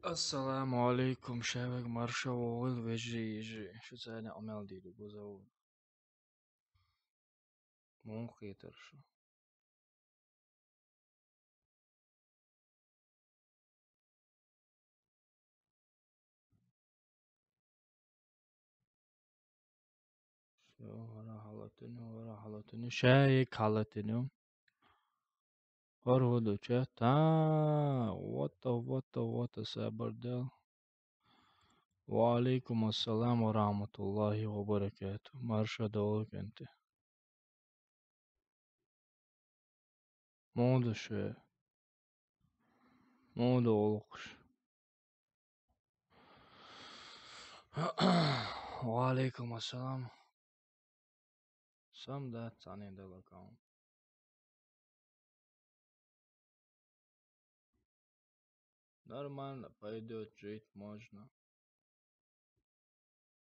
السلام عليكم شباب مرشا وغل وجري يجري شو تاني عمل ديلو بوزاول مو خيتر شو ورا حالتنو شايك حالتنو هرولو تا وات سابردل وعليكم السلام ورحمة الله وبركاته مرشا دولك انت موضوع شو موضوع olmuş. وعليكم السلام сам да цане далакам нормально пойдет жить можно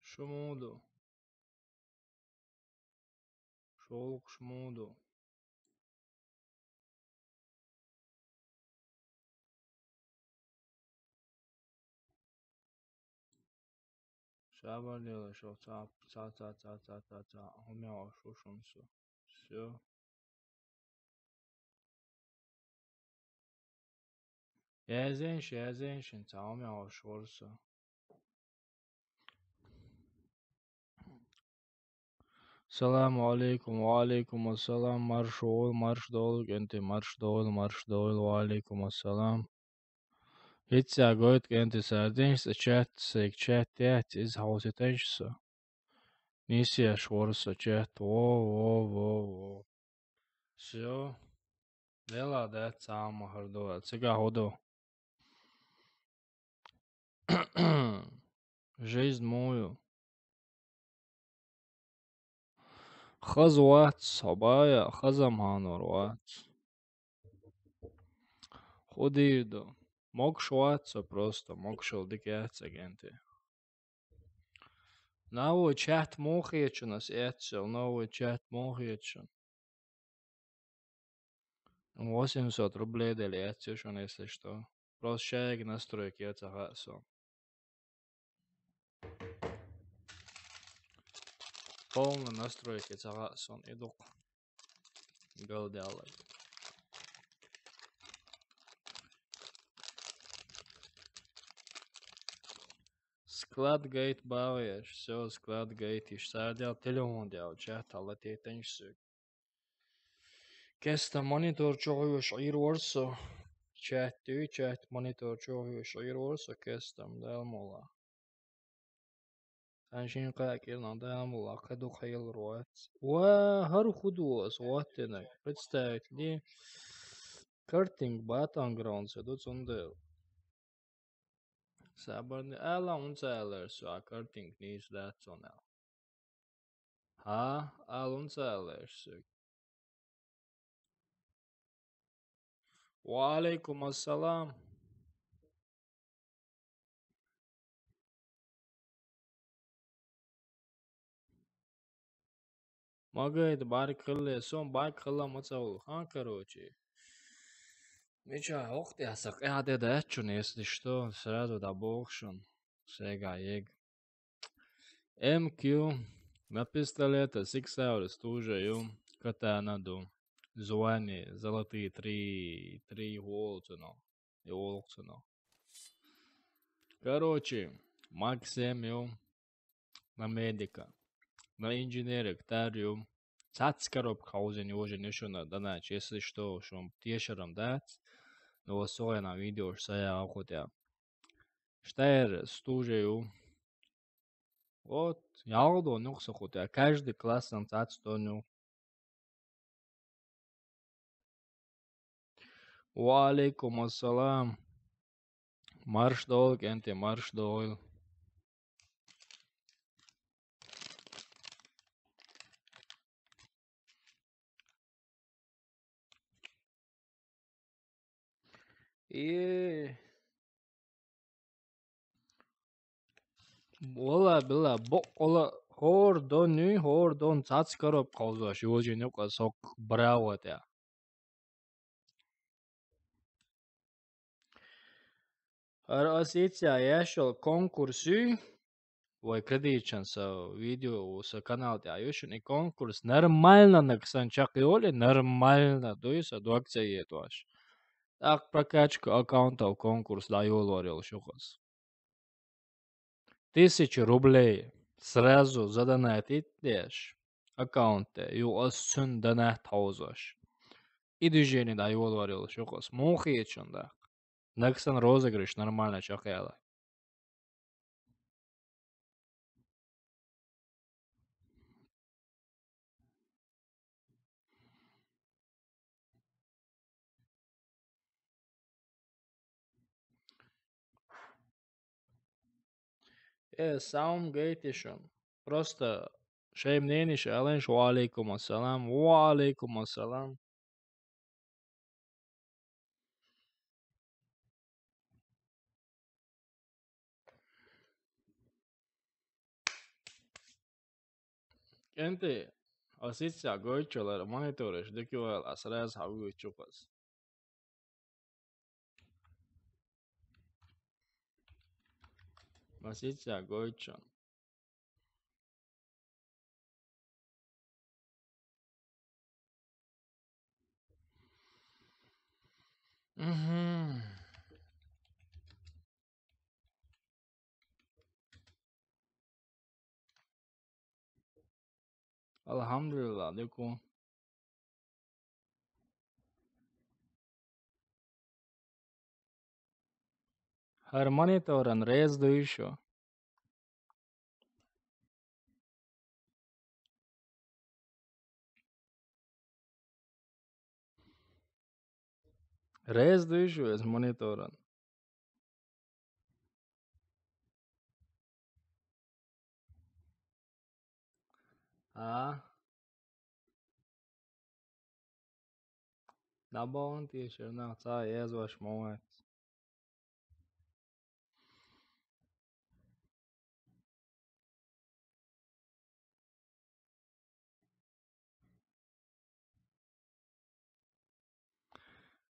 шумуду шолк шмуду шабар делай шо ца у меня шушунсу все я зеншин ца у меня шорсу السلام عليكم وعليكم السلام марш долг انت марш дол وعليكم السلام Hitsa goit انت ساردينش chat تحت из hausitenssu Nisia шорсу chat во все дела да цама хардо цыга ходу жизнь мою خزوات صبايا خزم وات خديردو مokš ватса просто мокшел дикяц агенты. Новый чат мохичен нас этчел, новый чат мохичен. 800 рублей дали этчешен, если что. Просто шаг настройки это хасо. Полный настройки это хасон. Иду. Голдялай. Склад гейт бавиш, все склад гейт иш сардял телефон дял чат алла тетеншсүк. Кеста монитор чогуш ир ворсо. Chat monitor чогуш ир ворсо кестам дал мола. Саншин какил дал мола каду хайл руат. Ва хару худу сватенак. Представить ли картинг батанграунд седут сундел. Sabırlı ala unsalar su akarting nis dat sonel. Ha al unsalar su. Wa alaikum assalam. Magaydı bari kılle son bari kılla maçavul. Han короче. Меча охты асак да этчун если что сразу добохшун. Сега ег. MQ на пистолета 6 hours тужаю. Катанаду. Звани золотые три волцено. И волцено. Короче, Максимил на медика. На инженера Ктариум. Цац коробка уже не шуна, да нач, если что, шум тешером дать, но соя на видео, что я охотя. Штайр стужею. Вот, я удо нюх сохотя. Каждый класс там цац то ню. Ва алейкум ассалам. Марш долг, энте марш долг. И Ола била ола хордон цац короб қалзаш уже нюка сок браво тя. Осетия яшел конкурсы, ой, кредитчан видео с канал яшен и конкурс нормально наксанчак и нормально, то есть дуакция етваш. Так прокачка аккаунтов конкурс даю лорил шухас. 1000 рублей сразу задонатить аккаунте и осsun донат таузаш. И движение даю лорил шухас. Мухи да. Наксан розыгрыш нормально чахела. Саум гейтишон. Просто шеймнениш алеш ва алейкум ассалам. Ва алейкум ассалам. Enте asitsa goicholar monitores dikjuvel asras hagu chukas. Asitsa goichon. Mhm. Alhamdulillah diku. Her monitoren rez duisho. Rez duisho es monitoren. Ah, dabon tisher na ta ez wash moat.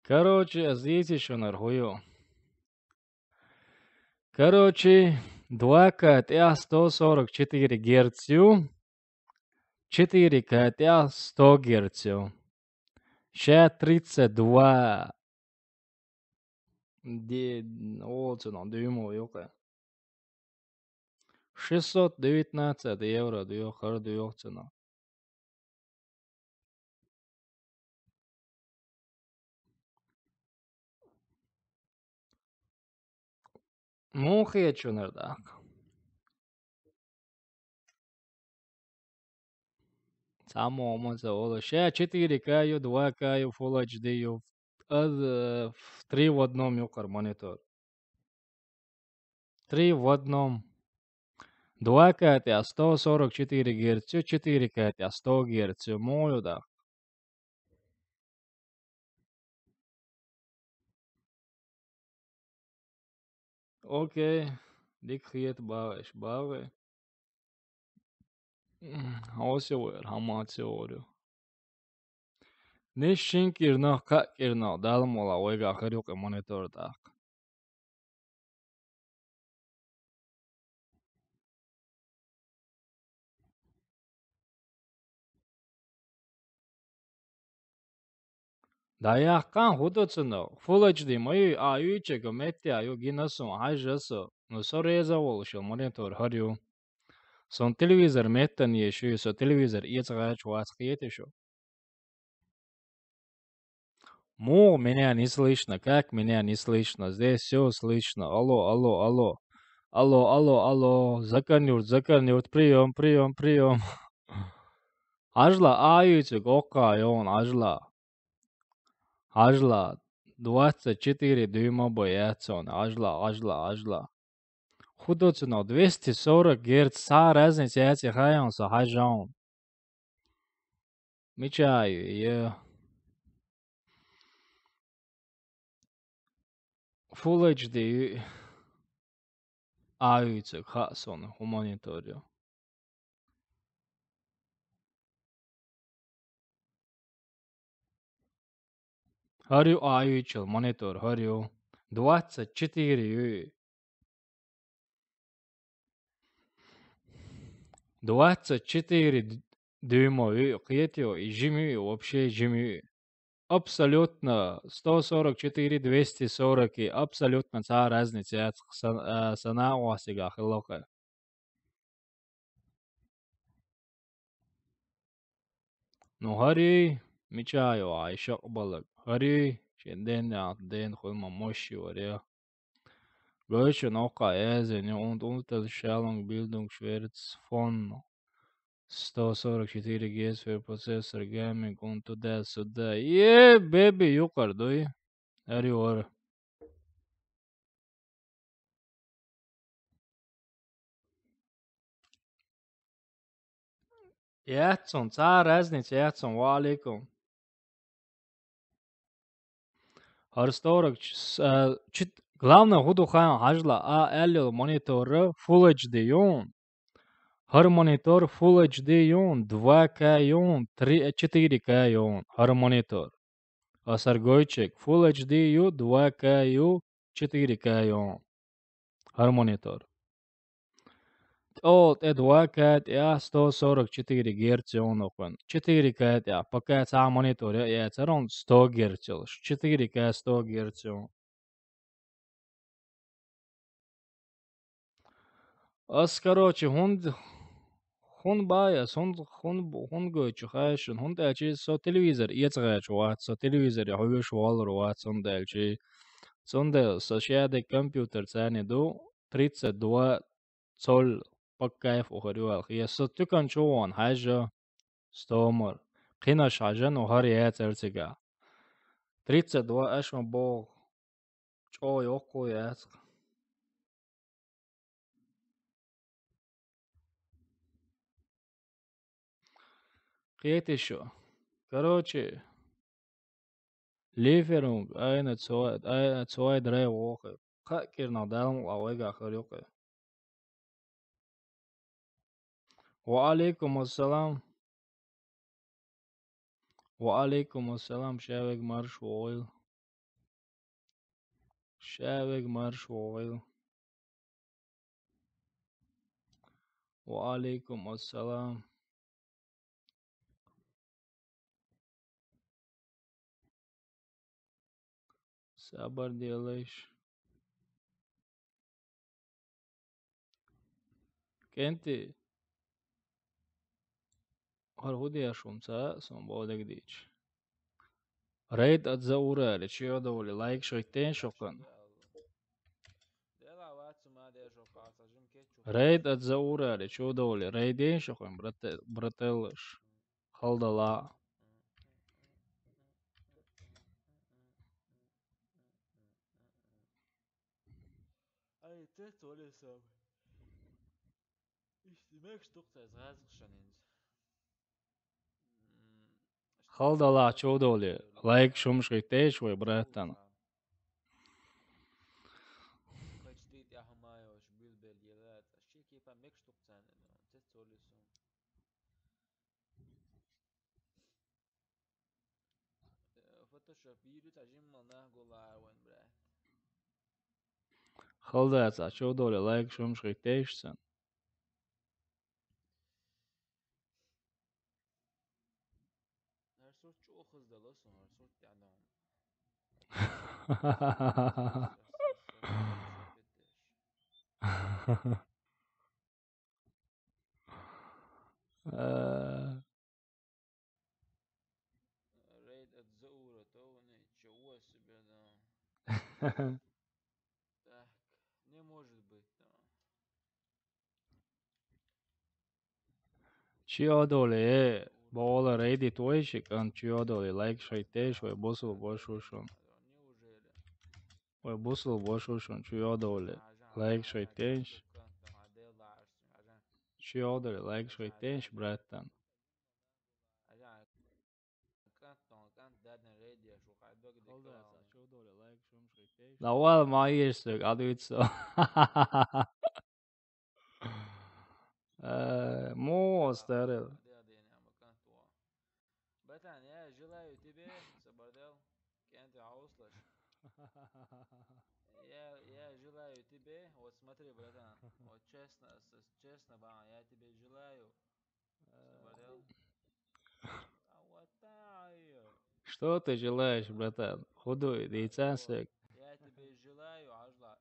Короче, азитишонар хуё. Короче, 2 КТА 144 Гц, 4 КТА 100 Гц. Ще 32 дюймов, ёлка. 619 евро дюйох цена. Мухи чунердак. Само маза ола. Ще 4К, 2К, Full HD, 3 в одном ёкар монитор. 3 в одном. 2К 144 Гц, 4К 100 Гц. Мою да. Окей. Дик хиет бавеш, баве. Осевер, хаматсеорю. Нишинкирно, какирно, далмола, ойга харюк монитор так. Dayakkan hudotsuno, Full HD, moyu ayuichego mette ayu ginasun hajjaso, no soreza wolsho monitor haryu. Son телевизор метта не еще, со телевизор ицгач вацхиете шо. Меня не слышно, как меня не слышно? Здесь все слышно. Алло, алло, алло. Алло, алло, алло. Заканют, прием. Ажла, аютик, он, ажла. 24 дюйма боятся он, ажла. Худоцно 240 Гц, са разница этих районов, хажон. Мечаю, Full HD аютик, хасон, мониторю. Харю аютчил, монитор, харю. 24 24 дюйма қиетио и жими вообще жими. Абсолютно 144 240 и абсолютно цаа разница сана уасига хилока. Ну хари мичайо айшак балак. Хари шенден ден хулма мощи варя. Deutsche noch Eisen und Unterstellung Bildung Schwert von 144 Gs für Prozessor Gaming und ده. Yeah, baby, yukarıda. Her yor. Yatson, цар разница, Yatson, wa alaikum. Харсторог, главное, худу хаям хажла, элил монитор Full HD yon. Har monitor Full HD yon, 2К yon, 4К yon. Har monitor. Саргойчик, Full HD ю, 2К ю, 4К ю. Har монитор. О, это 2К, я 144 Гц он 4К, я пока цаа монитор, я царон 100 Гц. 4К 100 Гц. Короче, хун баяс, хун гойчу хайшун, хун дальчи со телевизор, ецгач ват, со телевизор, я хуйш валр ват, сон дальчи. Сонда сошиаде компьютер цаниду 32 цол паккаев ухарюал. Я сотюкан чуан хажа стомор. Кинаш хажан ухар яцерцига. 32 ашма бог. Чо йоку яц. Киетишо. Короче, Lieferung eine zwei, 3 Wochen. Kakir na dalm awega kharuqa. Wa alaikum assalam. Wa alaikum assalam شاوك marsh oil. شاوك marsh oil. Wa alaikum assalam. Sabar dileş. Kenti harhudi yaşumsa son boğda gidiş. Raid at zaura le çiyo da voli like şoyten şokan. Raid at zaura le çiyo da voli raidin şokan bratelış. Haldala. Ай, ты то ли сам. İstemek çok da razıkşanınız. Haldala çiyo da voli like şum şoyten şoy bratan. Kaçtı ya hamayoş bülbül yelat. Şey ki pa mekştuk sen. Ты то ли сам. Photoshop yürü tacım mana golar wen bre. Haldala çiyo da voli like şum şoyten şoy. Her sort çok hızlı olsun. Her sort yani. Raid at zaura to ne чего себе да. Так, не может быть, да. Çiyo da voli boğla raidi toyşik an çiyo da voli like şoyten şoy bosul boşuşun. Неужели? Ой, бусул boşuşun çiyo da voli like şoyten. Çiyo da voli like şoyten bratan. Lawal maierstuk adıysa. Monster. Братан, я желаю тебе, Сабардел, кем ты ауслаш. Я желаю тебе, вот смотри, братан, вот честно, я тебе желаю, смотрел, а вот Что ты желаешь, братан? Худой, вот, дейцансик. я тебе желаю, ажла,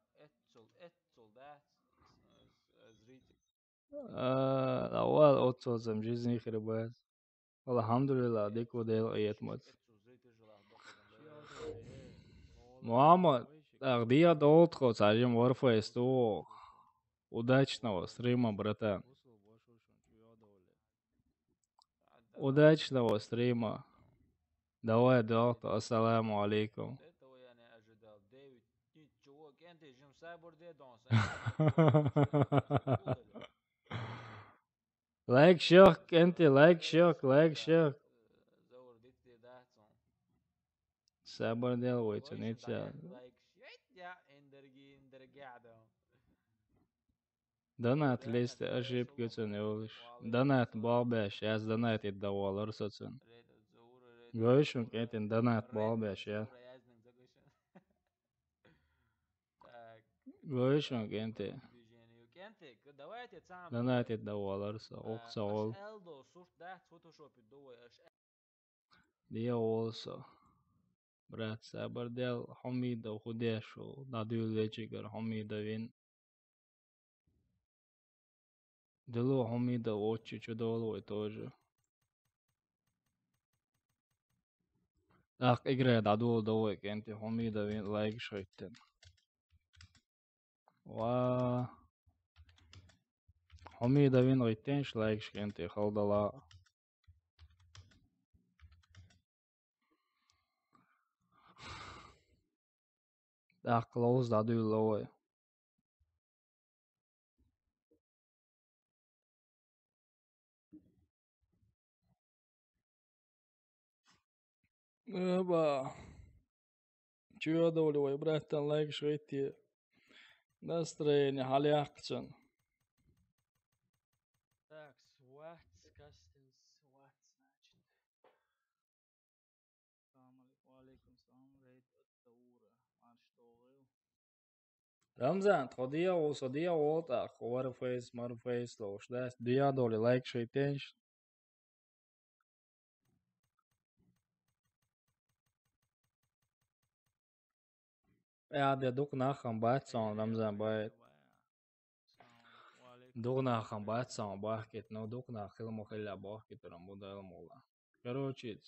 да, зритель. Awal otsozam жизни хребет. Alhamdulillah, dik وديل ayetmat. Зритель желаю, доходом, Muhammad, dia долго сажем Warface. Удачного стрима, братан. Удачного стрима. Давай, доктор, ассаламу алейкум. Этого я не ожидал. Дэвид, ничего, кенты, жим сайбор дедонс, а Like shock, انت like shock, like shock. زور ديت داتسون. Sabır del Goyşun ويتنيتشا. like shit ya indirgada. Donat liste اشيب كتن يولش. Donat بابش ياز donat الدوالر سوتن. Goyşun kentin donat بابش ya. Так, Goyşun kenti. движение. Кенты, давайте сам Donat الدوالر سو. Oksa аш ol. элдо сурт дат фотошопе довой аш Dia olsa. Brat sabır del Hamida Hudeşo. Dadül veçigar Hamida vin. Dilo Hamida oçu çudolu ve toju. Ах, играет Адул Довой, Кенти Хамида вин лайк шойтен. Ва Хамида вин ойтенш лайк шкенти халдала. Ах, клоуз Адул Довой. Эба. Чё Адуловой, братан, лайк шойти. Настроение халякчан. Так, сват, кастинс, сват, значит. Алейкум салам, рейд от Даура, марш доғыл. Рамзан, тходия олса дия олта, Warface, Marface, лош дас. Дия доли лайк шойтенш. Ja, der duk nacham batsan Ramzan bayt. Duk nacham batsan bahkit, no duk nach ilmu khilla bahkit ramuda ilmulla. Короче,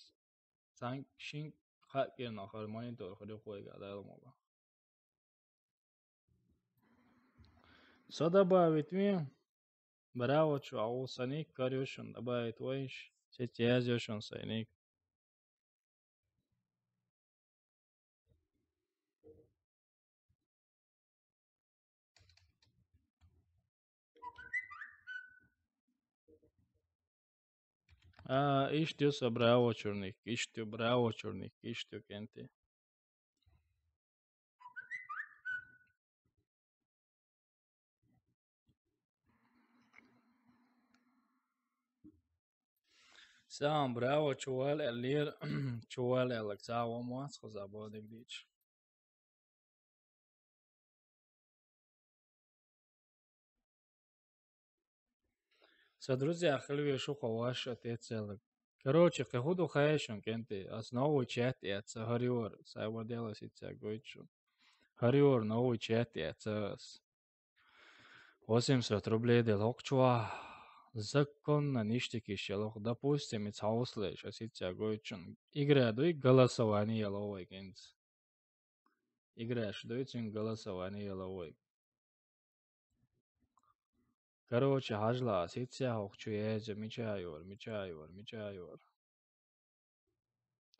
sank shin khakir nachar monitor khodi khoy gada ilmulla. So добавить ми, браво чу ау саник карюшун добавить вайш, сетязюшун сайник. Ištio bravo čurnik, ištio kenti. Sam bravo čuval elir, čuval elaksawa muas khozabodek dich. Все, друзья, хлеб шуха ваша тецелок. Короче, кахуду хаешон кенти, основу чат яца хариор, сайва дела ситя гойчу. Хариор новый чат яцас. 800 рублей дел хокчуа. Законно ништяки шелох. Допустим, it's houseless, а ситя гойчун. Игра дуй голосование ловой кенти. Играешь дуйцин голосование ловой. Короче, хажла, ситя хокчу езя, мичайор.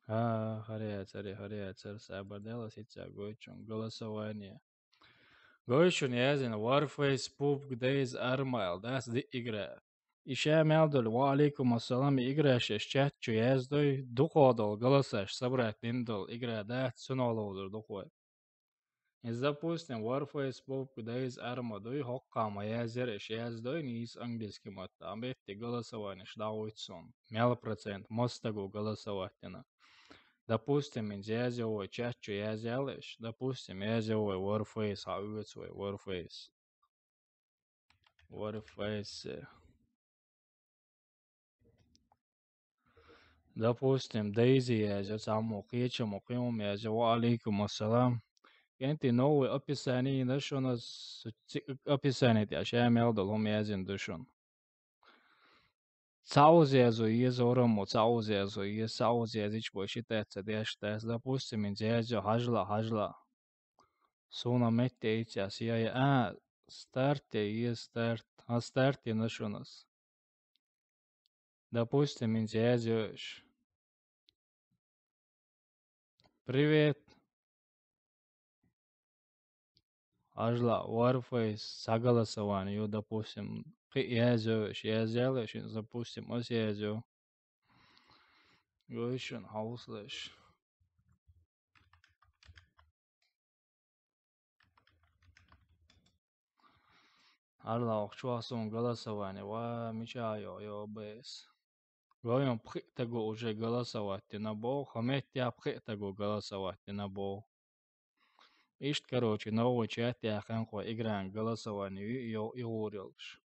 Харяцер, Сабардела, ситя гойчун, голосование. Гойчун язин, Warface, Pub, Days, Armail, das di игра. Иша мелдул, ва алейкум ассалам, играш, чатчу яздой, духодол, голосаш, собрать ниндол, игра, да, цунолодор, духой. Из допустим, Warface, Pub, Days, Arma, дой, хоккама, язер, яздой, низ английский мат, амбетти голосование, шдауитсон, 0%, мостагу голосовательно. Допустим, инзязевой чачу язялыш. Допустим, язевой Warface, хауицвой Warface. Warface. Допустим, Дейзи язя саму кича мукиум язя ва алейкум ассалам. Кенти новый описание нашего описание عشان ياخدوا يازن دشون цаузезу езорому цаузезу ез цаузезич бошитается дешта допустим инзезо хажла суна метте ичас я старте ез старт а старте нашунас допустим инзезош привет ажла Warface согласование допустим язош язелеш допустим осезо Göğüşün havuzlaş. Alla okçuasun голосование. Ва мечаю я без. Гоем пхитаго уже голосовать на бол. Хамет я пхитаго голосовать на бол. Ишт, короче, новый чат я ханхо играем голосование и урилш.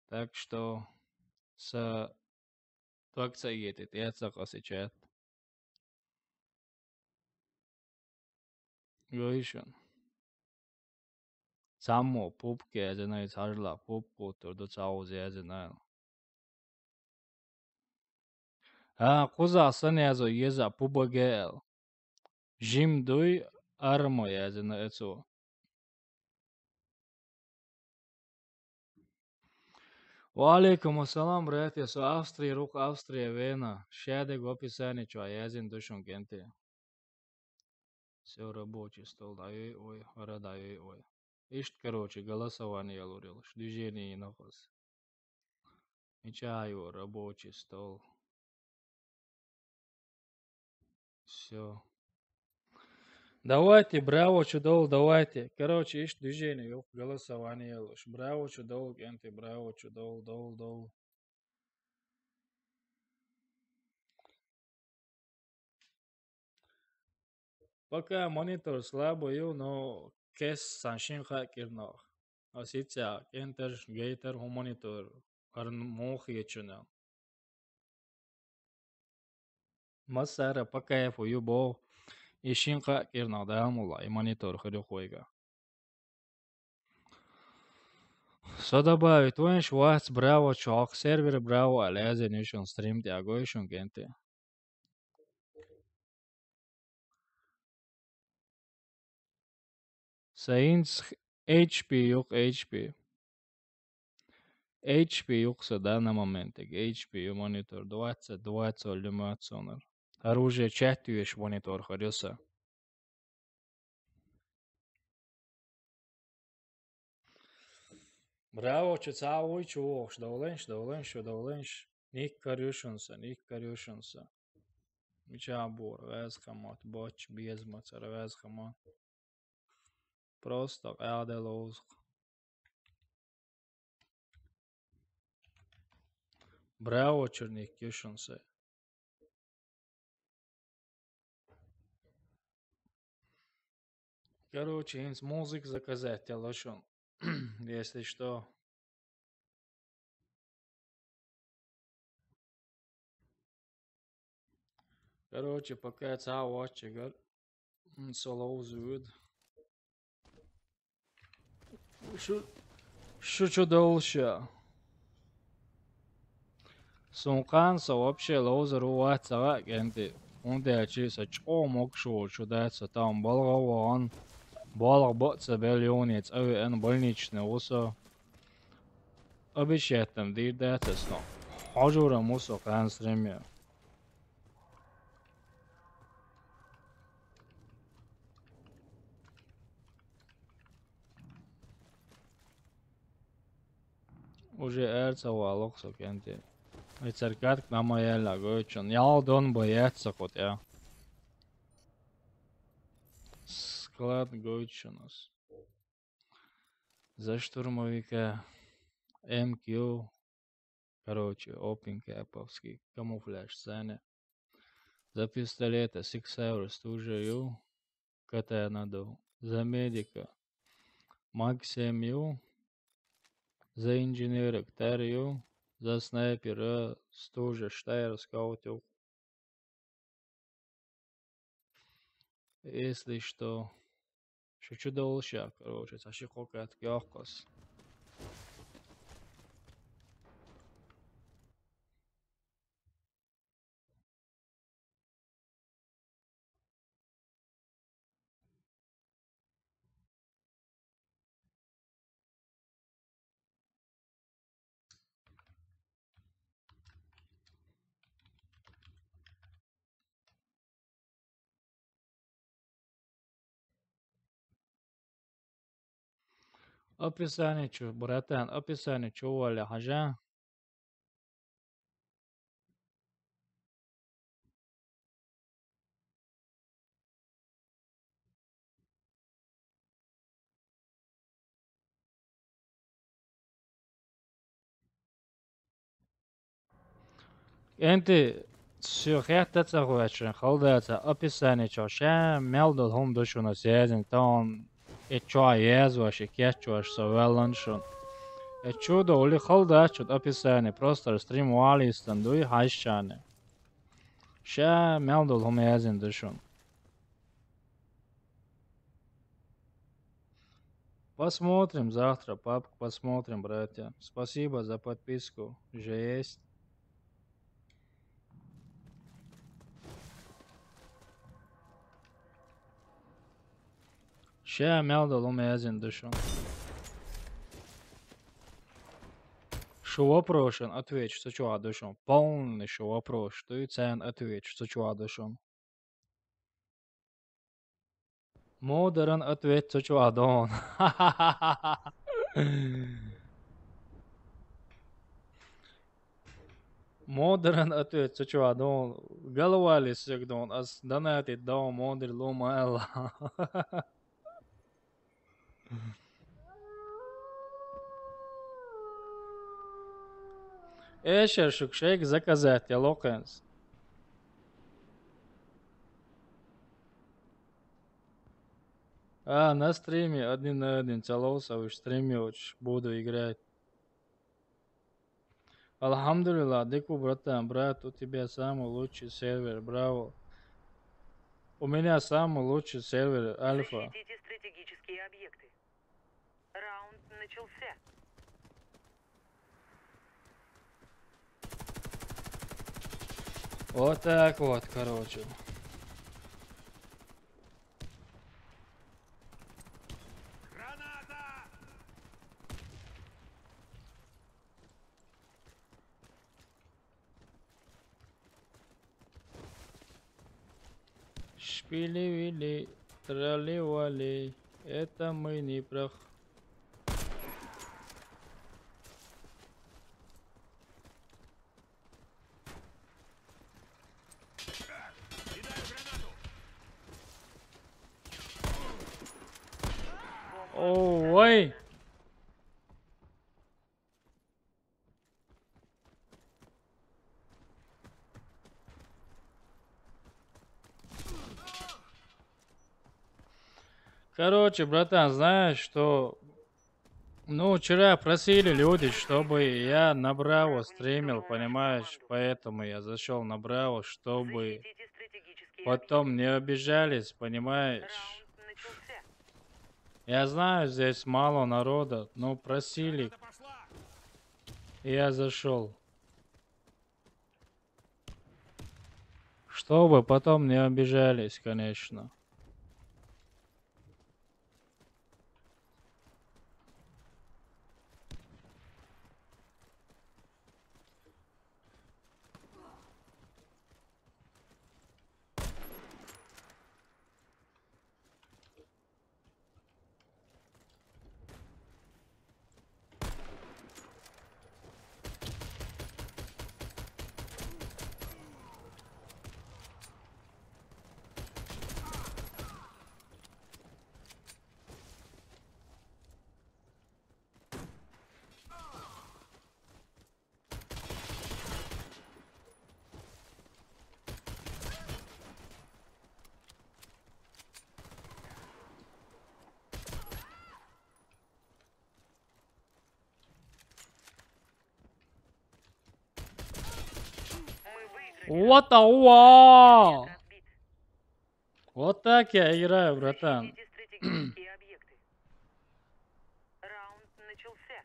Так что с твакца едет. Я цакаси чат. Göğüşün. Саммо пупке язынай царла пупку турду цауз язынай. Куза санязо еза пубагел. Jim дуй армо язына эцу. Валейкум ассалам, брат, я с Австрии, рук Австрия, Вена. Шеде го описание, чё язин душон генте. Все рабочий стол, дай ой, радай ой. Ишт, короче, голосование лурил, движение и нахос. Мечаю, рабочий стол. Все. Давайте, браво, чудол, давайте. Короче, ишь движение, голосование луш. Браво, чудол, генте, браво, чудол, дол. Пока монитор слабый, но кес саншин хакернах. А сейчас кентер гейтер у монитор. Арн мох ечуна. Масара пока я фую бо. Ишин хакернах да амула и монитор ходю хуйга. Что добавить? Венш вац браво чок сервер браво алязен ишон стрим тяго ишон генте. Saints HP yok HP. HP yoksa да на моментик. HP монитор 20 иллюминационер. Оружие чатуешь монитор ходился. Браво, че цауй чуош, давленш. Ник карюшенса. Мича бур, везхамат, боч, безмацар, везхамат. Просто аделоз. Браво, черник кюшенса. Короче, инс музык заказать, лошон. Если что. Короче, пока цауа чигар. Солоузуд. Шучу долша. Сунканса вообще лозер уатсага генти. Унде ачи сачо мокшу чудается там болгаван. Балг баца бельонец эн больничный уса. Обещатым дирдатесно. Хажура мусо канстреме. Уже эрца валоксо генти. Церкат на моя лагочон. Я дон бояться хотя. Склад гойчонос. За штурмовика МК. Короче, опен кэповский камуфляж сцены. За пистолета 6 евро стужаю. Катая надо. За медика. Максимю. За инженера Ктарию. За снайпера стужа Штайр скаутил. Если что. Шучу дольше, короче. Саши хокат кяхкос. Описание чё, братан, описание чё, валя, хажа? Энти сюжет цахуачен, халдаца, описание чё, ша мелдол хом душуна сезен, тон и чё езваш, и кячуаш со веланшун. И чудо ули халдачут описание, просто стрим валистан, дуй хайшане. Ша мелдол хом езен душун. Посмотрим завтра, папка, посмотрим, братья. Спасибо за подписку, уже есть. Ша мелдол хом езен душун. Šo вопрос ответь, что чё душун. Полный шо вопрос, что и цен ответь, что чё душун. Модерн ответь, что чё дон. Модерн ответь, что чё дон. Головали сигдон, ас донати дон модер ломаэла. Эшер шукшейк заказать, я локенс. А, на стриме 1 на 1 целовался, в стриме очень буду играть. Алхамдулилlah, Дику, братан, брат, у тебя самый лучший сервер, браво. У меня самый лучший сервер, Альфа. Защитите стратегические объекты. Раунд начался. Вот так вот, короче. Шпили-вили, трали-вали, это мы не прох. Ой! Короче, братан, знаешь, что... Ну, вчера просили люди, чтобы я на Браво стримил, понимаешь? Поэтому я зашел на Браво, чтобы Защитите стратегические потом не обижались, понимаешь? Раунд начался. Я знаю, здесь мало народа, но просили. И я зашел. Чтобы потом не обижались, конечно. Вот ауа! Разбит. Вот так я играю, братан. Защитите стратегические объекты. Раунд начался.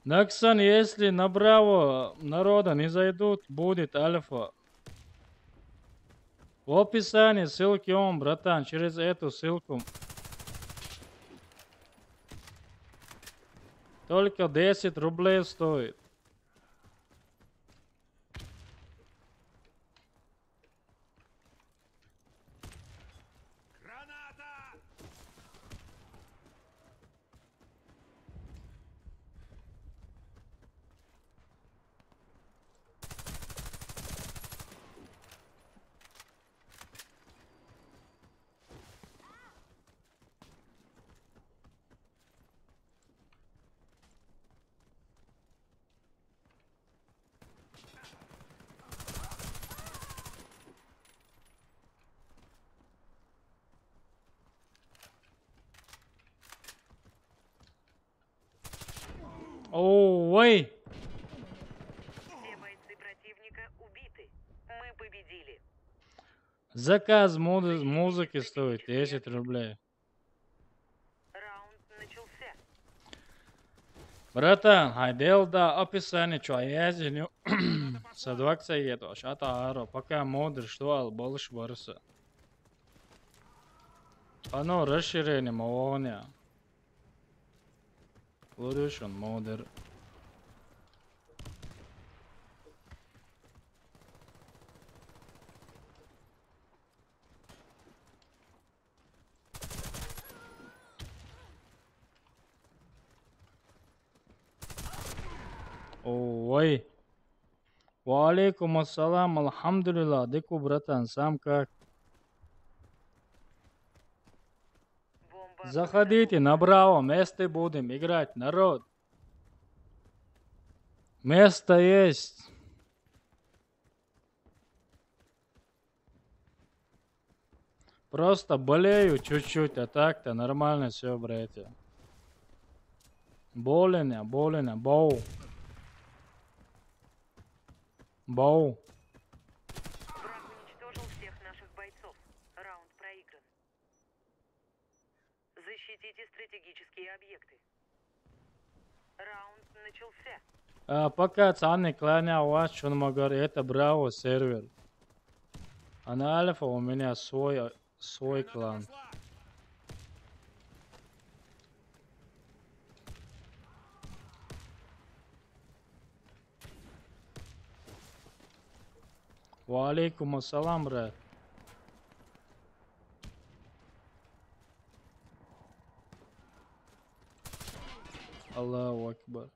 Наксан, если направо народа не зайдут, будет альфа. В описании ссылки он, братан, через эту ссылку. Только 10 рублей стоит. Ой, Все бойцы противника убиты. Мы победили. заказ музыки стоит 10 рублей. Раунд начался. Братан, хайдел да описание, что я зеню. Садвакса еду, шата аро, пока модер, что ал больше барса. Оно расширение мовоня. Лурюшон модер. Ой. Валейкум ассалам, алхамдулилlah. Деку, братан, сам как? Бомба. Заходите направо, вместе будем играть, народ. Место есть. Просто болею чуть-чуть, а так-то нормально все, братья. Болен, боу. Боу. Враг уничтожил всех наших бойцов. Раунд проигран. Защитите стратегические объекты. Раунд начался. Пока цаны кланя у вас, что могу, это браво сервер. А на альфа у меня свой клан. Валейкум ассалам, брат. Аллаху акбар.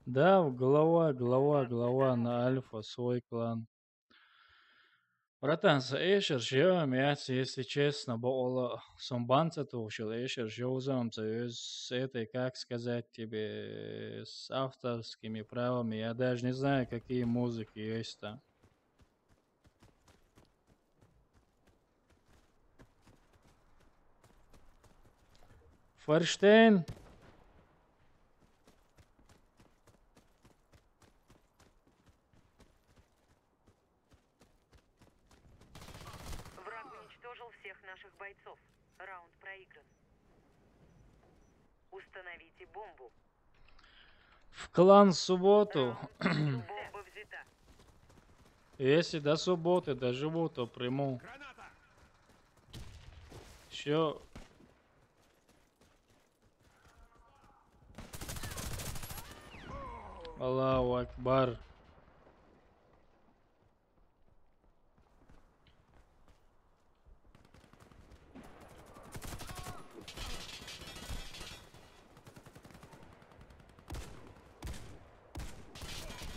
Да, глава на альфа, свой клан. Братан, с Эшер живем, если честно, было сомбанца тушил, Эшер живем, с этой, как сказать тебе, с авторскими правами. Я даже не знаю, какие музыки есть там. Форштейн. Враг уничтожил всех наших бойцов. Раунд проигран. Установите бомбу. В клан в субботу. Раунд. Бомба взята. Если до субботы доживу, то приму. Еще. Аллаху акбар.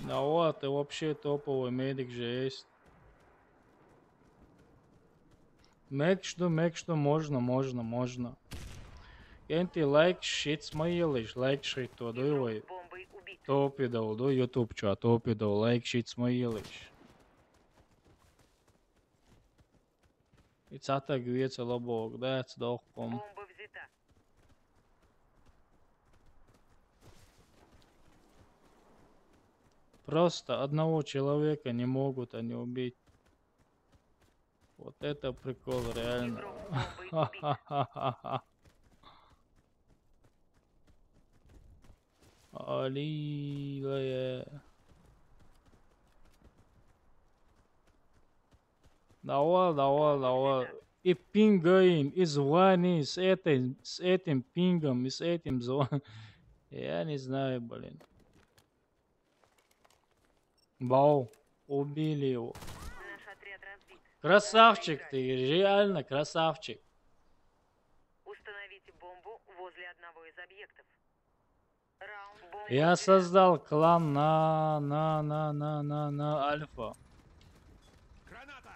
Да вот, ты вообще топовый медик же есть. Мек что, можно. Кенти лайк шит смаилиш, лайк шит то Игрок дуй. с бомбой убит. Топи дал, до YouTube ча, топи дал, лайк шит смаилиш. И цата гвеца лобок, да, цдох ком. Бомба взята. Просто одного человека не могут они убить. Вот это прикол, реально. Игрок с бомбой убит. Алилая. Давай, давай, давай. И пингаем, и звони с этим пингом, и с этим звоном. Я не знаю, блин. Бау, убили его. Наш отряд разбит. Красавчик ты, реально красавчик. Установите бомбу возле одного из объектов. Раунд бомба. Я создал клан на Альфа. Граната!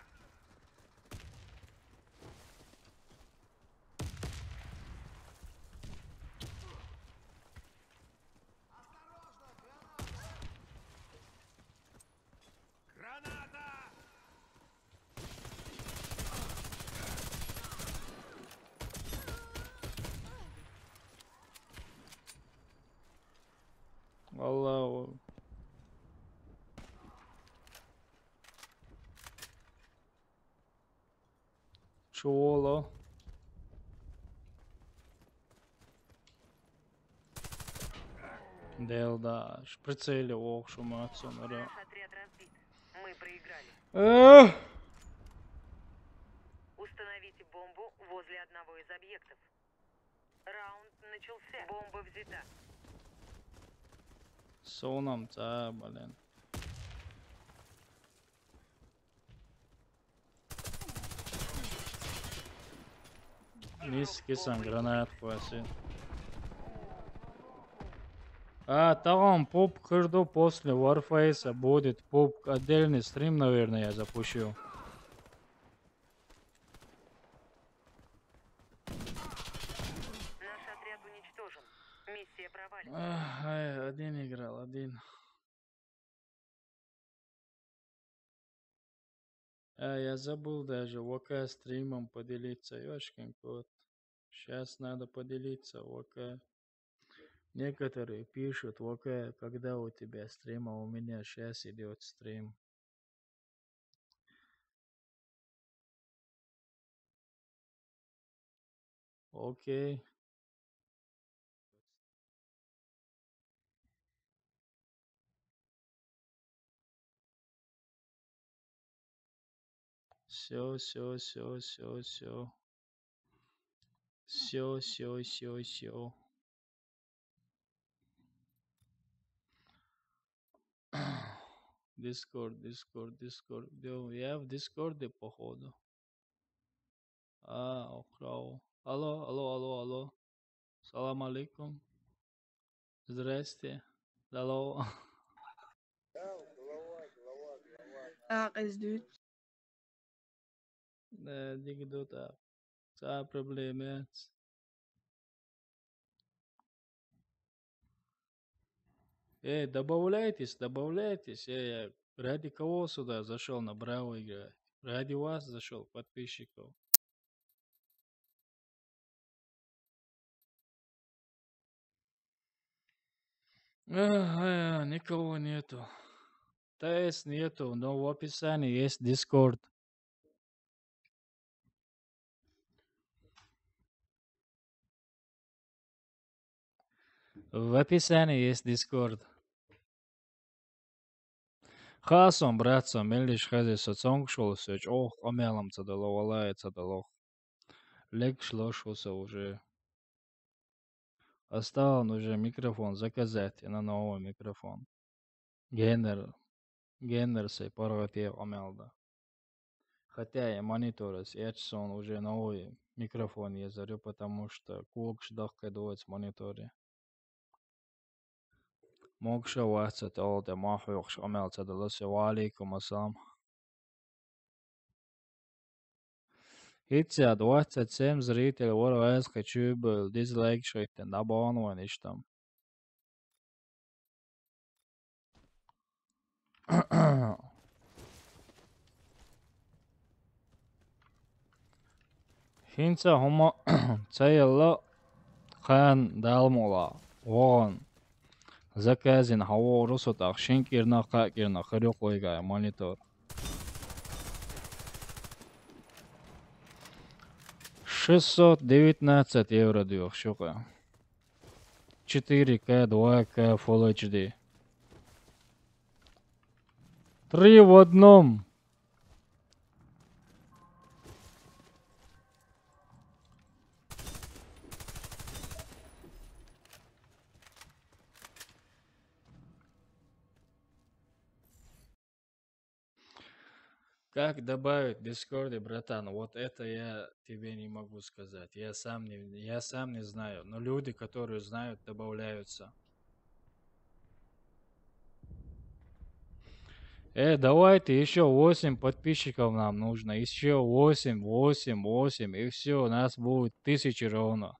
Граната! Аллаху. Чуоло. Делда. Прицели окшума отсюда. Наш отряд разбит. Мы проиграли. Установите бомбу возле одного из объектов. Раунд начался. Бомба взята. Сонам та, блин. Низкий сан гранат қоясың. Там поп кырду после Warface будет поп отдельный стрим, наверное, я запущу. Наш отряд уничтожен. Миссия провалена. Один играл, один. Я забыл даже ВК стримом поделиться, ёшкин кот. Сейчас надо поделиться ВК. Некоторые пишут ВК, когда у тебя стрим, а у меня сейчас идет стрим. Окей. Все. Дискорд. Я в Дискорде, походу. Украл. Алло. Салам алейкум. Здрасте. Алло. Qizduud. Дигдота. Та проблема. Добавляйтесь. Я ради кого сюда зашел на Браво играть? Ради вас зашел, подписчиков. Никого нету. ТС нету, но в описании есть Discord. В описании есть Discord. Хасом, братцом, мелиш хази соцонг шолсеч. Ох, омелом цадало, валай цадало. Лег шлошился уже. Осталось уже микрофон заказать на новый микрофон. Генер сей порвател омелда. Хотя и монитор с Edson уже новый микрофон я зарю, потому что кулк ждахка дует с мониторе. Мокша вацат олде махух омел цадалосе валейкум ассалам. Hitze 27 зрителей, ворваясь хочу был дизлайк шейтен, абонван иштам. Хинца хума цайла хан далмула. Вон. Заказин хаво русотах шинкирна какирна хрюкойга монитор. 619 евро дюх шука. 4К, 2К, Full HD. 3 в одном. Как добавить в Дискорде, братан? Вот это я тебе не могу сказать. Я сам не знаю. Но люди, которые знают, добавляются. Давайте еще 8 подписчиков нам нужно. Еще 8, 8, 8. И все, у нас будет 1000 ровно.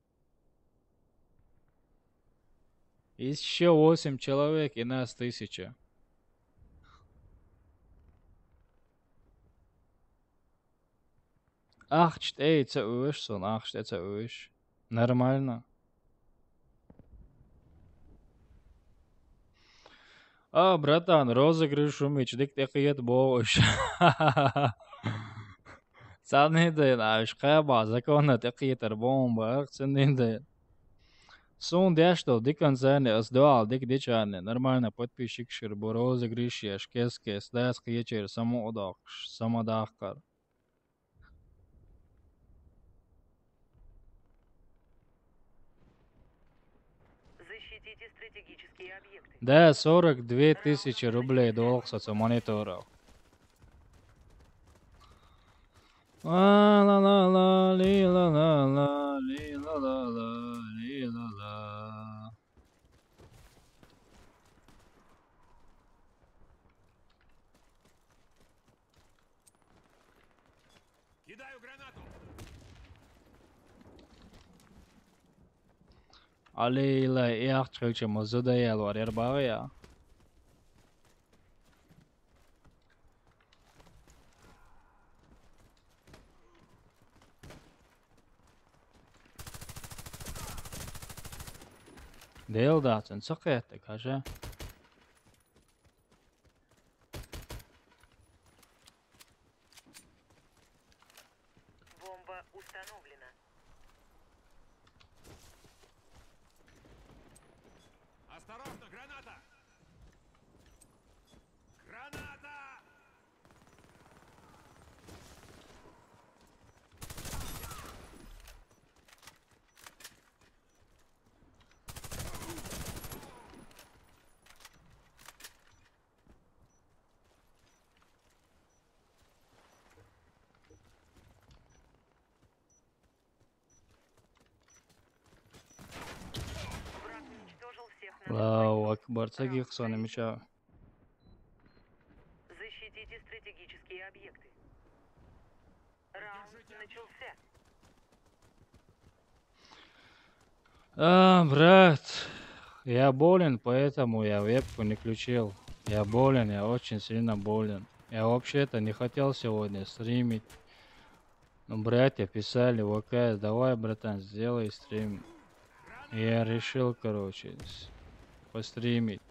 Еще 8 человек и нас 1000. Ах, это уж сон, ах, это уж. Нормально. Братан, розыгрыш умеч, дик текиет бош. Саниден, аш хаба, закона текиетер бомба, саниден. Сон дяшто, дикан зане, аздуал, дик дичане. Нормально, подписчик ширбу, розыгрыш, яш, кескес, дас киечер, самодахкар. Защитите стратегические объекты. Да, 42 тысячи рублей долг социомониторов. Ла-ла-ла-ла, ли-ла-ла-ла, ли-ла-ла-ла, ли-ла-ла. Кидаю гранату. Алейла, яхт хилче мазудаял варер багая. Дейл датен, сакетте, каже. Бомба установлена. Осторожно, граната! Граната! Враг уничтожил всех наших Лау, бойцов. акбар, цагих сонемича. Защитите стратегические объекты. Раунд начался. Брат, я болен, поэтому я вебку не включил. Я болен, я очень сильно болен. Я вообще-то не хотел сегодня стримить. Но братья писали в ВК, давай, братан, сделай стрим. И я решил, короче, постримить.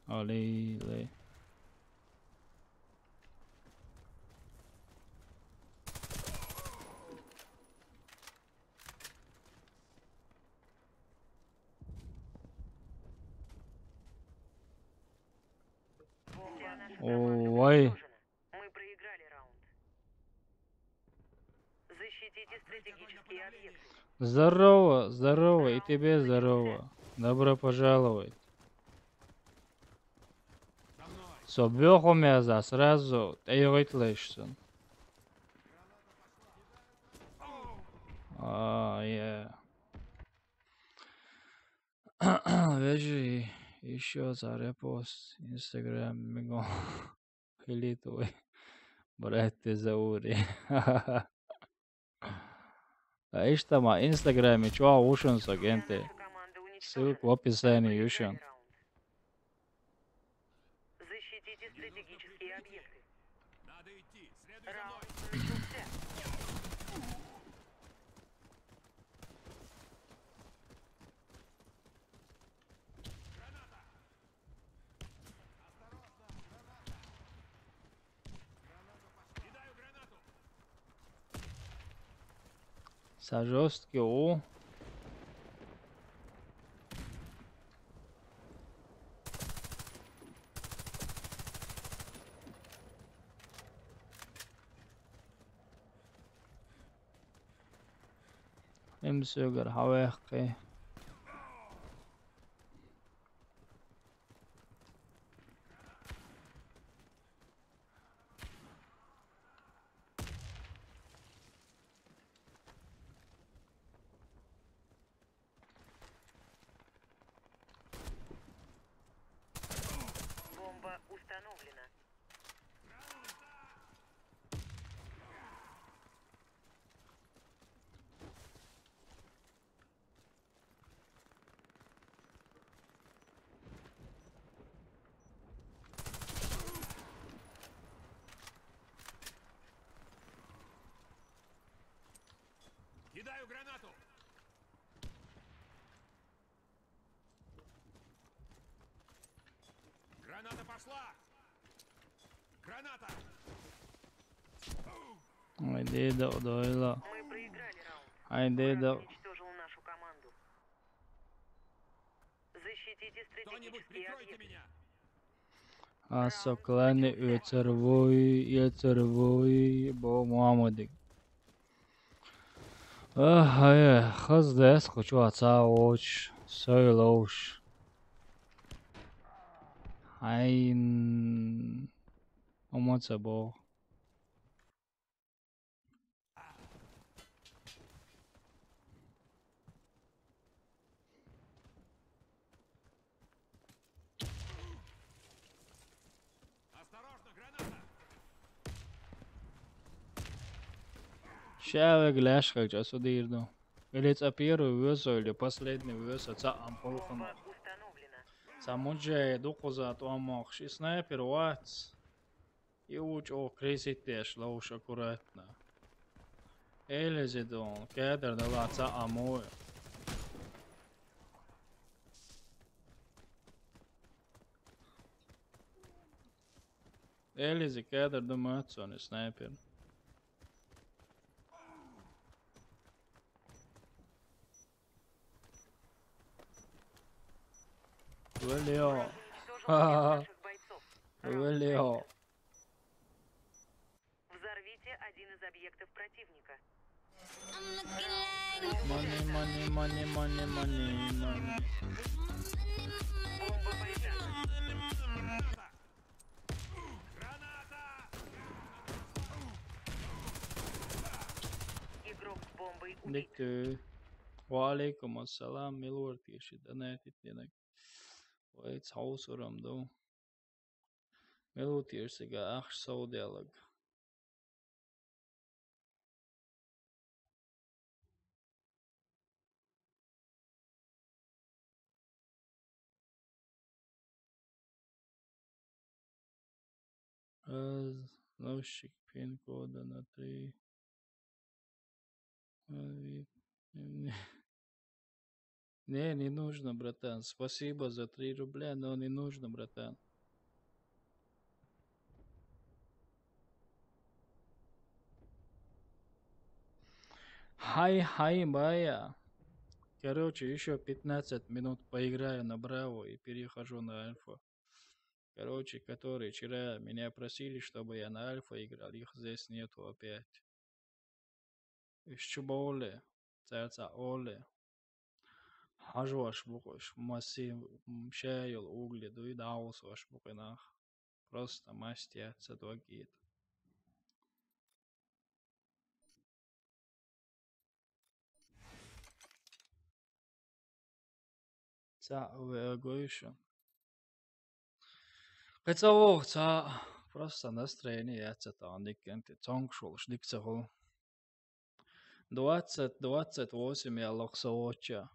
Алей. Вся наша команда Ой. уничтожена. Мы проиграли раунд. Защитите стратегические объекты. Здорово, здорово, и тебе здорово. Добро пожаловать. За мной! Собьёхомяза сразу тейгойтлэшсэн. Я. Вяжи еще за репост Инстаграм мего хилитовый. Брат, ты заури. Иштама Инстаграме чуа ушенса Вся генте. наша команда уничтожена. Ссылка в описании Мы ушен. проиграли раунд. Защитите стратегические объекты. Надо идти. Следуй за мной. Раунд начался. Граната! Осторожно! Граната! Граната пошла. Кидаю гранату. Ça жесткий, о. امسك حواقي. Бомба установлена. Кидаю гранату. Граната пошла. Граната. Haydi de odayla. Мы проиграли раунд. Haydi Враг de. уничтожил нашу команду. Защитите Кто-нибудь стратегические прикройте объекты. меня. Asaklan yetervoy bo Muhammadik. Ay, kız des kuchu atsa oç. Söyloş. Hain. Omotsa bo. Осторожно, граната. Шавек ляшка часу дирду. Или це первый весо, или последний весо, це амполхано. Бомба установлена. Самуджай духозат омахши снайпер вац. И уч о креситеш лауш аккуратно. Элезидон, кедр дала це амой. Элизи кедр думает, он снайпер. Валио. Враг уничтожил Ха-ха. всех наших бойцов. Раунд Валио. начался. Взорвите один из объектов противника. Money, money, money, money, money, money. Бомба пойдет. Граната. Игрок с бомбой убит. Diktu. Waalaikum assalam, milorti shidanati tinak. Waits hausuram do. Milorti siga ach saudialag. Новщик пин-кода на 3. Не нужно, братан. Спасибо за 3 рубля, но не нужно, братан. Хай, бая. Короче, еще 15 минут поиграю на Браво и перехожу на Альфа. Короче, которые вчера меня просили, чтобы я на Альфа играл, их здесь нету опять. Ищуболе, цаца оле. Хажваш букош, массив, шайл, угли, дуй даус ваш букинах. Просто мастятся двогит. Ца выгоиша. Кецавох, ца просто настроение яца там дикенти. Цонгшул, шдикцахул. 28 я лохсовоча.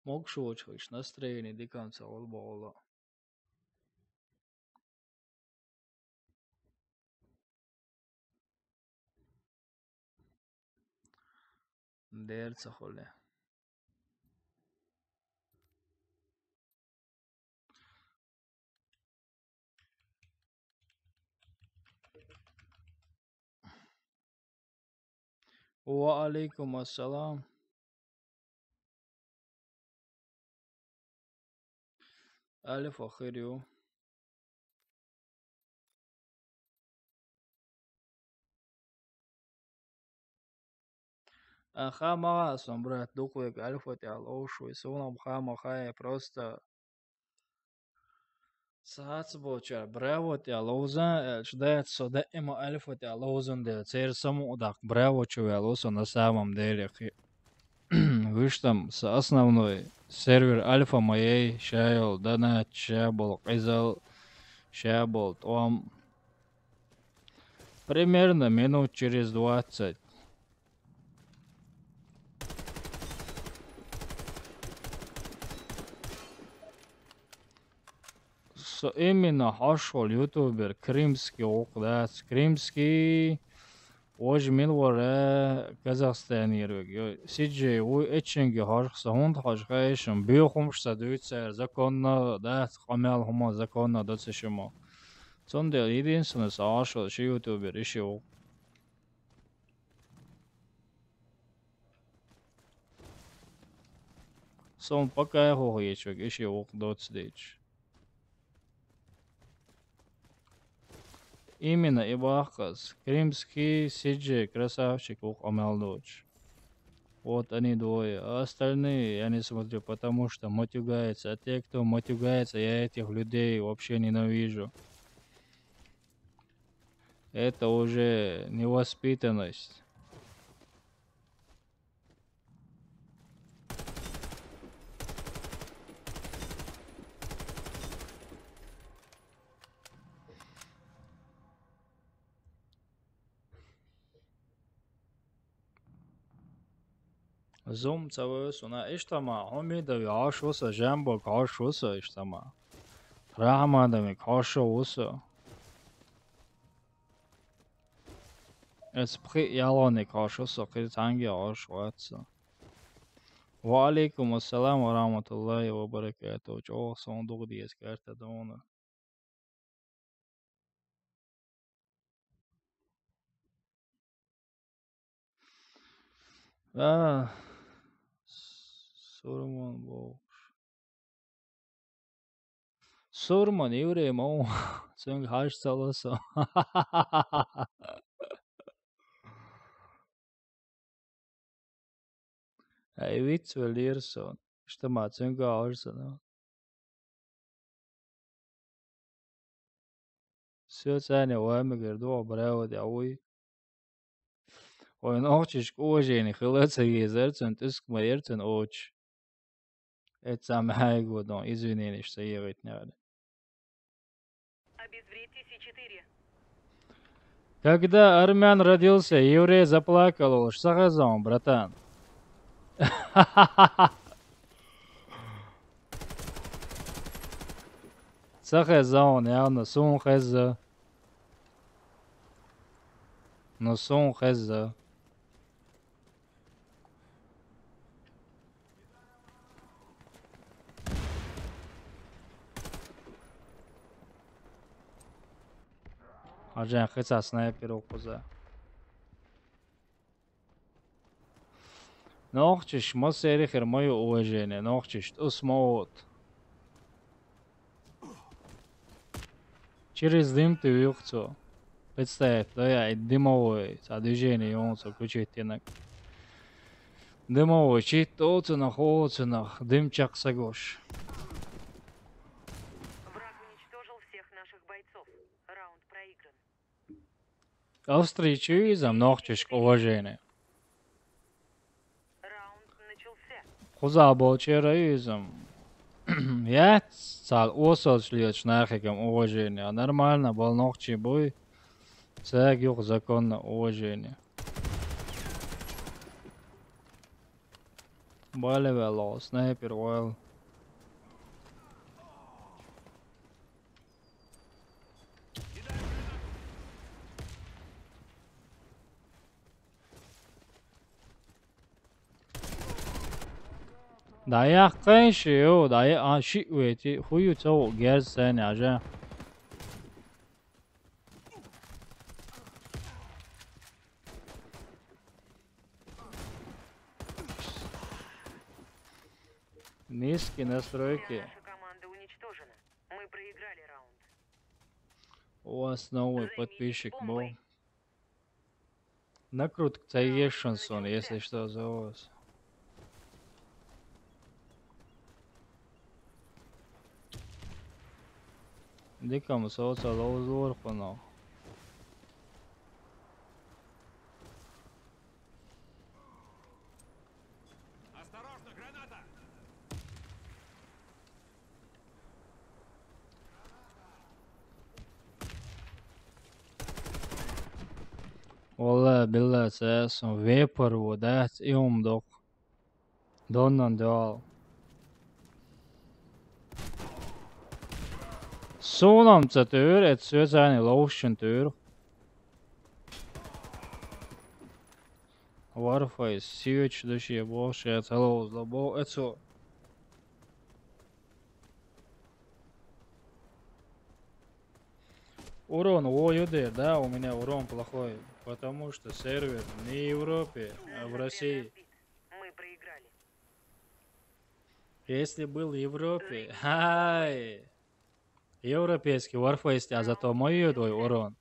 Могшуочхуш настроение диканца олбола. Дерца холе. وعليكم السلام. ألف وخير يو. Хама сам, брат, духовик, альфа тебя лошу, и сунам хама хая просто ساعات بوچر براو تیا لوزن شدایت سوده اما الف تیا لوزن ده цер саму дак браво чувелосо на самом деле выштам с основной сервер альфа моей шайл дана чабол изал шабол том примерно минут через 20. Именно хашол ютубер крымский окдас крымский ожмил вора Казахстан ервиг сиджи у эченги хархса хунд хашгаишм биохумшса дуйцер законно да хамял хума законно доцешимо сонде единственный сашол ши ютубер иши ок сон пока хо ечвиг иши ок доцдеч. Именно Ибахас, крымский сиджи, красавчик, Амалдоч. Вот они двое. А остальные я не смотрю, потому что матюгаются. А те, кто матюгается, я этих людей вообще ненавижу. Это уже невоспитанность. Zoom cavursuna ishtama homidavi aşosa jambo karşosa ishtama. Rahmadami karşosa. Esprit yalani karşosa kırtangi aşoatsa. Wa alaikum assalam wa rahmatullahi wa barakatuh. Çok sonduğu diye eskertede onu. Ah, Surman bu. Surman евреем о, sen harç salasa. Ey vits välirson. İşte sen harçsana. Все ثانية وامجر دو براود أوي. وينوغتش كوجيني خلص هيزرتن تسك مريرتن اوش. Это самое годно, извини, что я ведь не надо. Обезвредьте С4. Когда армян родился, еврей заплакал, что сказал, братан? Сказал, явно, сон хеза. Но сон хеза. Аджан хеца снайпер окуза. Нохчиш, мосерихер мое уважение. Нохчиш, усмот. Через дым ты вихцо. Представь, да я дымовой, движение он включить тенок. Дымовой, чит тоценах, оценах, дымчак сагош. Враг уничтожил всех наших бойцов. Раунд проигран. Австрийчизам нохчиш уважение. Раунд начался. Хуза болчераизм. Я цал осоц лет нахиком уважение. Нормально был нохчи бой. Цег юг законно уважение. Балевело, снайпер уэл. Dayak şey o dayak şey veti huyu çoğu gerçekten ya. Низкие настройки. Наша команда уничтожена. Мы проиграли раунд. У вас новый Займитесь подписчик был. бомбой. Накрутка Тайешенсон, если что, за вас. Дикому социал узор панал. Осторожно, граната! والله بالله اساسا فيبر ودات يوم دوق دونان دال Sonam tør et søsæn i lotion tør. Warface сиюч души больше от hello злобо это. Урон ОЮД, да, у меня урон плохой, потому что сервер не в Европе, а в России. Разбит. Мы проиграли. Если был в Европе, ай, европейский Warface, а зато мой твой урон.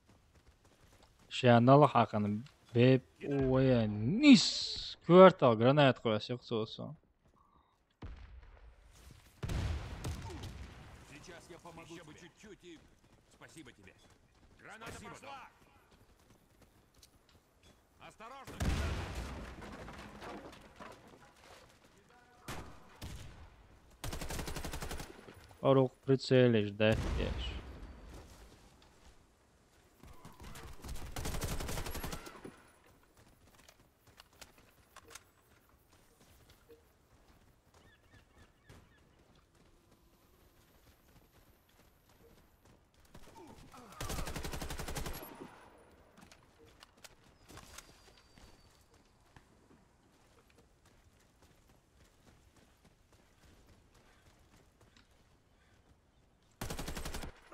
Шанал хакан беб уя нис квартал гранат коясык сосон. Сейчас я помогу тебе чуть-чуть и... Спасибо тебе. Граната пошла! Осторожно! Орук прицелишь, да, ешь.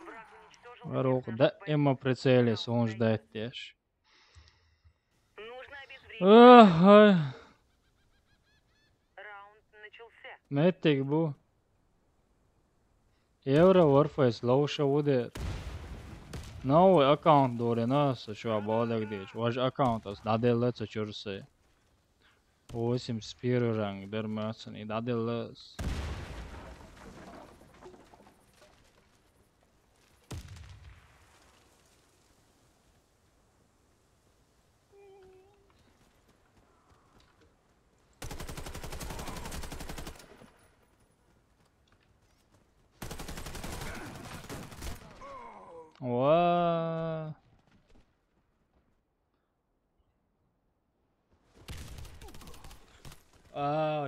Враг уничтожил Орук, всех да, наших ему бойцов. прицелись, он ждать ешь. Нужно обезвредить. Ага, Раунд начался. метик бу. Евро Warface лоуша удар. Новый аккаунт дори нас, что обладок дичь. Ваш аккаунт ас даделется чурсы. 81 ранг, дермацан и даделс. Ва.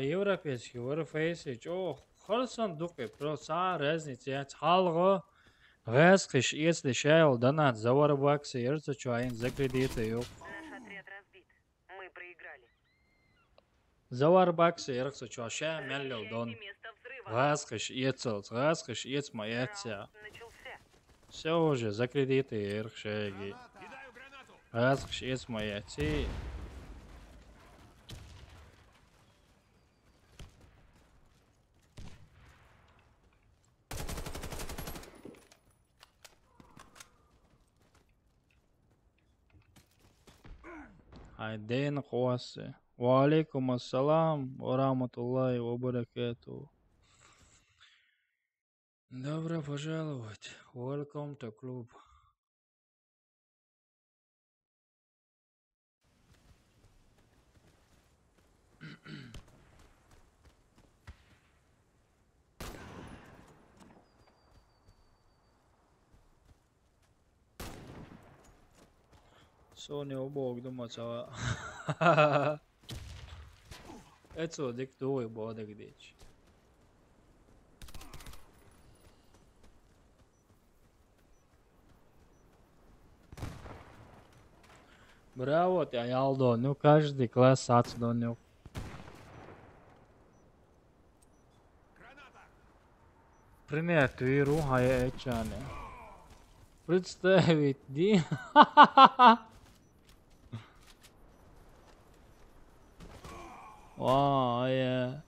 Европейский Warface, о, хорошо духе, просто разница, халга. Гэскиш, если шайл донат за варбаксы, ерца чуайн за кредиты ёк. Наш отряд разбит. Мы проиграли. За варбаксы, ерца чуаша меллил Защищайте дон. место взрыва. Гэскиш, ецл мояция. Раунд начался. Все уже, за кредиты ерхшаги. Кидаю гранату! Гэскиш, мояция. Айден Хуасе. Валейкум ассалам ва рахматуллахи ва баракатуху. Добро пожаловать. Welcome to club. Соня обог дома цава. Это диктуй бодек дичь. Браво, ты Алдо. Ну каждый класс отдонёк. Принять веру, хая эчане. Представить, ди. Вау, я.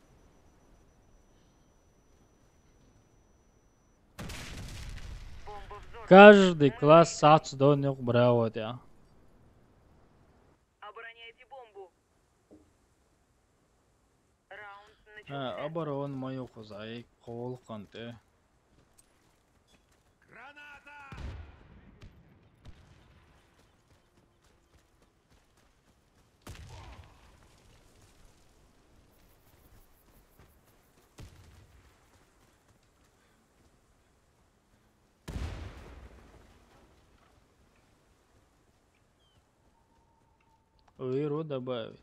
Бомба взорвана. Каждый класс сац до них браво, я. Обороняйте бомбу. Раунд начался. Оборон мою хозяй, кол канте. Граната! Веру добавить.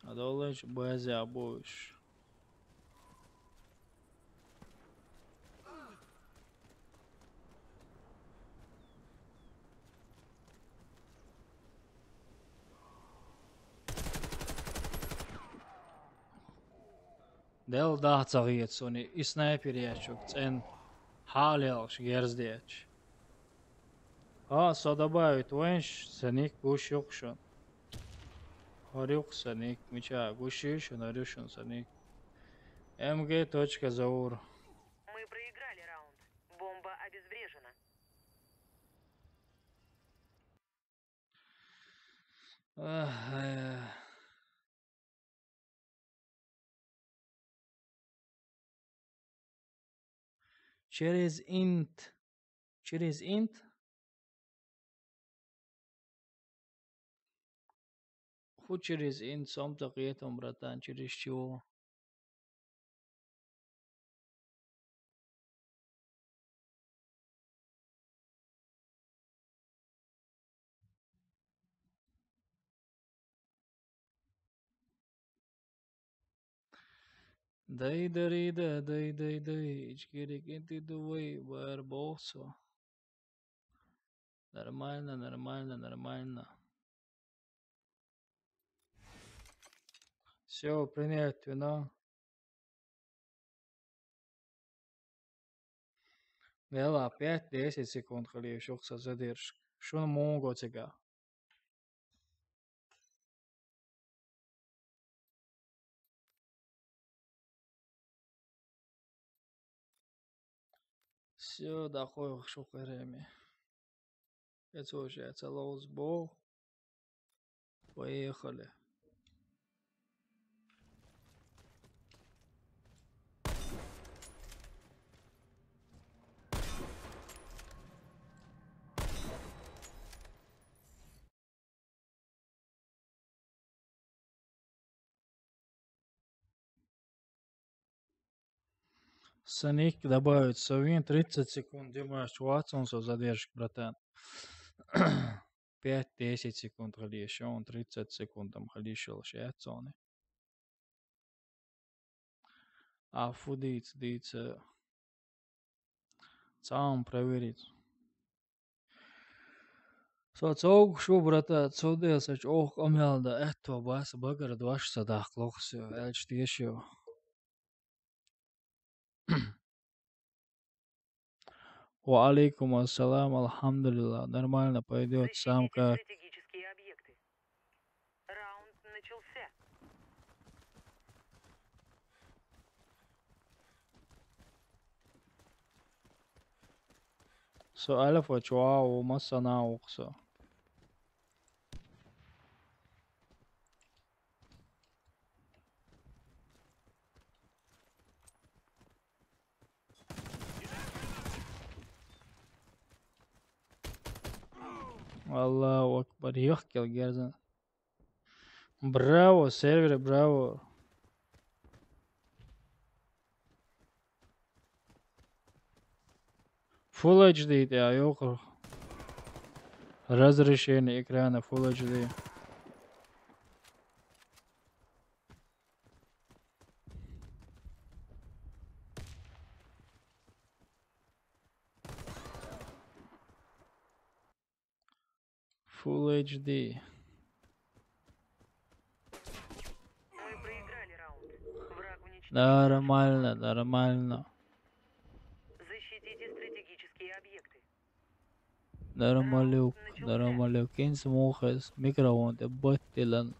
Адолыч базе обуешь. Del dācagiet suni isnaipierieču, цен халелш герздеч. So добавить венш, саник гуш юкшон. Хорюк саник, меча гушишон, орюшон саник. МГ.Заур. Мы проиграли раунд. Бомба обезврежена. Через инт. Через инт? Ху через инт сам такиетом, братан, через чего? Дай, ичкерикинти дувай, барбосо. Нормально, нормально, нормально. Все, принять вино. Вела, 5-10 секунд, хали, шухса задержка. Шун монго тебя. Все, дохуй, шухареми. Это уже, это лоузбол. Поехали. Саник добавить совин 30 секунд. Димаш Ватсон со задержки, братан. 5-10 секунд хали, еще он 30 секунд там хали шел шеяцоны. А фудиц, дица. Сам проверить. Соцог шо, брата, цодесач, ох, омялда, это бас, багар, дваш садах, клохсю, эльч тешью. Валейкум ассалам, алхамдулилlah. Нормально пойдет, сам Защитите как. стратегические объекты. Раунд начался. Алиф чуау, масана уксо. Аллаху акбар, ёхкел герзан. Браво, сервер, браво. Full HD, я ёхр. Разрешение экрана Full HD. Full HD. Нормально, нормально. Защитите стратегические объекты. Нормалюк, нормалюк. Кин смухас, микрофон, ты боттилан.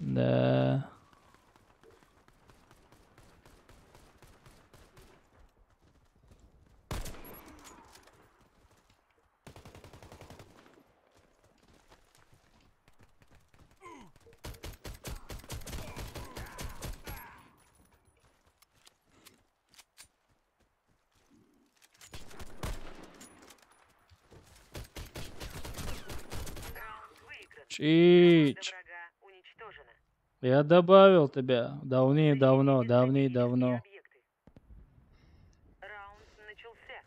Да. Раунд выигран. Чич. Команда врага уничтожена. Я добавил тебя давным-давно, Защитите давным-давно. стратегические объекты. Раунд начался.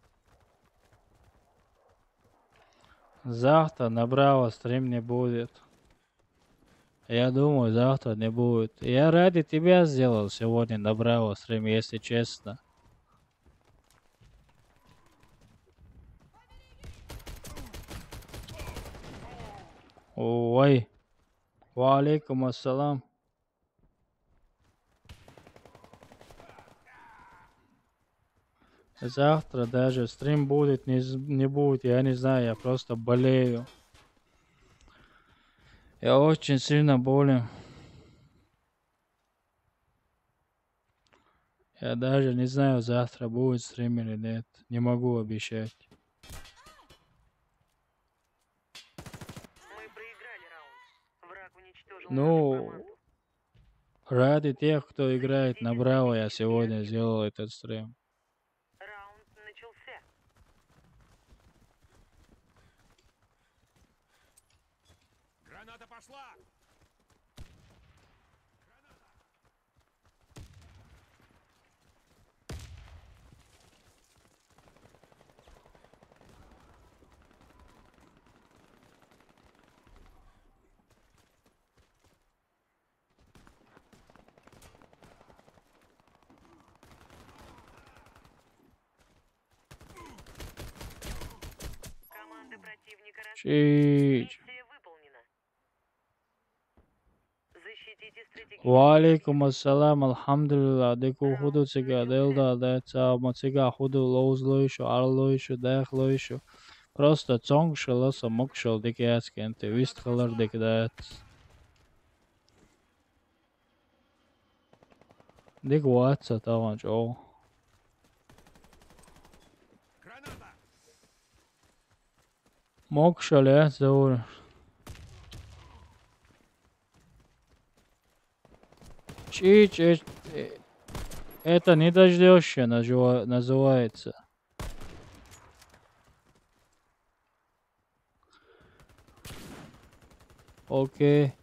Завтра направо стрим не будет. Я думаю, завтра не будет. Я ради тебя сделал сегодня направо стрим, если честно. Ой. Ва алейкум ассалам. Завтра даже стрим будет, не будет, я не знаю, я просто болею. Я очень сильно болен. Я даже не знаю, завтра будет стрим или нет. Не могу обещать. Мы проиграли раунд. Враг уничтожил нашу Ну, команду. ради тех, кто играет на Браво, я сегодня сделал этот стрим. Раунд начался. Граната пошла! Команда противника Чич. Миссия выполнена. Защитите стратегические Валейкум ассалам, алхамдулилlah. Деку худу цига делда, деца мацига худу лоузлойшу, арлойшу, дахлойшу. Просто цонгшел, лоса мокшел, деки аскенте, вистхалар деки дает. Дек ватса таван чо. Граната! Мокшел, я заур. Чич, это не дождешься называется. Окей.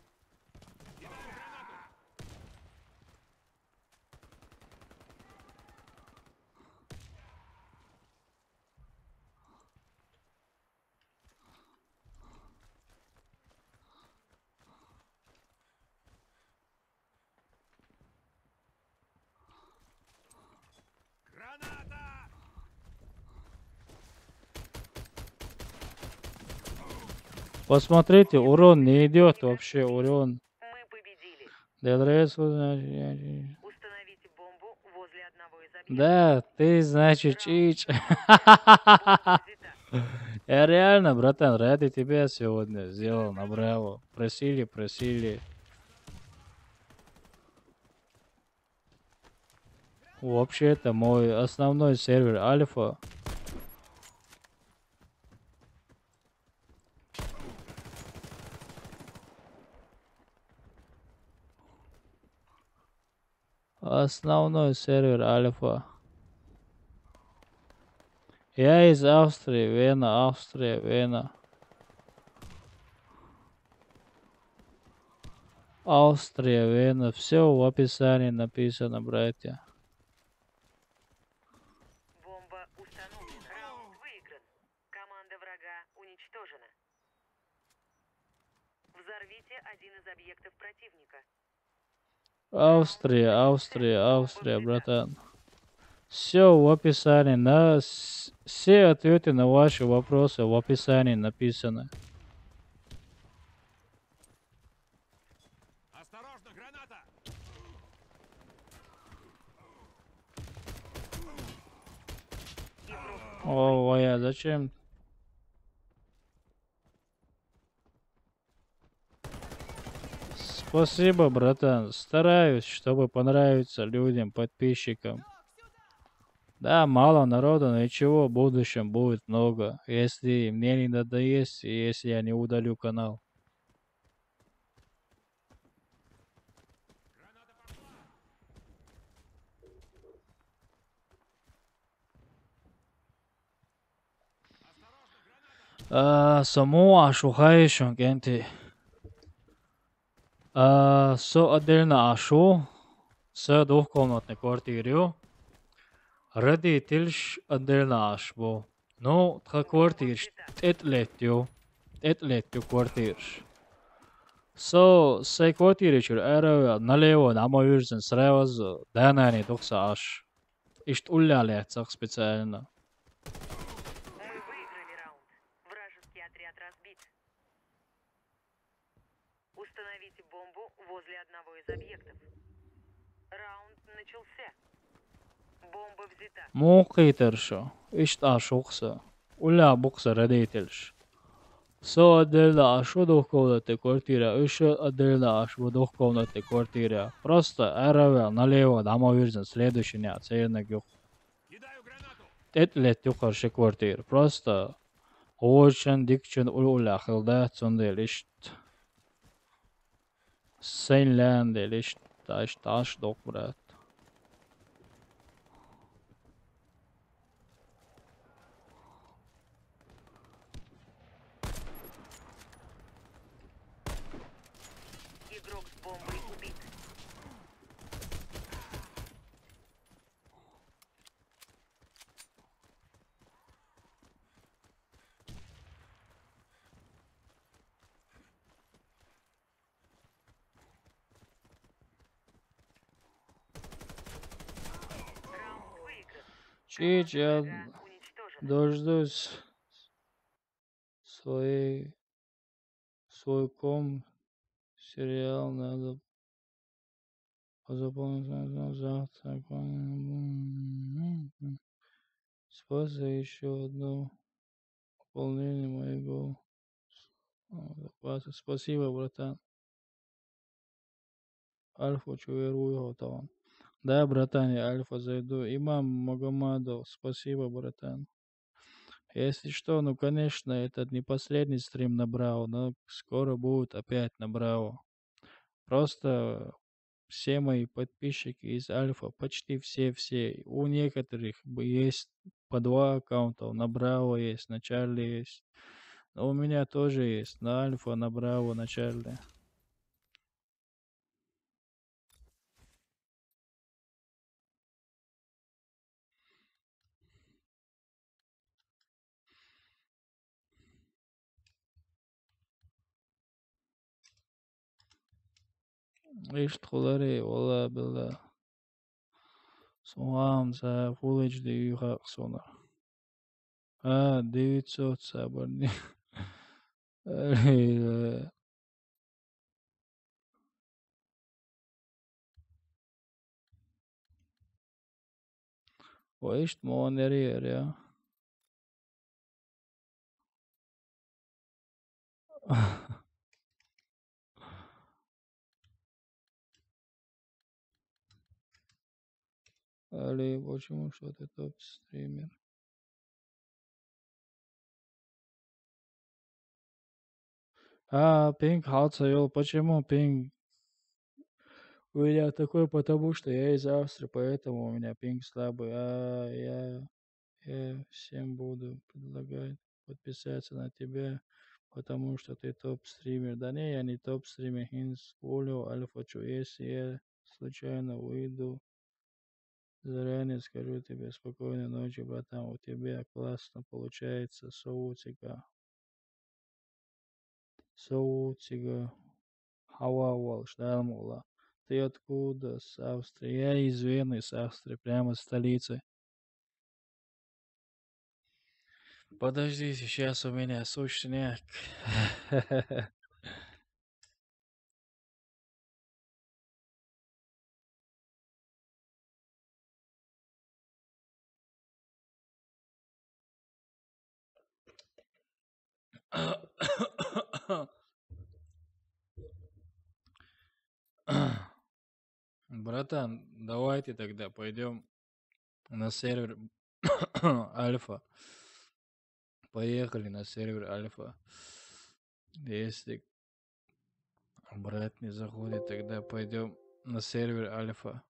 Граната! Посмотрите, урон не идет вообще, урон. Мы победили. Делрес, Установите бомбу возле одного из объектов. да, ты, значит, чич. Бомба взята. Я реально, братан, ради тебя сегодня сделал на Браво. Просили. Вообще, это мой основной сервер Альфа. Основной сервер Альфа. Я из Австрии, Вена, Австрия, Вена. Австрия, Вена. Все в описании написано, братья. Бомба врага уничтожена. Взорвите один из объектов противника. Австрия, Австрия, Австрия, братан. Все в описании. Все ответы на ваши вопросы в описании написаны. Осторожно, граната! Ой, а зачем? Спасибо, братан. Стараюсь, чтобы понравиться людям, подписчикам. Да, мало народу, но ничего, в будущем будет много. Если мне не надоест, и если я не удалю канал. Самоа шухаешон, кенти. Со отдельно ашу, с двухкомнатной квартирой. Родитель отдельно ашбо. Ну, тха квартир, этлетю квартир. Сей квартиричур эра налево намоюрзен сразу, данани духса аш. Ишт улляляцах специально. Мы выиграли раунд. Вражеский отряд разбит. Установите бомбу возле одного из объектов. Раунд начался. Бомба взята. Мухитершо, ишт ашухса. Улля букса родительш. Со отдельно ашу двухкомнатной квартира, еще отдельно аш в двухкомнатной квартире. Просто эра налево намоюрзен следующий дня, цельный гюх. Кидаю гранату! Этлет юхарши квартир. Просто очень дикчен улахил, да, цунделишт. Сейнлянделишт, таш док, брат. Игрок с бомбой убит. Раунд выигран. Чич, я Врага уничтожена. дождусь свой ком сериал надо запомнить завтра. Спасибо еще одно пополнение моего запаса. Спасибо, братан. Альфа чуверую там. Да, братан, я Альфа зайду. Имам Магомадов, спасибо, братан. Если что, ну, конечно, это не последний стрим на Браво, но скоро будет опять на Браво. Просто все мои подписчики из Альфа, почти все. У некоторых есть по 2 аккаунта, на Браво есть, на Чарли есть. Но у меня тоже есть, на Альфа, на Браво, на Чарли. Ишь, хулари, валла билла. Суам за Full HD юхақ сонар. 900 сабырни. Ишь, монери я. Али, почему что ты топ-стример? Пинг хацаю. Почему пинг у меня такой? Потому что я из Австрии, поэтому у меня пинг слабый. Я всем буду предлагать подписаться на тебя, потому что ты топ-стример. Да не, я не топ-стример. Хинс, Олю, Альфа, если я случайно выйду Заранее скажу тебе спокойной ночи, братан. У тебя классно получается. Соутига. Соутига. Хавал, штамула. Ты откуда? С Австрии. Я из Вены, с Австрии, прямо из столицы. Подожди, сейчас у меня сущняк. Братан, давайте тогда пойдем на сервер Альфа. Поехали на сервер Альфа. Если брат не заходит, тогда пойдем на сервер Альфа.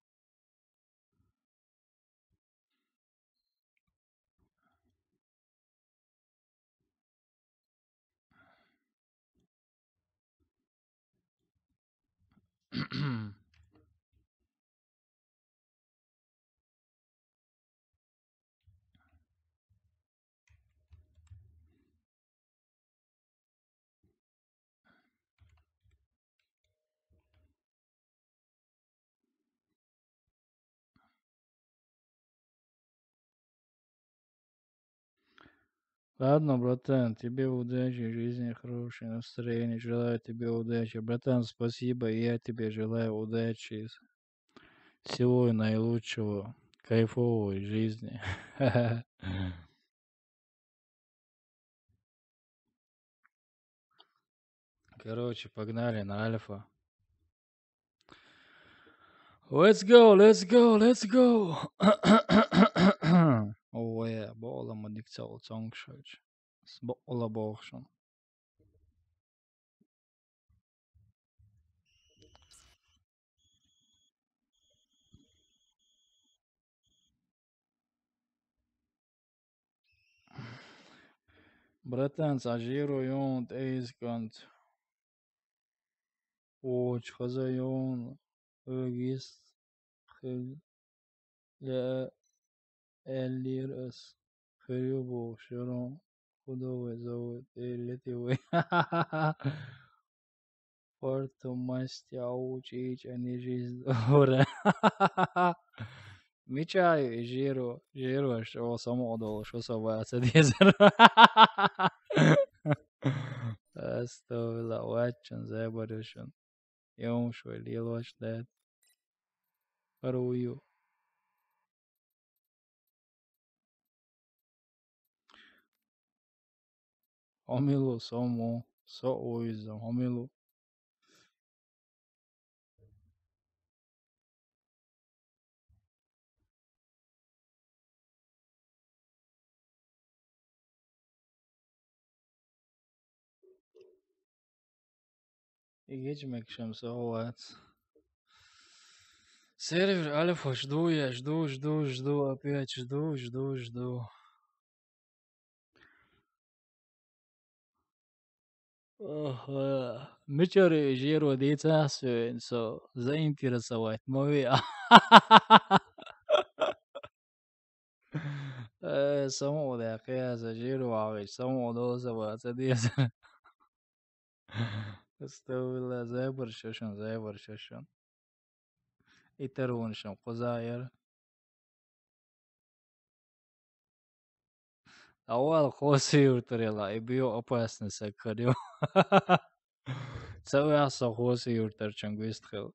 Ладно, братан, тебе удачи, жизни, хорошее настроение. Желаю тебе удачи. Братан, спасибо, и я тебе желаю удачи. Всего наилучшего, кайфовой жизни. Короче, погнали на Альфа. Let's go, let's go, let's go. Ой, бола мадикцал цонгшоч. Сбола бохшон. Братан, сажируют эйскант. Оч, хазайон. Ögis. لا الليرس خيوبو شرون خدوه زود التي وي Porto Mastiaudic Energizora. Miçay Jiro što samo odol što se vaca dizer. Astavila vaçan zabarışın. Yom şöyle yılvaç dat. Paruyu. Homilu somo. So uizam. Homilu. Geçmek şemse o vac. Сервер Альфа, жду я, жду, опять жду. Мичори жиру дитасу, so заинтересовать мовия. Само да каяса жиру авич, само доса ваца диса. استوى زابر شوشن يترون شم قزاير أول خوسي يرتريلا يبيو أباسن سكريو سوي عصا خوسي يرترشن قويستخل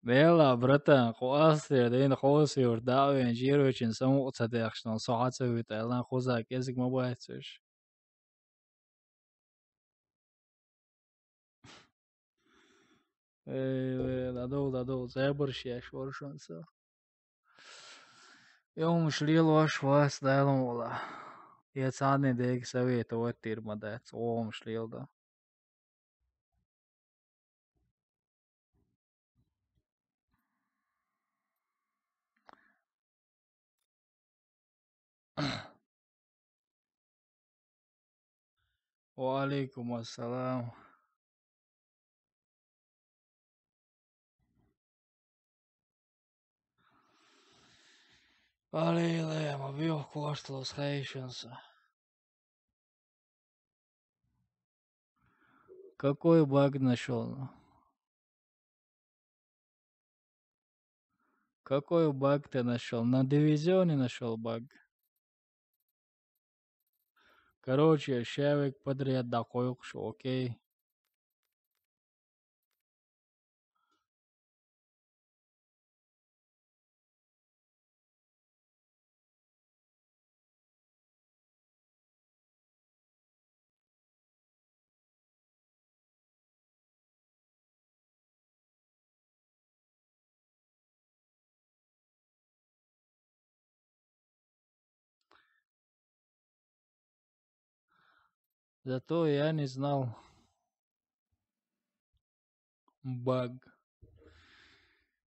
Bela, bratан, خواسته دين خوسي يرداوين جيروشن سمو تصدقشن صحات سويت الان خوزاك يزك ما بايتش دادو زابر شيش ورشن سو يوم شليل واش دايلون ولا يتصادني ديك سويت واتير مدات اوم شليل دا وعليكم السلام. Аллилуйя, мобил кварталус хейшенса. Какой баг нашел? Какой баг ты нашел? На дивизионе нашел баг. Короче, человек подряд такой, что окей. Зато я не знал баг.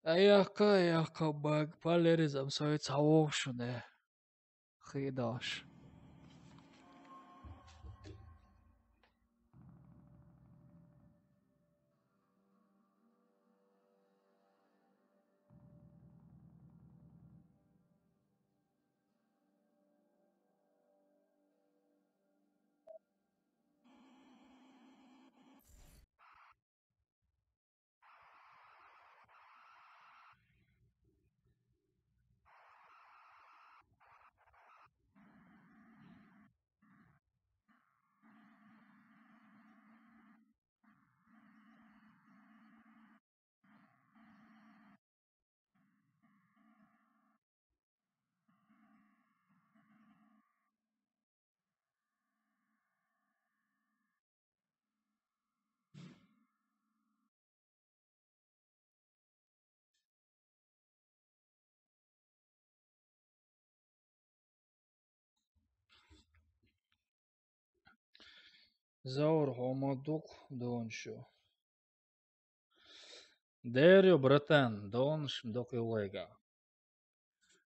А яка баг. Поляризм своей цаошне. Хидаш. Заур хомадук доншо. Дерю, братан, донш докилега.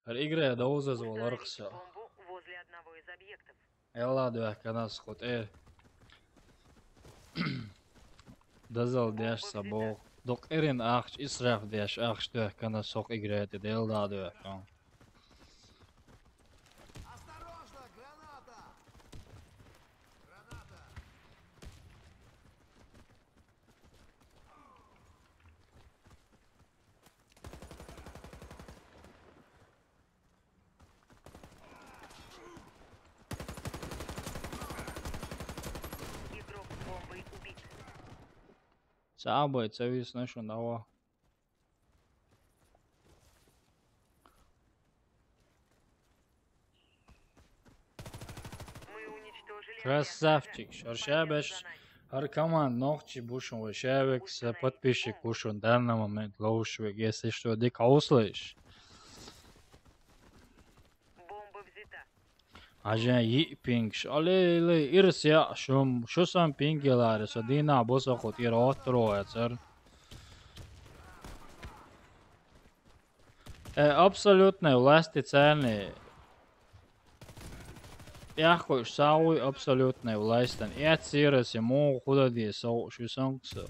Игра доуза зволаркса. Бомбу возле одного из объектов. Элладу канас хот Дазал дяш сабок. Док эрин ахч исраф дяш ахч дух канас сок игра те элладу кан. Осторожно, граната! Граната! Игрок с бомбой убит. Сабой цавис нашу нава. Мы уничтожили Красавчик, отряд врага. шаршабеш. Победа за нами. Har команд ногчи бушун вышавек с подписчик бушун в данный момент лоушвек. Если что, дико услышь. Бомба взята. Ажен yi pingш. Ale irs ya şu san pingelar så dina bossa khot ir otro sir. Абсолютно власти цены. Я хочу сауи абсолютно властен. Я цирас ему куда ди сау şu sanкса.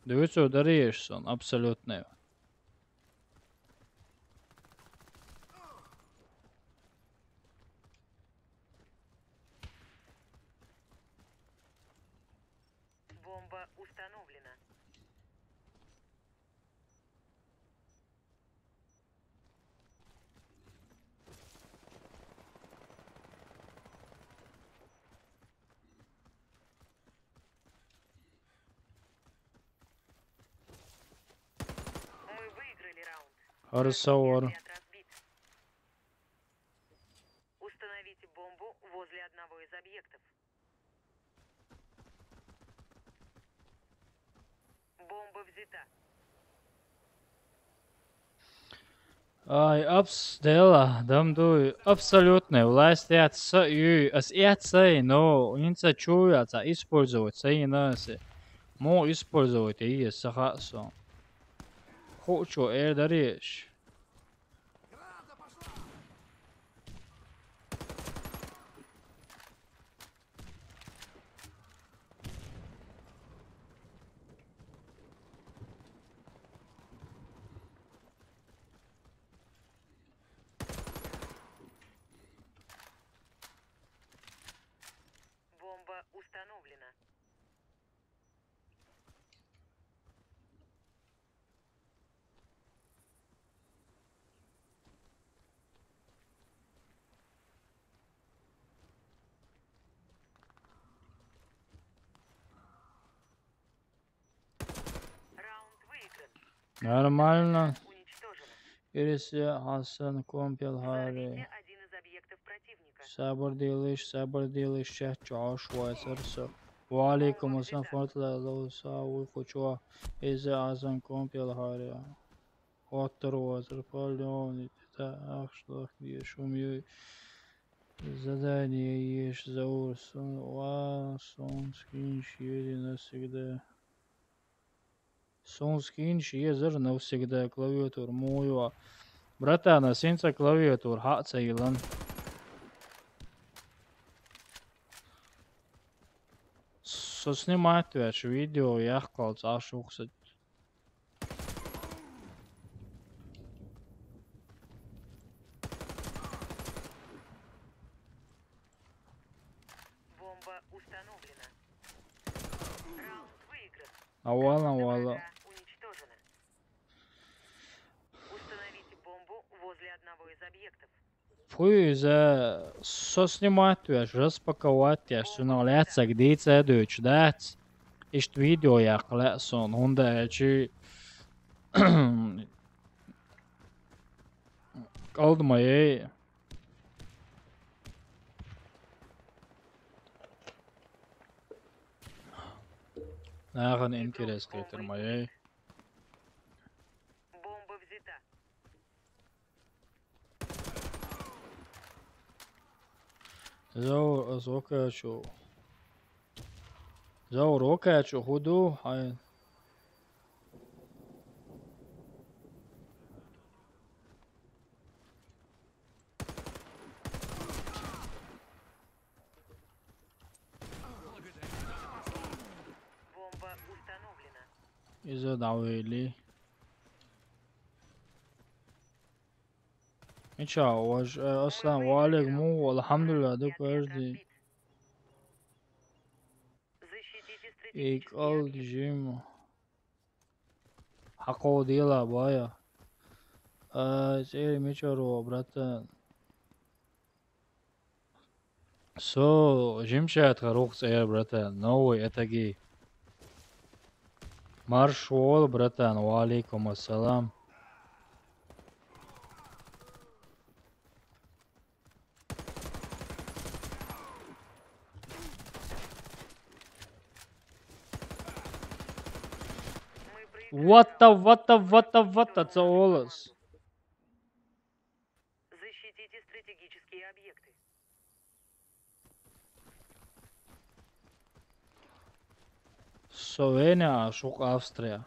Дивіться, дарієшсон, абсолютно. Бомба установлена. Мы выиграли раунд. Арсауар. Отряд разбит. Установите бомбу возле одного из объектов. Бомба взята. Ай, дела, дамду, абсолютно власть но инца чуется использовать свои носы. Мо использовать и сахасо. Хочу даришь. Граната пошла! Нормально. уничтожена. Birisi Hasan Kompel Hari. Установите один из объектов противника. Sabır diliş, şeh çaş vayserse. Ve aleyküm assalam fartla savu koçua. Eze Hasan Kompel Hari. Otter вазер пальони, та ахшлах ешумью. Задание ешь заур сон скинш еди навсегда. Сон скинш езер навсегда клавиатур мою. Братан, сенца клавиатур хаца илан. Соснимать ваш видео яхкал цашухсат. Бомба установлена. Раунд выигран. Авала. Врага уничтожена. Установите бомбу возле одного из объектов. Фуйзе соснимать ваш распаковать яш суналяца гдица дöç дать. Ist video яхла сон хунда чи kaldım ay. Нахан интерес getirmeye. Бомба взята. Заур окачу худу hay. Бомба установлена. İze daveli. İnşallah aslan ve aleykum elhamdülillah da perdi. Защитите İlk стратегические al объекты. diyeceğim. Hako değil baya. Seyir miçaro bratan. So, jimşat kharuq seyir bratan. No etagi. Marshwal bratan. Ve aleykum assalam. Мы проиграли What раунд. that's all us. Защитите стратегические объекты. Словения, шук Австрия.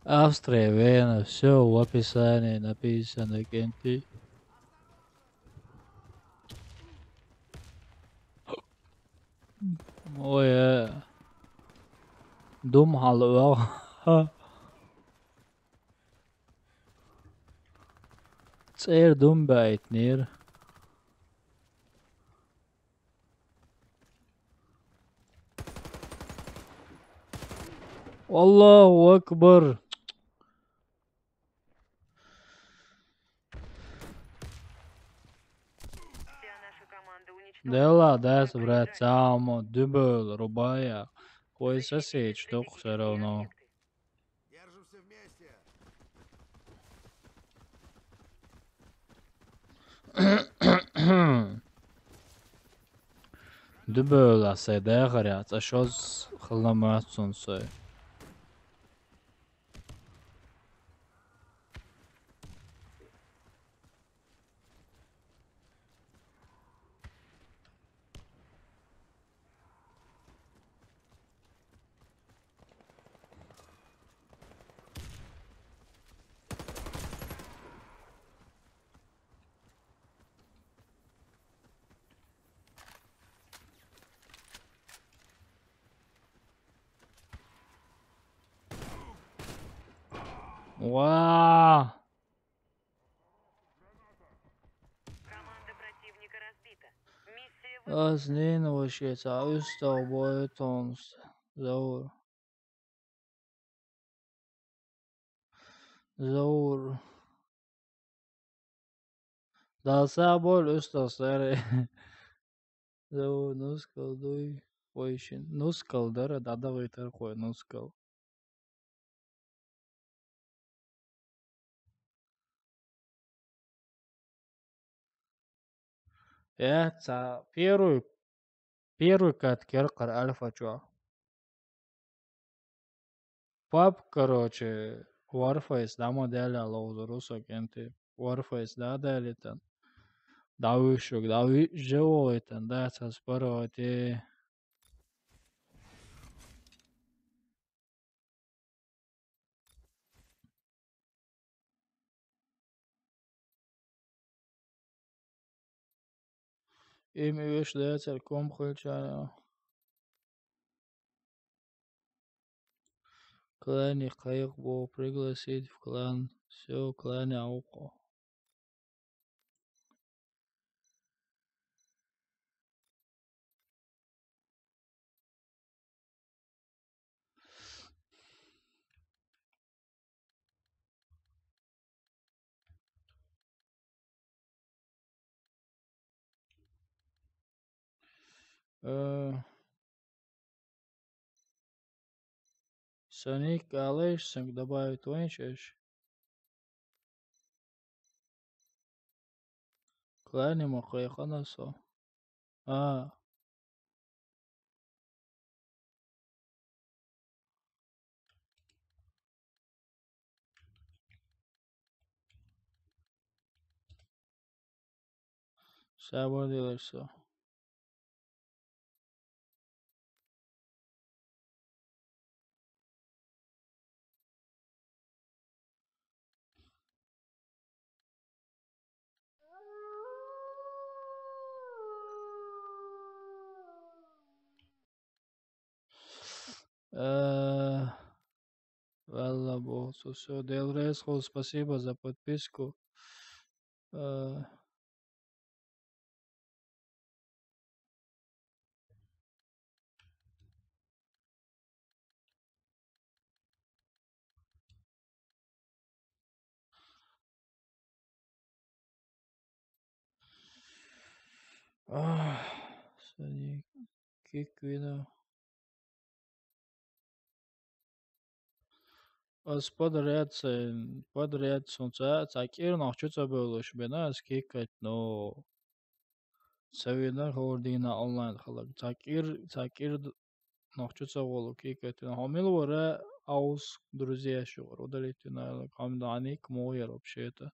Австрия, Вена, все в описании написано, кенти. Ой, dum halva. Tser dum beitnir. Allahu Akbar. Вся наша команда уничтожена. Dela des Мы vrat проиграли. samo dubel rubaya. Koji Защитите sasić tok sve стратегические ravno. объекты. Держимся вместе. Dubel se degarjat, a šos xilnamat sunsoy. Wow. Команда противника разбита. Миссия выполнена. Azninošies aizstāvotons zaur. Zaur. Dalsābol uzstāstārē. Zaur nuskalduj. Voišin. Nuskaldara dadavīt ar ko nuskal. Это первый каткер альфа чё. Пап, короче, Warface да моделя лоузоруса кенти. Warface да делитан. Давышук, живойтан, да спороти. Ими виш да ком хылча. Клане кайық бол пригласить в клан. Все, клане ауко. Соник Алеш сэнк добавить венчеш. Клане махайханасо. Sabor делаешься. Валла бог, все, Делрес, спасибо за подписку. Соник, кик Az подряд солнца, цакир нахчуца болуш бена скикать, но савидар хордина онлайн халак. Цакир нахчуца болу кикать. Хамил вора аус друзья шугар. Удалить на камданик моер вообще-то.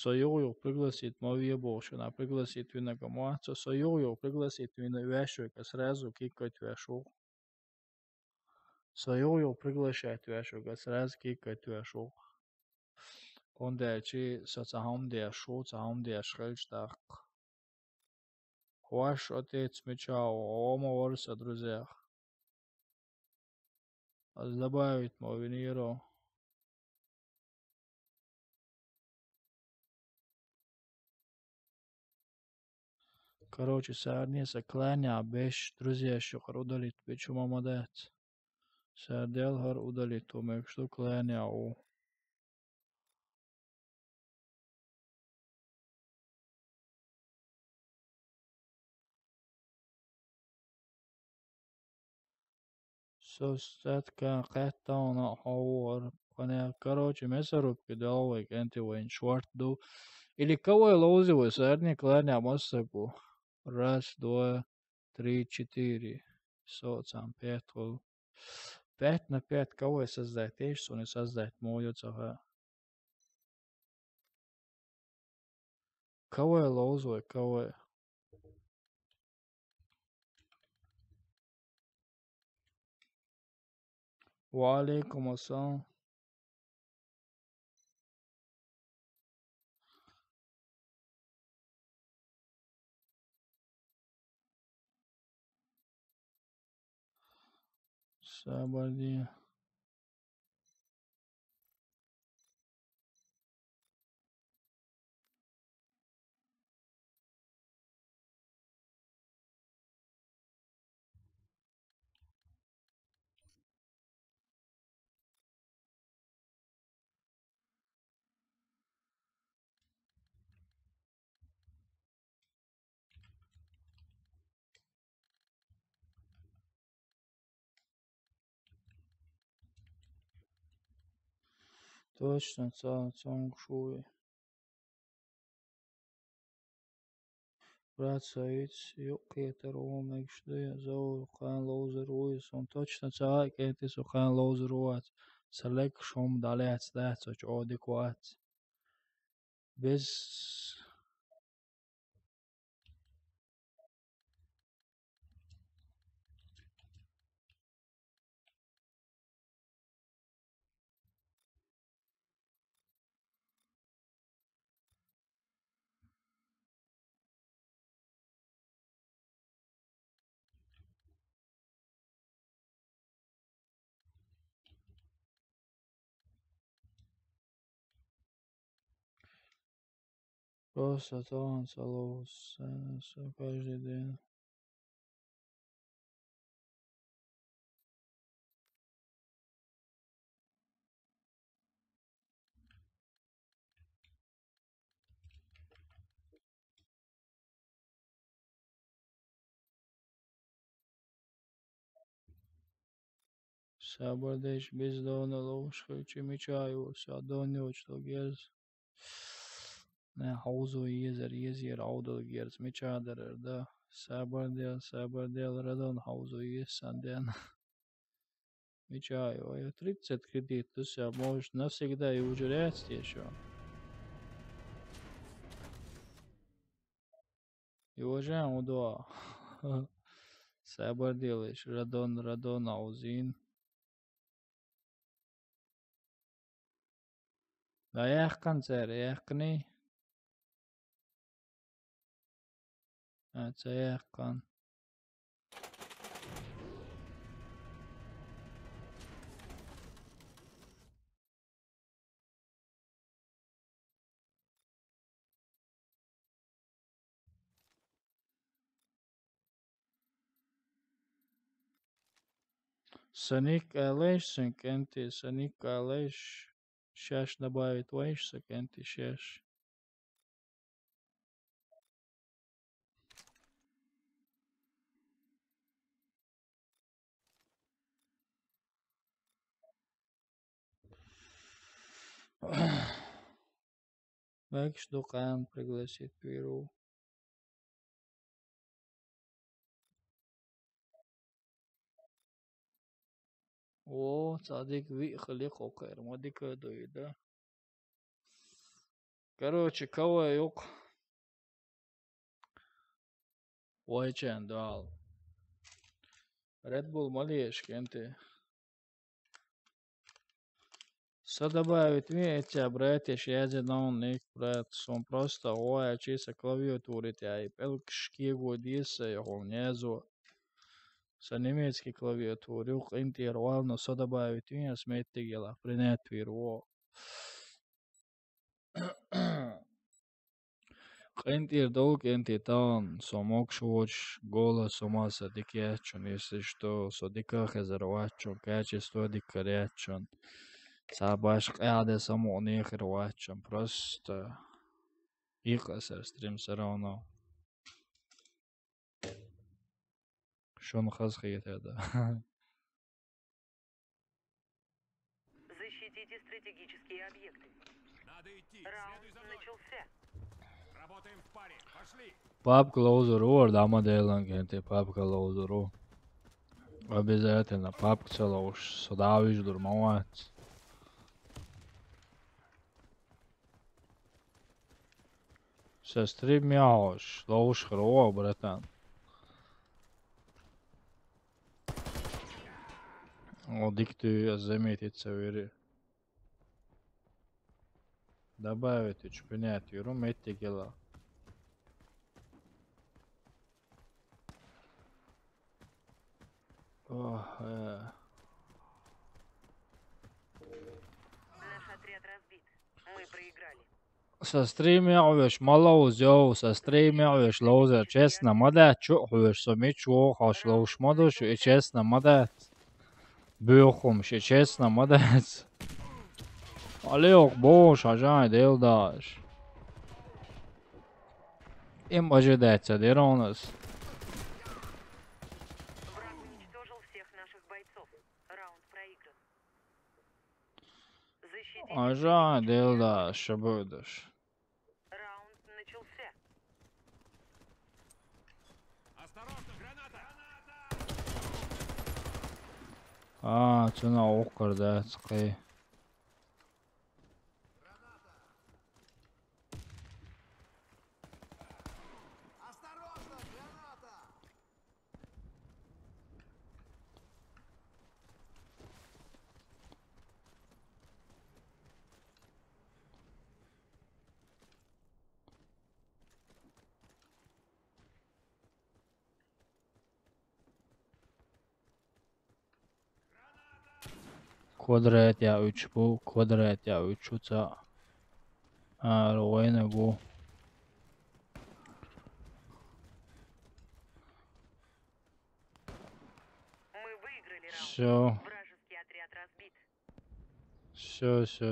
Союю пригласить мовье больше, на пригласить вина гамуаца. Союю пригласить вина вяшука сразу кикать вяшу. Союю приглашать вяшука сразу кикать вяшу. Он дальше соцахам der шоцахам der шельштах. Ваш отец мечал, ома ворса друзья. А добавить мовиниру. Короче, сарни кланя беш друзья шухар удалит бечу мамадат. Сардел хар удалит умек что кланя у. Состатка каттауна хауар. Короче, месарубки далвайк энти вайн шварт ду. Или кого лози вы сарни кланя массаку. Раз, два, три, четыре. Соцам пять. 5 на 5 кого создать? Ты что не создать? Мою цаха. Кого лозу, кого? Валейкум ассалам. Сабади. Точно, цанг шуй. Prātsaids, Jukieter, Omegšdie, Zaur, Khan Lozeruis, un точно цаакетис, у Khan Lozeruat, Selekšom dalēts dēts, oč odikuāts. Bez... Просто танцалос, каждый день. Sabadēš bezdona lauška, čimičājos, adonjoč to gers. Ne, hauzo iezir audal gers, mičādar ar da. Sabadēl radon hauzo iesandien. Mičājo, jo 30 kredīt, tas jau možeš навсегда и уже рядst еще. И уже удо. Sabadēliš, radon auzin. Da jähkan ser, jähkni. Se jähkan. Саник алеш, кенти, саник алеш. Сейчас добавить вайшса, кенти, сейчас. Векш Дукан пригласит Перу. О, цадик выехали хокер, модика доида. Короче, кого юк? Вайчен дал. Red Bull малеш, кенти. Добавить видите, обратишь, я один ник брат, он просто ой, чисто клавиатуры тяй, пелкшки годится его внизу. С немецкой клавиатуры, ух, интервал, но добавить видите, смети гела, принять виру. Интер долг, там, мокшвоч, голос, умаса, дикячон, если что, диках изорвачон, качество дикарячон. Сабаш قاعدة سمعني آخر واتشم просто يقصر ستريم سرانا شون خزخيت هذا Защитите стратегические объекты. Надо идти. Раунд Следуй за мной. начался. Работаем в паре. Пошли. пап клоузеру ордама делан кенте пап клоузеру обязательно пап целоуш содавиш дурмават сестрим мяуш лоуш хроа братан о диктую заметить савери добавить учпенять юру метти гела Наш отряд разбит. Мы проиграли. Состримявиш малоуз йоу, состримявиш лоузер, честно, мада чухуеш, сомичу, хош лоуш модуш, и честно, мада бюхумш, и честно, мада алеок бош, ажай, делдаш. Им ожидается, деронас. Враг уничтожил всех наших бойцов. Раунд проигран. Защитите Ажай, стратегические делдаш, шабудаш. Раунд начался. Осторожно, граната! Цена оқыр да цқи. Осторожно, граната! Kvadrat ya 3 bu, kvadrat ya 3 uca. Ровно го. Мы выиграли раунд. Всё, Вражеский отряд разбит.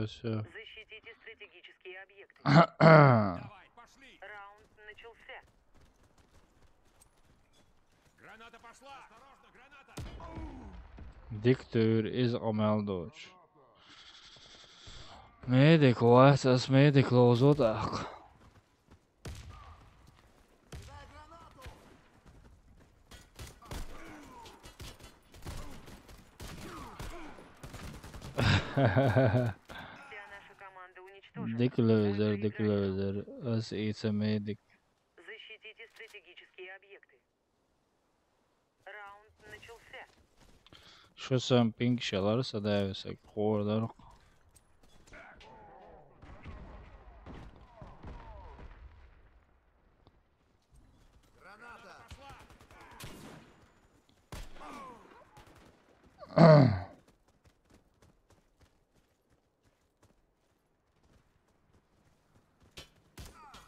всё. Защитите стратегические объекты. Давай, пошли! Раунд начался. Граната пошла! Осторожно, граната! Diktator is ameldoč. Medic vajadzas medic lozodāk. Кидай гранату! Вся наша команда уничтожена. Diklozer. As it's a medic. Защитите стратегические объекты. Раунд начался. Šosam pinkšķēl ar sadēvis, hordaru. Граната!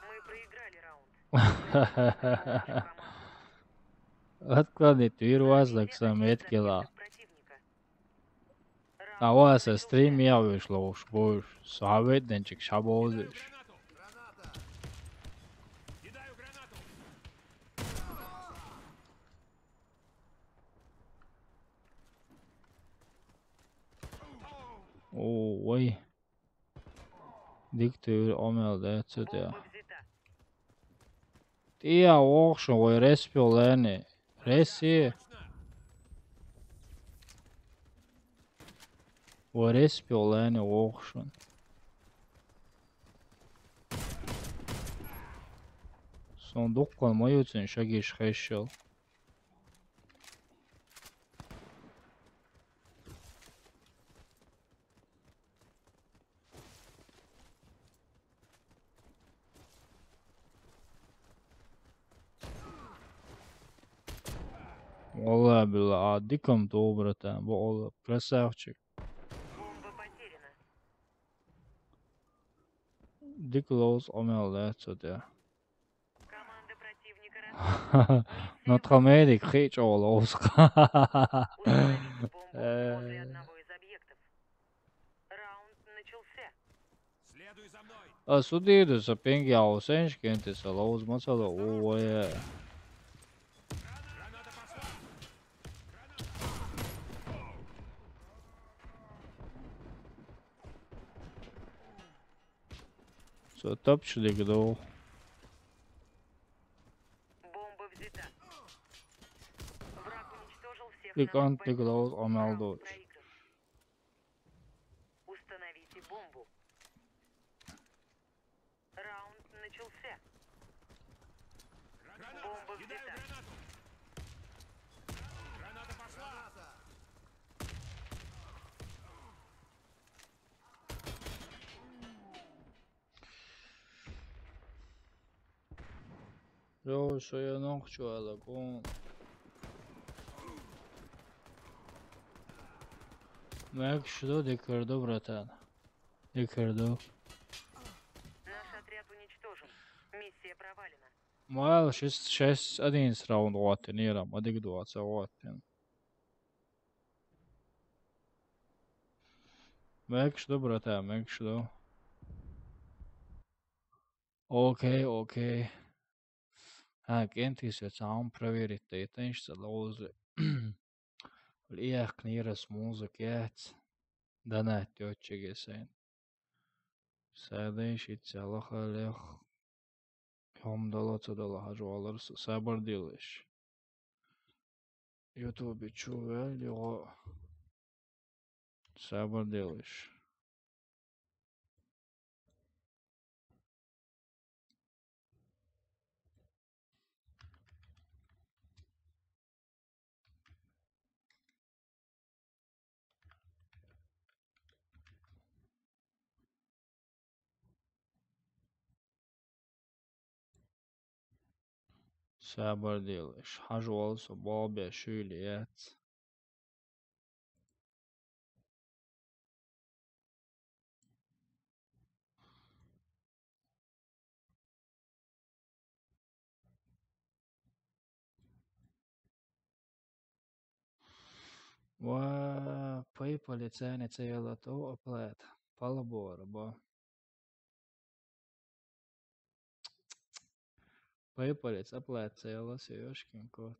Мы проиграли раунд. Наша команда. Atklāti ir Сообщите vazlaks о metkilā. объектах противника. A Раунд vas начался. stream jau išlauš, būs savedniečik šaboziš. Граната! Граната! Кидаю гранату! Oi. Diktator ameldēts, jā. Бомба взята. Tie augšu vai respiolēni. Resie. Точно! Vai respiolēni augšu. Sondukkan majucin segíts hessel. Ola bila dikam dobro tam, ola krasavčik. Бомба потеряна. Diklos ameldēts, jā. Команда противника разбита. Notre medic хич olos. Установите бомбу возле одного из объектов. Раунд начался. Следуй за мной! Sudīdu sa pingi jau senškientis, lauz macala, oja. Граната пошла! So tapšļi gadu. Бомба взята. Враг уничтожил всех Tik наших antik бойцов. lauz Раунд ameldoč. проигран. Установите бомбу. Раунд начался. Граната! Бомба Кидаю взята. гранату! Граната пошла! Граната! Jo, šajā nokčuēlā, kun. Mēkšu dikardu, bratēn. Dikardu. Наш отряд уничтожен. Миссия провалена. Vēl šis adīns raundu otin, ieram, adigdots otin. Mēkšu, bratēn, mēkšu. Окей. Кентис ведь сам проверит, и теншся лоузы. Liek niiras mūzika jääts. Danēt jočigesen. Sēdēšit cēlaha liek. Jom dala cedala hažu alars. Sēbardiliši. YouTube чувел его sabır делаешь. Sabır делаешь. Hacı olsa baba şöyle yat. Wa PayPal цены цела то оплата. Полбора, ба. PayPal оплата цела, Сережкин кот.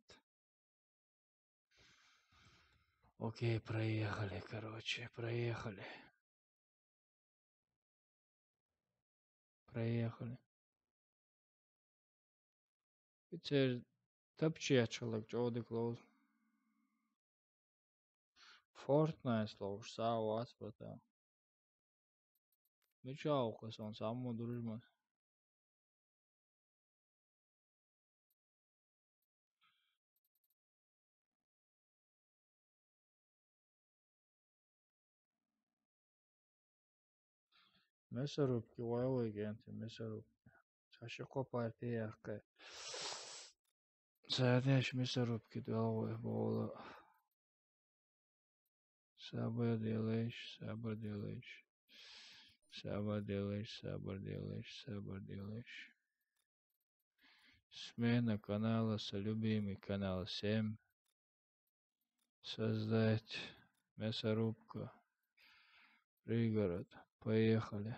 Окей, проехали, короче, проехали. Проехали. Теперь топчечелок, Джоди Клоуз. Fortnite слов, сау аспата. Ничего, он самому дружба. Мясорубки, воевой агенты, мясорубки. Шашико партия, Садяш мясорубки головой было. Sabır делаешь, sabır делаешь. Sabır делаешь, sabır делаешь, sabır делаешь. Смена канала с любимый канал 7. Создать мясорубка. Пригород. Поехали.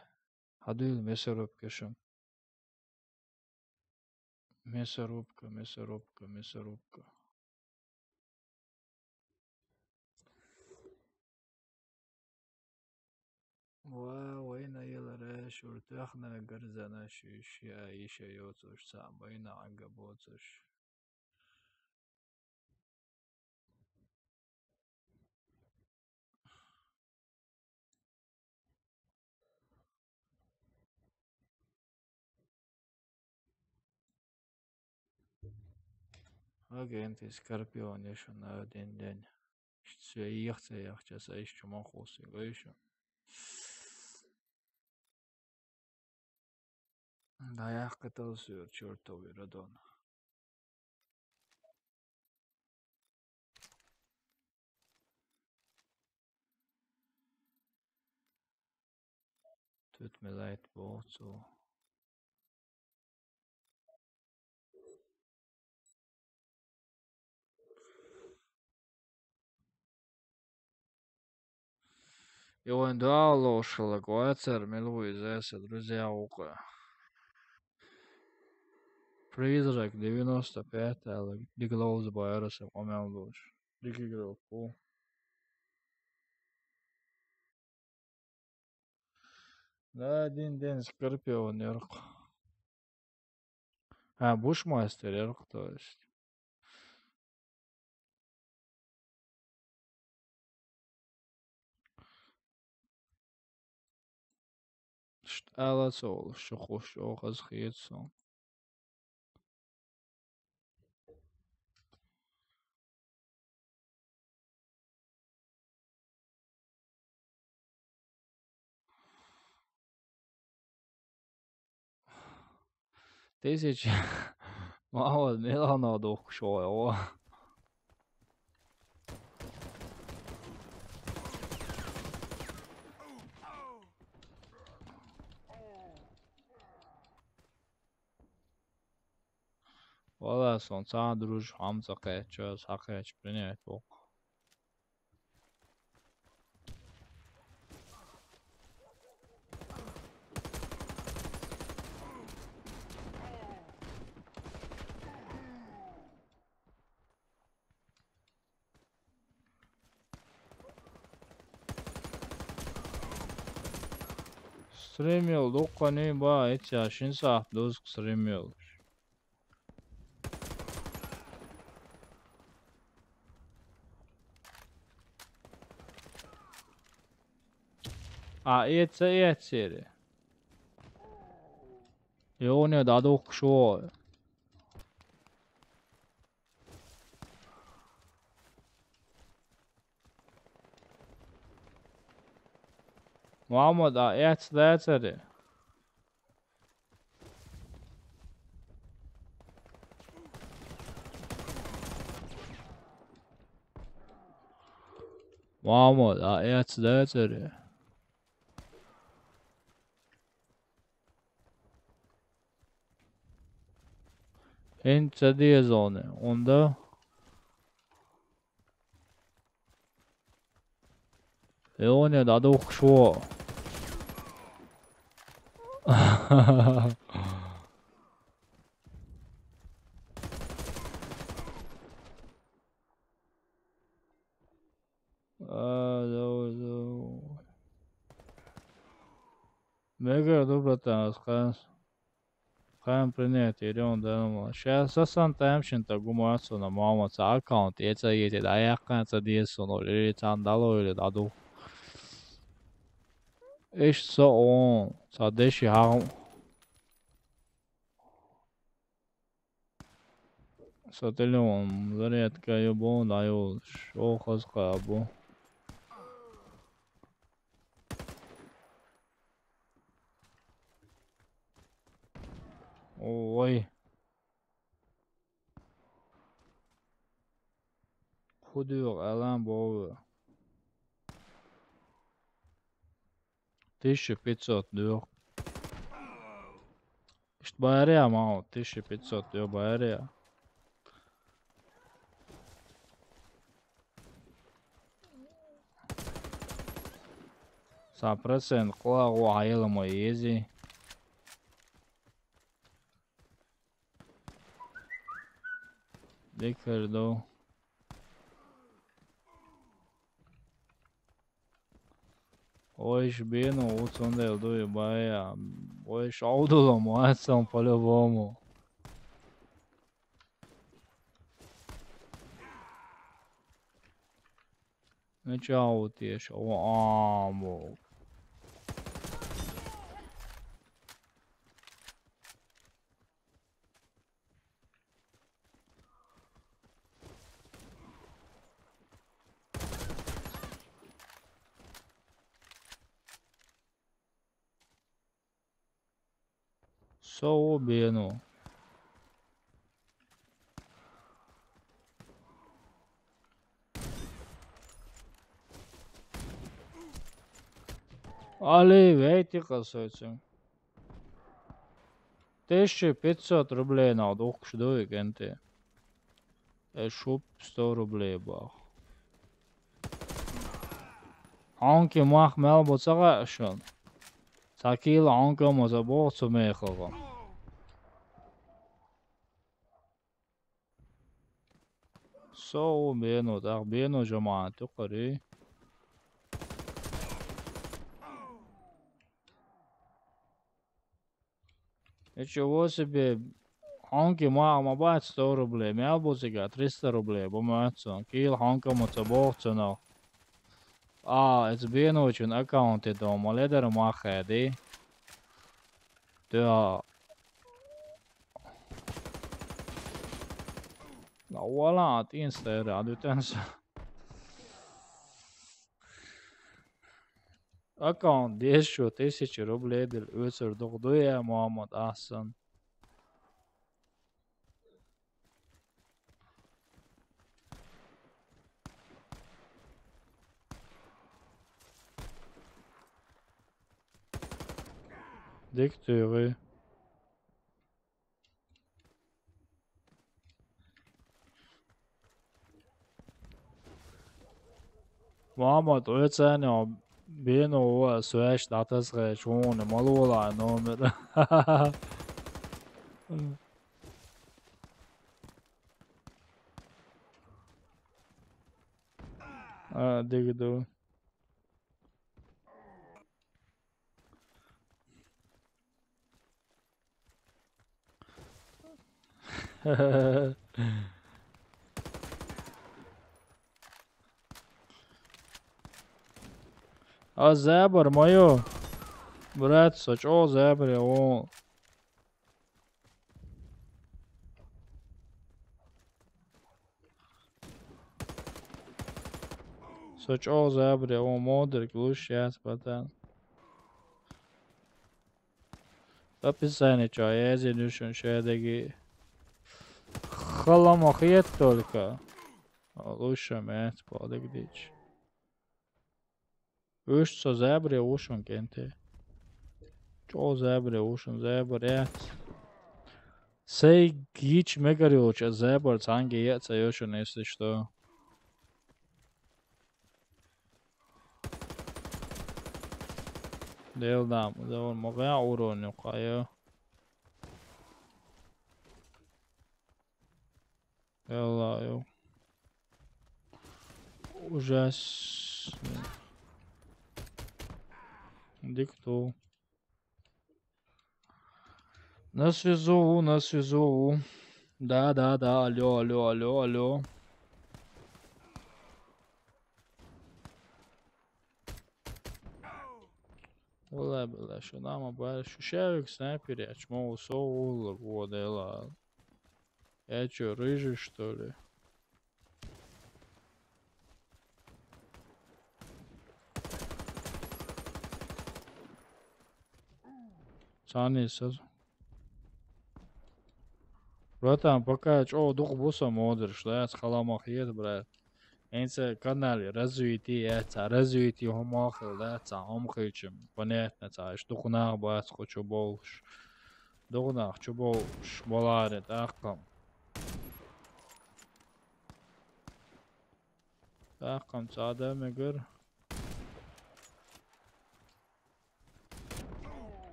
Адыл мясорубка шум. Мясорубка, мясорубка, мясорубка. وين يلا شرطخنا قرزنا شيش عيشة يوتش سامبين عقبوتش Агенти Скорпион еще на один день. Все ехать, часа еще махосы, еще. Да я хотел сюр чертовый радон. Тут me leid bozo. Его индуало ушел, гуацер, милу из друзья ука. Призрак 95, але Диглоуз байраса помялдуш. Дикигроку. Да, один день Скорпион ярк. А, Бушмастер ярк, то есть. Штала сол, что хош, охаз хитсон. Тысяча. Мало, Милано дух шоу. Valla son sağ duruş Hamza kaçıyor, sakaya принять бог. Стримил, дока не ба, эти шинса дозг стримил. ietseri. Jo, ne, da doch schon. Muhammed, ietseri. Muhammed, ietseri. Inte det zone. Onda. Jo, ne, da doch schon. Mega dobro tās принять идем дома. Сейчас сам что-то гумацу на мама аккаунт иецаиете да якканца диесоно рецандало или даду. Иш со он садеши хам. Сателон зарядка ёбон даю шохаска бо. Ой. Худур алан бо. 1500 diyor. İşte bayarıya ama o 1500 diyor bayarıya. Saprasen kulağı o hayalımı yezi. Dikkatli. Hoje bem no outro onde eu dou baia. Hoje aldo mas são по-любому. Начало тише. О, амо. Só beno. Ali, vejte kasacım. 1500 рублей на дохш дой gente. Шуп 100 рублей бах. Анки мах мел боцага шон. Sakil anka moza boğsu meyxağa. So beno da beno cemaati qari. Ничего себе. Анки ма бац 100 рублей. Мел бозига 300 рублей. Бомацон. Кил ханка моца боğsu на. Es beno için accounti domo. Leder mahedi. Ja. No voilà, installera du tens. Account 10.000 rubledir ösürdüğü Muhammed Ahsan. Diktörü. Muhammed ötsene beno söş datasge şunu malola nomer. Digdo. А зебр моё. Брат, сочо зебре о. Сочо зебре о модер глушят, братан. Описание чё, я зенюшен шедеги. Халамахет только. Лучше мет, подэгдич. Üç zebre ушун кенте. Чо zebre ушун zebre. Сей гич мегариоч зебр цанги яца ёшун если что. Дел дам, дел моя урон кайо. Элла, ужас. Дикту. На связу, на связу. Да, алло, алло, алло, алло. Вала, бля, что нам обаль, шушевик снайпер, я чмо усол, вот, элла. Я чё, рыжий, что ли? Цани саз. Братан, пока чё, дух буса модерш, да, с халамах ед, брат. Энце канале развитие, это развитие хомахил, да, это хомхичем. Понятно, это что хунах бас хочу больше. Догнах, чё больше, баларе, такам. Такам, цада мегер.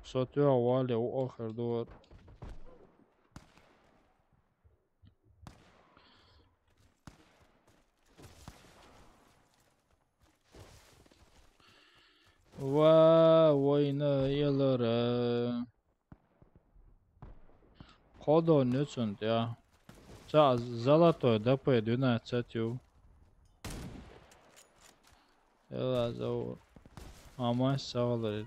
Сотё вали у охер дур. Ва, война елара. Ходо нюцунт, я. Ца золотой ДП 12. Ела заур. Ама саваларит.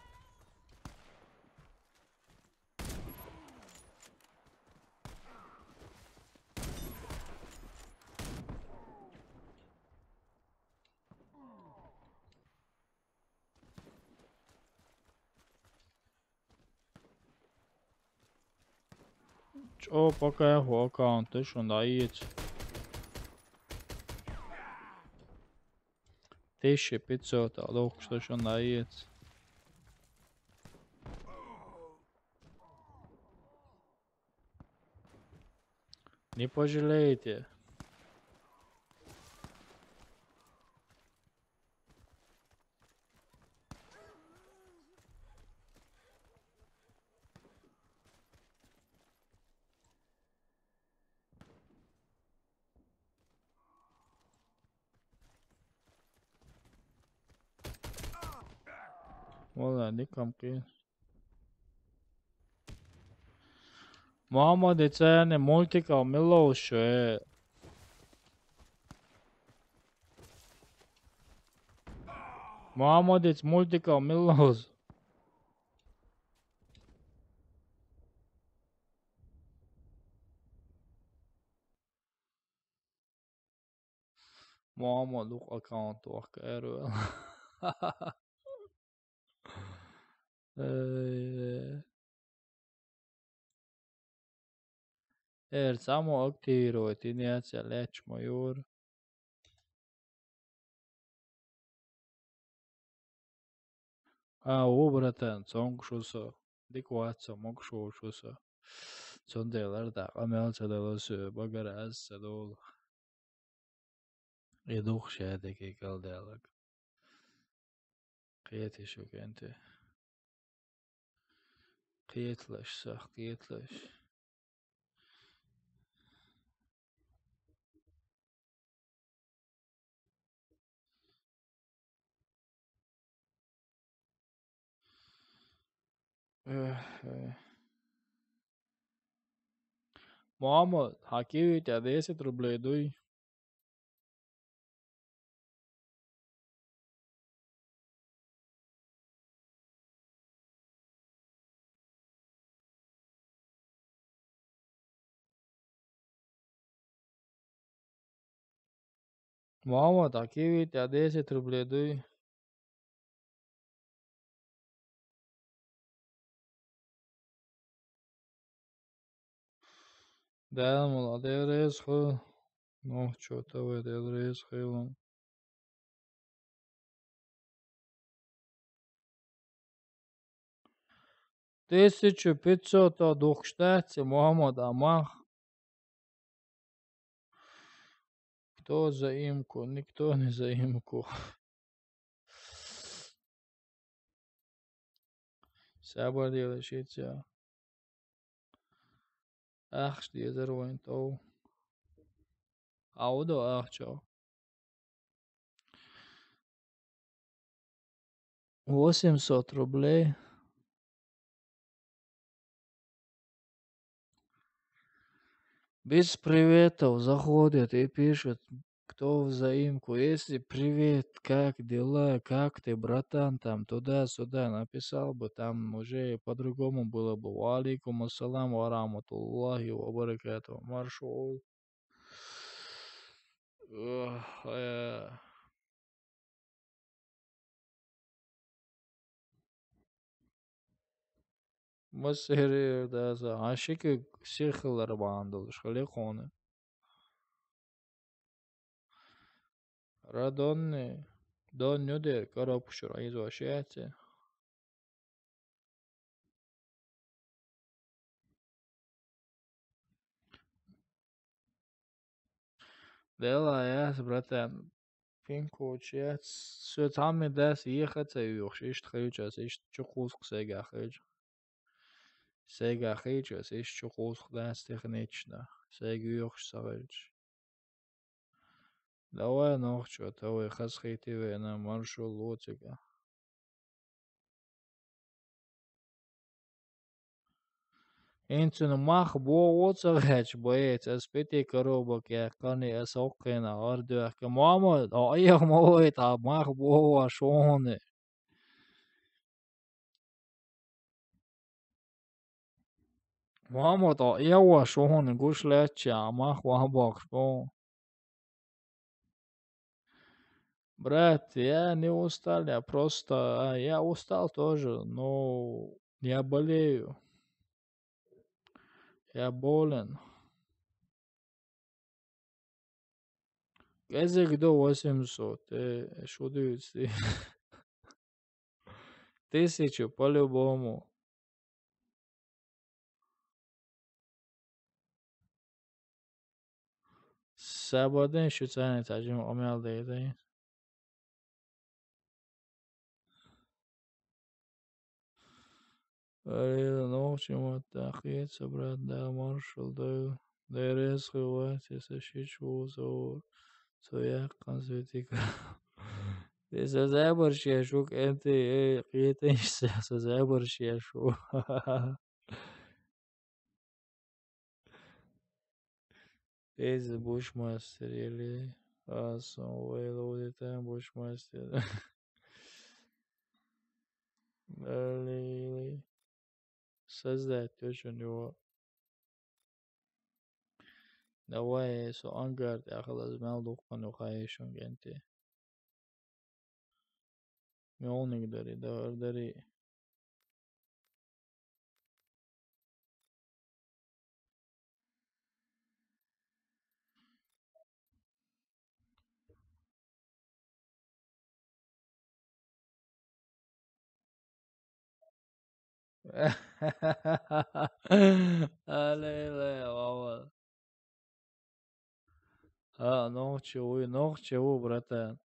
Чё, пока я ху аккаунт, ты шо наедь. 1500, а долг что шо наедь. Не пожалеете. Вала, никам ки. Muhammed Ecene multika Miloše. Muhammed Ec multika Milos. Muhammed ook account wakker. Samo aktivirovat iniciacija leč major. O bratан, son şusu. Dikvatsa mok şusu. Son değerlerde amel çadalısı bagara az sadol. Eduk şeydeki kaldalık. Qiyet şu kenti. Qiyetlaş sah qiyetlaş. Muhammed, hakivit ya 10 rublей duy. Мама, такие ведь 10 рублей дуй. Да, молодец, хо. Ну, что-то в этой адрес хилом. 1500 двухштатцы, Мухаммад Амах. Кто заимку? Никто не заимку. Sabır diye şey ya. Ах, diye zarвань то. А у да ах чё. 800 рублей. Без приветов заходят и пишут, кто взаимку. Если привет, как дела, как ты, братан, там туда-сюда написал бы, там уже по-другому было бы. Ва алейкум ассалам ва рахматуллахи ва баракатуху. Маршал. Ох, Масыри да за ашики сихлар бандыл шхали хоны. Радонны дон нюдер карапушур извощается. Дела яс, братан. Пинку чец. Все там и дас ехать и юхшиш тхаючас иш чукуск сега хэж. Сега хэжас иш чукуск дас технично. Сега юхш сагэж. Давай нохчо, давай хасхитиве на маршрут лотига. Инцун мах бо оцагач боец аспети коробок я кани асокена ардуах мама аяг моет а мах бо ашоне. Мама то ява шоне гушляча мах вахбак шо. Брат, я не устал, я просто... Я устал тоже, но я болею. Я болен. Язык до 800. Шутите. 1000 по-любому. Sabadın şütsen etacım omel deydi. Öyle ночью тахица, брат, да, маршал, да, дерес хватит, сошичу зор, своя консветика. Созабор шешук, это, қиетенші, созабор шешу. Эзи бушмастер, или Асан, Уэлл, там бушмастер. Или создать очень его. Давай, со ангард, я خلاص مالوك منو خايشون انت. ميونك داري دار داري. Аллилуйя, вау. Ног чего, братан.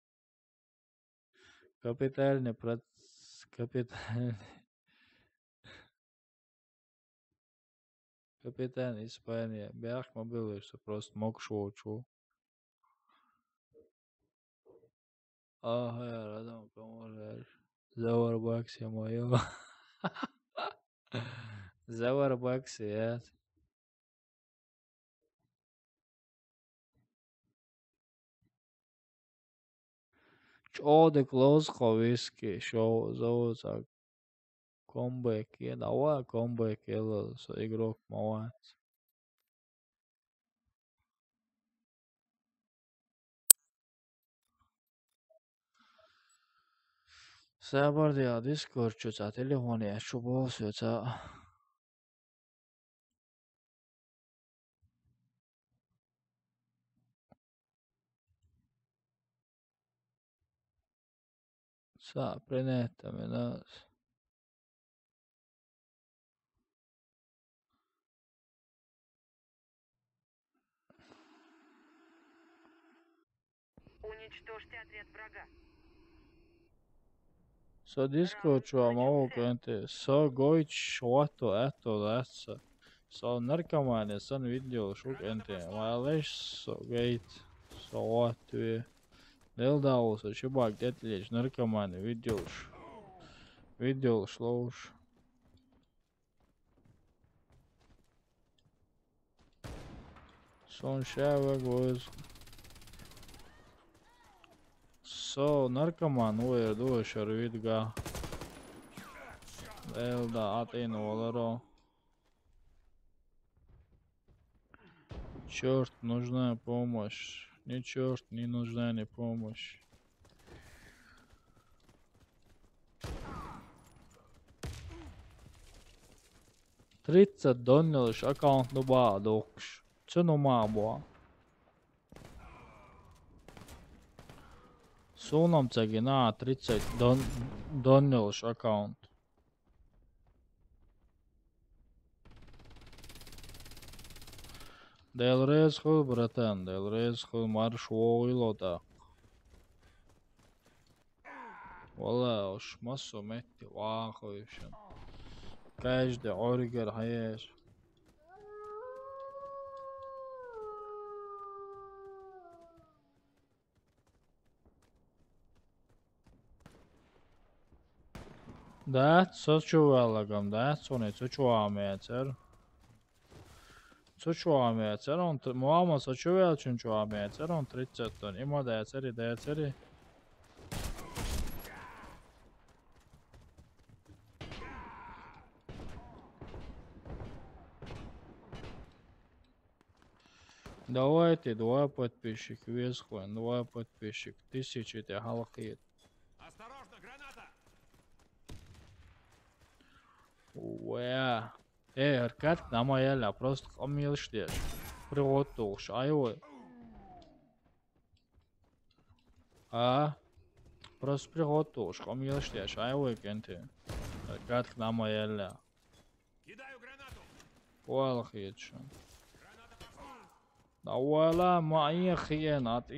Капитальный капитальный. Капитан Испания. Бях мобилы, что просто мог шоу. Ага, я радом, поможешь. Завар бакси моё. Завар бакси, я. Чоды клоз ховиски, шоу зовут комбэк. Я давай комбэк, игрок мала. Sabardija Discord'uca telefoni šubosuca. Saa prenetame nas. Уничтожьте отряд врага. So Discord'ua maugente. So goich oto eto lätsa. So narkomaania san video šukente. Vēlēš so geit. So otu. Lieldaus ar šibāk detļieši narkomaania videoš. Videoš lauš. Son šēvag uz. So narkoman ujer doš ar vidgā. Lieldā atīnolaro. Черт, нужна помощь. Не черт, не нужна не помощь. $30 account nu bādokš. Co nu māboa? Sunam cegi nā $30 account. Delreiz хуй, братан, delreiz хуй marš oilotā. والله وش مصو متي واخوي شن كاجد عورجر حياش ده سوچو لگم ده سوني سوچو عميتر سوچو عميتر on muama سوچو چونچو عميتر on 30 ton ima dēceri Давайте, два подписчика, Весхуэн, два подписчика, 1000 те халахит. Осторожно, граната! Уя. Аркад, на моя просто хамил штеш. Приготовш, айой. Просто приготовш, хамил штеш, айой кенте. Аркад, на моя Кидаю гранату! Халахит шо. Граната пошла! Да вала, мои хиенат,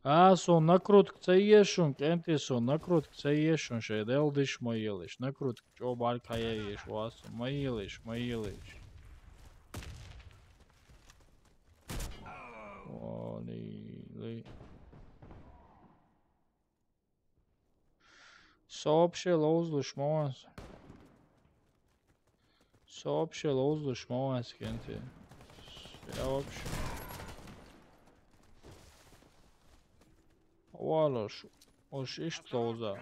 Son nakrutka ceļiešana, kentieso nakrutka ceļiešana šeit eldiši maīliši, nakrutka čobāri kā ieieši vasu, maīliši. Olīli. Сообщила uzluši mās, kentie. Сообщила. Валаш, уж и что за?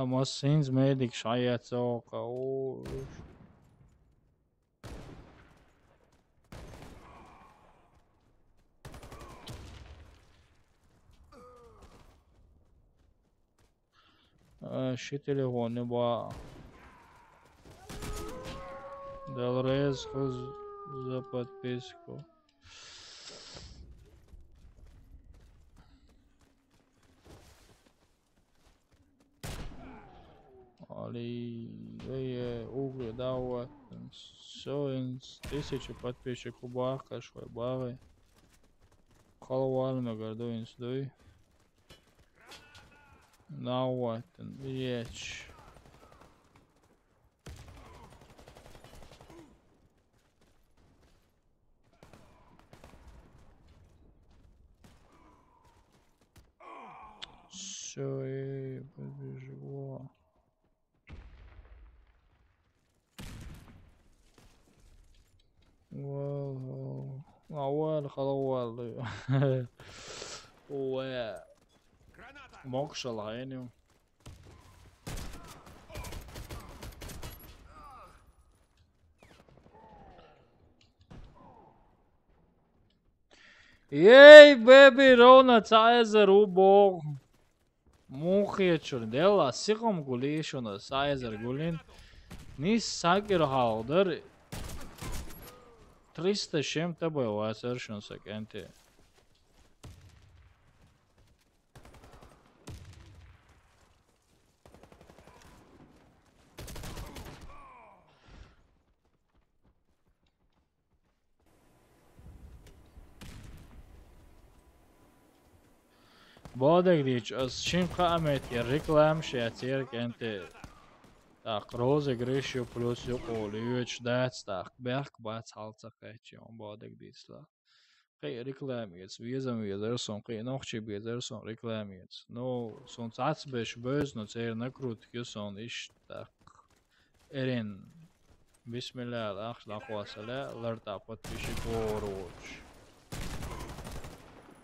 Masīns mēdīgs šajā cauka. Šī telefoni bā. Delreiz за подписку. Угли давать. Все, 1000 подписчиков бахаш vai bāvai. Халвалме горду инсдуй. Давать, веч. اول خلوال و Граната! موكش العيني Yay, baby, Rona Caizer убог. Мухечур, дела, сихом гулишуна, Caizer гулин. Nis sakir halder. 300 чем-то было, совершенно секенти. Бодек дич, as чим хамет я реклам шатир кенти. Так, розыгрыш плюс юқолыч дац так, бяк бац халцакайчи он бодек дичла. Qi reklamiets, viezam viederson, qi nochči biederson reklamiets. No, son atsbeš böz, no cer nakrut, kjuson ish tak. Erin, bismillah, ach laqwasala, larta patvishi poroch.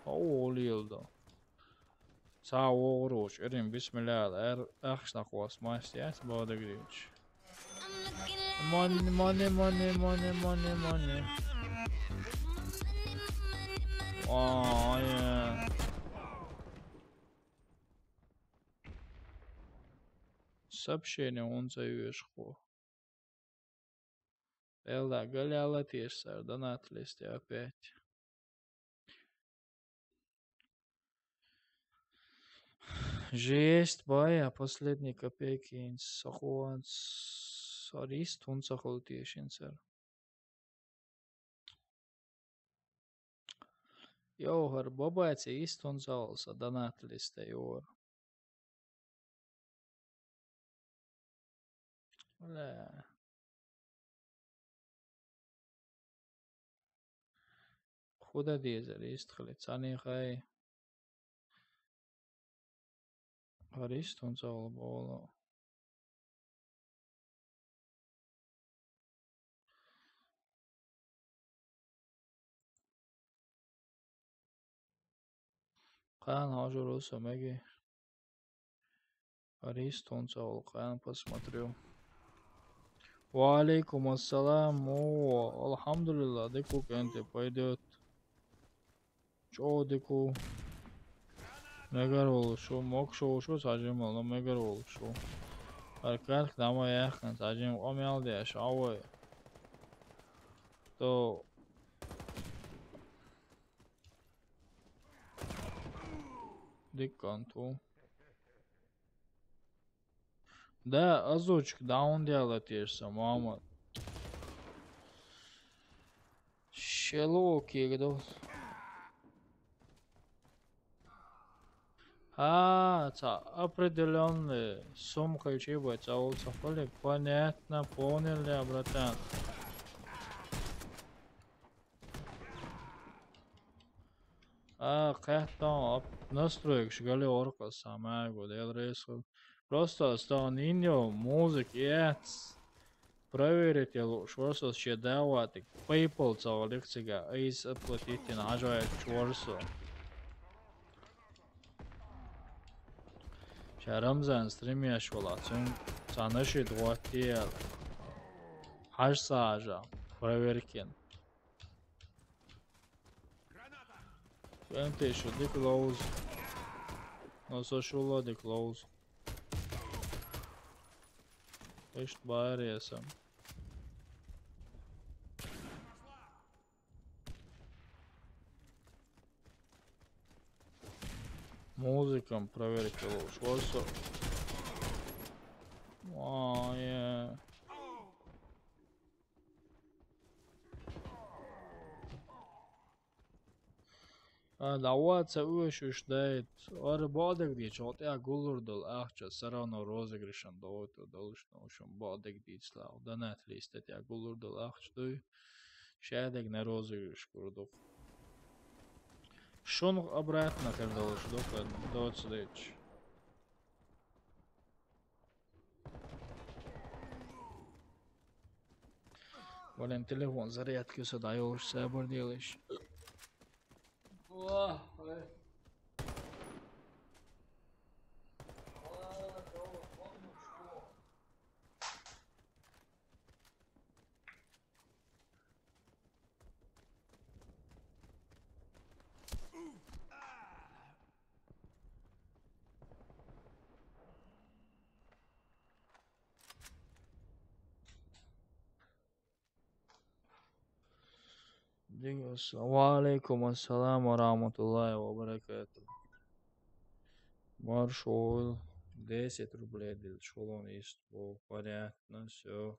O lildo. Sa oroch, erin bismillah, ach laqwas mastias, bodeg dich. Money, money, money, money, money, money. Oh, yeah. Сообщение он зовешь хо. Элла, галяла тесар, донат листе опять. Жесть, бая, последние копейки. Сахуан, сарист, он сахал тешинцер. Johar, bobāci iztunzals, donātliste jor. Lē. Khuda diezer istkhali cani khai. Har istunzal bolo. Қан хажуру самеги. Har istunzal, қан посмотрю. Валейкум ассалам. О, алхамдулилlah, деку кенте пойдет. Чо деку. Мегар олушу, мок шоушу, сажим ална мегар олушу. Аркадх дама яхкан, сажим омял деш, ауэ. То... Дикканту. Да, озвучка даун делать ешься, мама. Щелок егдос. Это определенные сумка учебается, улцахолик. Понятно, поняли, братан. Как-то настроек шгали орка самая годел рейсу. Просто станиньо, музык, яц. Проверите, что ще давати. PayPal цаликцига, айс оплатите на ажая чворсу. Рамзан стримяш вола, цанаши двуател. Хаш сажа, проверкин. Пентешу, ди клоуз. Носошула, ди клоуз. Ишт байресам. Музыкам проверьте лучше. О, yeah. Даваться уйшуш дает. Ар бадек дич, вот я гулурдал ахча сарано розыгрышан давайте должно ушам бадек дич слав. Да нет листет я гулурдал ахча шадек на розыгрыш курдук. Шон обратно кардалыш дока доцдыч. Вален телефон зарядки садаёш, сабар делаешь. Валейкум ассалам ва рахматуллахи ва баракату. Маршал 10 рублей дал школонист. Понятно, все.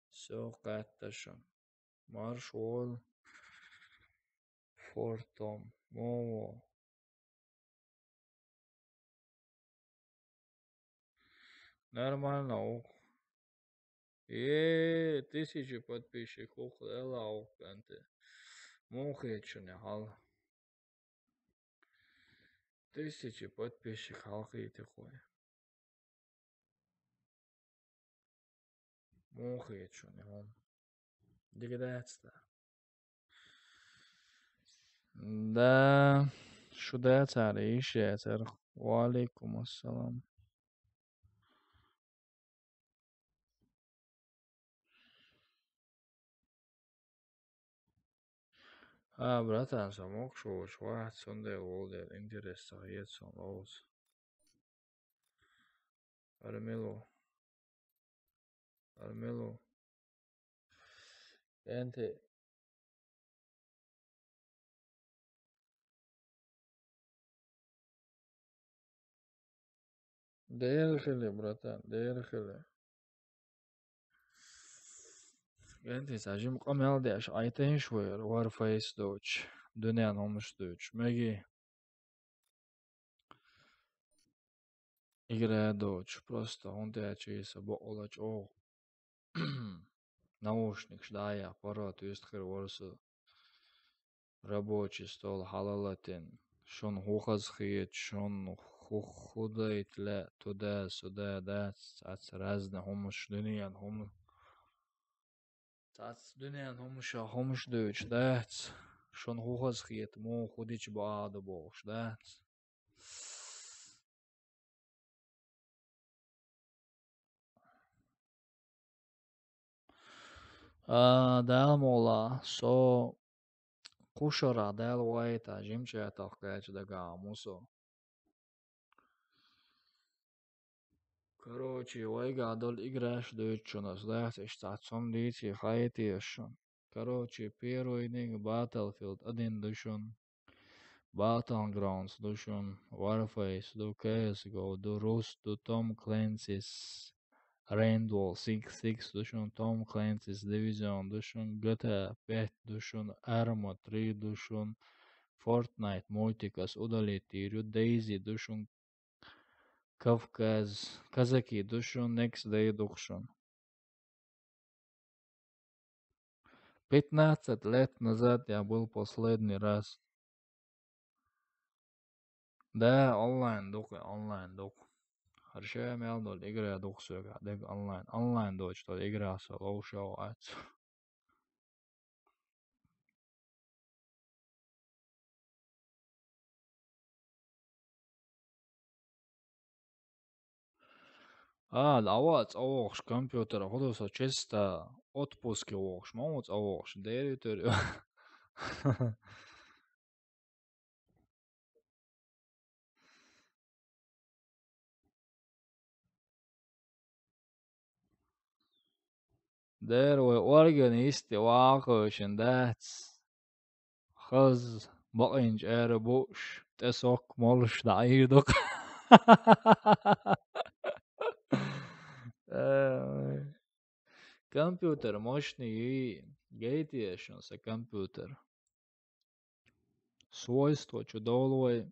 Все, катташан. Маршал Фортом. Момо. Нормально. 1000 подписчиков. Элла, канте. Мухечуне хал. 1000 подписчиков. Халките хуй. Мухечуне хал. Дигдацта. Да. Шуда цари, иши цар. Валейкум ассалам. Братан, самок шо, шварц, сонде волдер, интереса, jetson, los. Armelo. Gente. Déjale, bratан, déjale. Gente, sajim qamel desh, ayten shwer, warface doch, dünyan olmuş doch. Megi играя дочь, просто он тячится, болач, о, наушник, шдая, аппарат, есть херворса, рабочий стол, халалатин, шон хухазхиет, шон худает ля, туда-сюда, да, цац разные, хомуш дünyan, хомуш, цац дünyan, хомуш дочь, да, шон хухазхиет, мо худич баада болш, да. Dēl molā, so kušarā dēl vaitā, žimčētā kāč dagā muso. Короче, вайга дол играешь дойчунас, да, штатсом дити хайтиешон. Короче, первый ник Battlefield 1 душон, Battlegrounds душон, Warface, до CSGO, до Rust, до Tom Clancy's Rainbow Six душон, Tom Clancy's Division душон, GTA 5 душон, Arma 3 душон, Fortnite мультикас удалитирю, Daisy душон, Кавказ, казаки душон, Next Day душон. 15 лет назад я был последний раз. Да, онлайн дух. Хорошо, я имел доль игры дух сюда, дег онлайн. Онлайн дочь, что игра со лоу-шоу, давац овош компьютера, ходосо чисто отпуске овош, мамоц овош, деритори. Derwe organisti waaqooshin daats. Khaz baqinj ere bush. Tesok molsh da'irdok. Компьютер мощный и гейтиешнся компьютер. Свойства чудовой.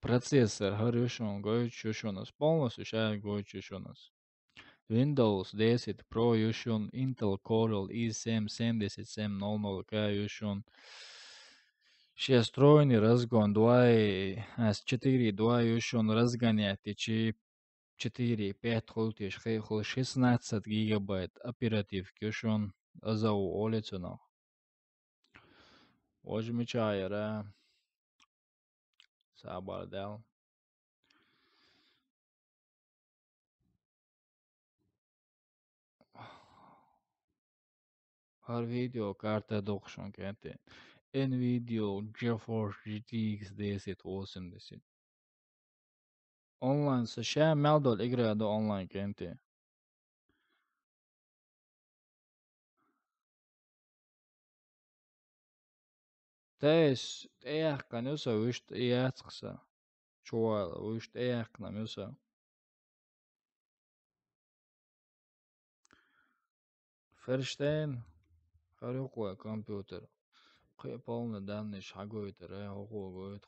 Процессор хорошо гойчушонас. Полностью шаг гойчушонас. Windows 10 Pro юшон, Intel Core i7 7700K юшон. Все стройный разгон, 4 юшон разгоняйте чип. 4-5 хултиш хул 16 гигабайт оперативки шон азау олицуна. Ожмичайра сабардел. Har video karta dokşan kenti. Nvidia GeForce GTX 1080 desin. Online şa meldol igrada online kenti. Tes kan usa vist iatsa. Çoğal vist kan usa. Verstehen? Харюква компьютер. Полные данные шагают, реагируют.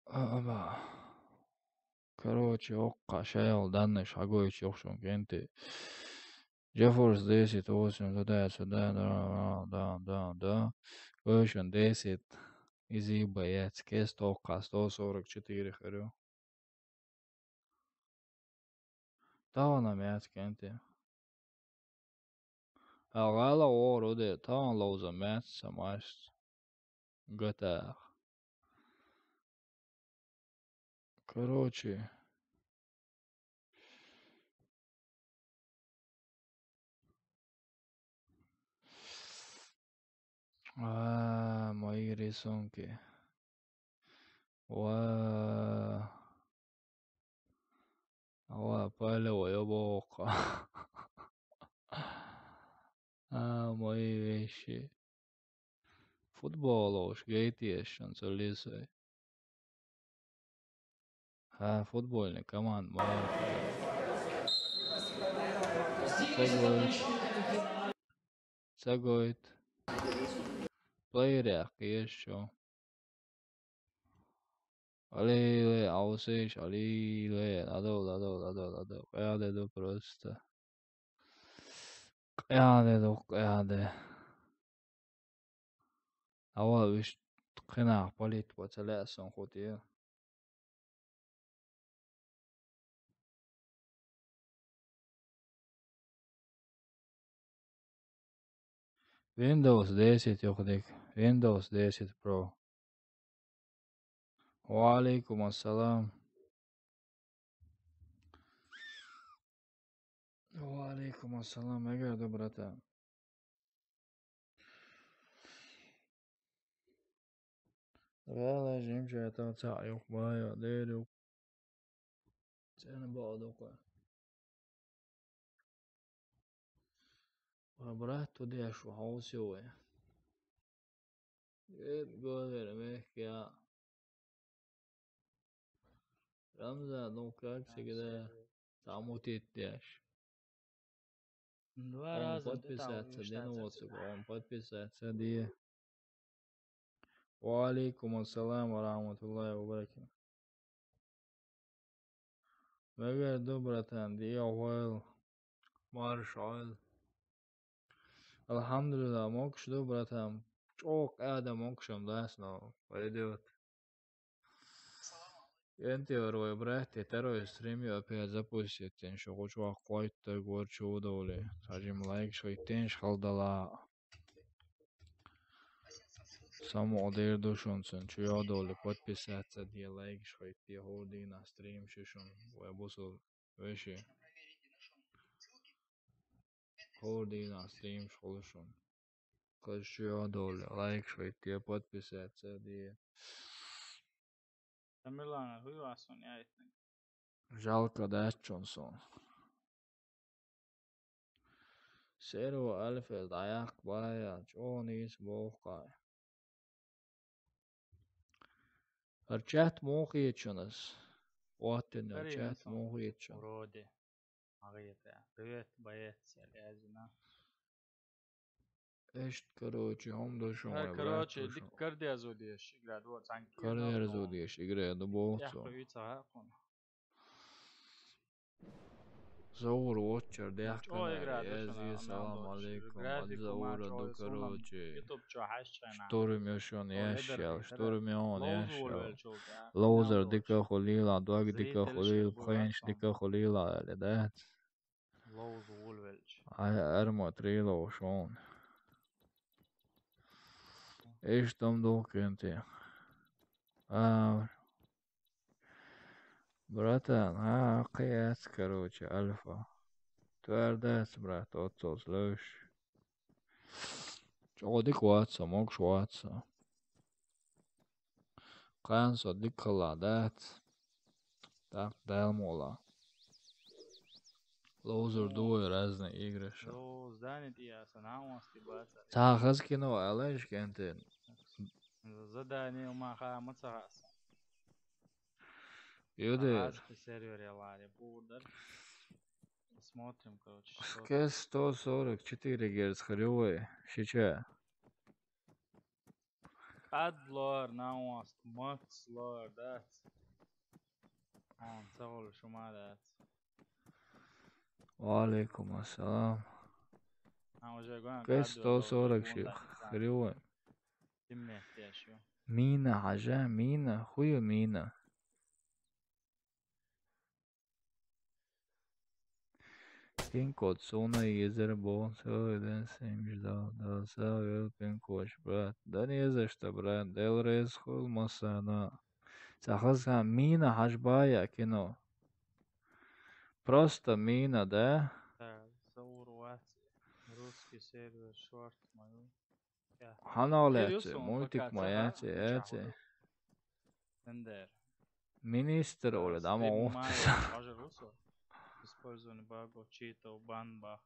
Аба. Короче, окка шаял данные шагают, чёршун кенты. GeForce 1080, да. Version 10. Изи боец, кест окка 144 харю. Тауна мяц кенты. Алгала оруде, таун лоуза мяц самаст. GTA. Короче. Мои рисунки. Палево ёбока. Мои вещи. Футбол уж гейтиешн солисой. Футбольный команд моя. Цагойт. Плеерях еще. Алиле, аусиш, алиле, ладо. Каяде просто. Каяде. Ава виш қина полит поцелесон хотия. Windows 10 ياخدك. Windows 10 Pro. وعليكم السلام. وعليكم السلام. اقعد برتا. Vela gente tá saiu vai dele. Sen بعض وبرات دي شو هوسوي. بقول لك يا رمزة نوكاك كده تعموتي التاش. Он подписаться, он подписаться, дие. وعليكم السلام ورحمة الله وبركاته. Väga dobratan, دي أول مارشال. Alhamdulillah, мокш dobratan. Çok adam mokşam dasno. Пойдет. Ентиорой брат, второй стрим я опять запустить. Теншо хочу аккуратно горчу удоволе. Сажим лайк, что тенш халдала. Само одер душонсон, что я удоволе подписаться, где лайк, что те ходи на стрим, шишон. Вебусу вещи. Ходи на стрим, шолшон. Что я удоволе лайк, что те подписаться, где. Тамилана hyvasson jäitän. Жалко Датчонсон. Серо Альфред аяқ бая Джонис Бохай. Арчат мохиечнас. Уаттен арчат мохиечн. Уроди. Агита. Привет, боец, лязина. Эшт, короче, он дошел. Короче, дик кардия зудиеш, игра до цанки. Кардия зудиеш, игра до болцо. Я хуица хакун. Заур Watcher О, дяхкана играет, язги салам алейкум графику адзаура матч, он дукарочи. YouTube чё хашчайна. Штурм мешон яшял, штурм он Лоуз яшял. Вулвельчул, Лоузер дика хулила, дуаг дика Зритель хулил, был пхенш Варсон. дика хулила, ледат. Лоуз Вулвельч. Арма трило шон. Эш там докенти. Братан, қият, короче, альфа. Твердец, брат, отцос лыш. Чодик ватса, мог шватса. Қансо дикала дат. Так, дэлмола. Лоузер дуой разные игры. Лоуз данит я санамости баца. Тахаз кино, алеш кентин. Задание у маха мацараса. Юдер. Арабский сервер Лари Будер. Посмотрим, короче, что Скес 144 Гц хрювы. Щича. Adlor naost Maxlor dat. Он цагул шума dat. Валейкум ассалам. Уже говорим. Скес 140 хрювы. Темнет еще. Мина, хажа, мина. Хую мина. Pin kod sona user bon söyleden da sağ pin koş брат. Да не за что, брат. Делрез хулмасана. Сахазга мина хажбая кино. Просто мина, да? Так, Заурват. Русский сервер, шорт мою. Ханалете, мультик маяти, эти. Тендер. Министр оле, дама офтис. Использование багов, читов, банбах.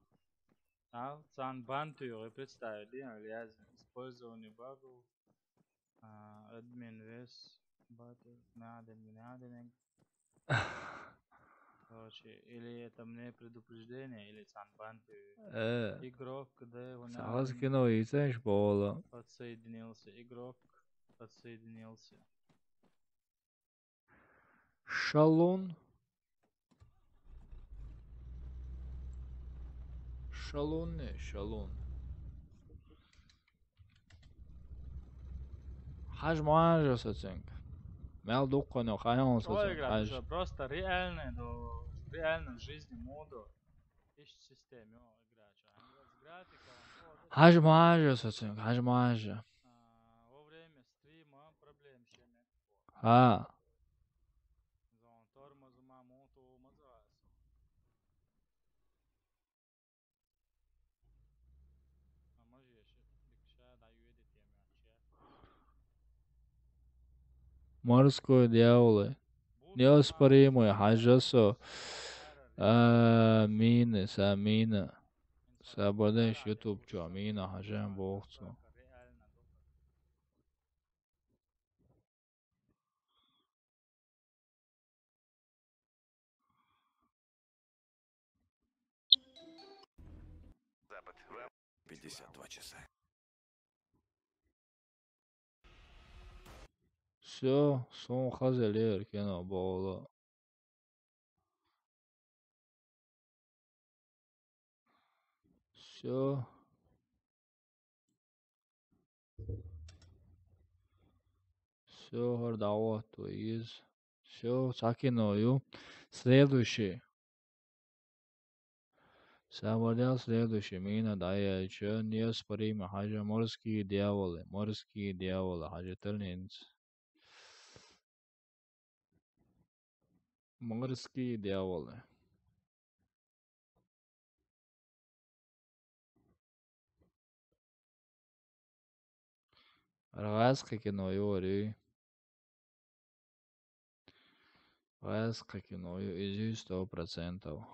Цан бантуёры представили, aliás, использование багов, админ вес, батл, надо. Короче, или это мне предупреждение, или цан бантуёры. Игрок, когда его Сахаз кино изеш бола. подсоединился, игрок подсоединился. Шалон. Шалон не, шалон. Хаж муажа сацинг. Мел дуккано хаyon Что сацинг. игра? Хаж. Что просто реальный, но в реальной жизни моду. Есть системе игра. С графиком. Хаж муажа сацинг. Хаж муажа. Во время стрима проблем ще нет. Зон тормозу мамонту мазас. Може ще дикша даю едит емяче. Морской дьяволы. Неоспоримое хажасо. Мины, самина. Сабадеш YouTube чо, мина хажам бохцу. Запад. Вам 52 часа. Все, сон хазелер кино бола. Все. Все, гордава, то из. Все, сакиною. Следующий. Соболел следующий. Мина дая еще неоспоримо. Хажа морские дьяволы. Морские дьяволы. Хажа тельнинц. Морские дьяволы. Райское кино, Юрий. Райское кино, изю 100%.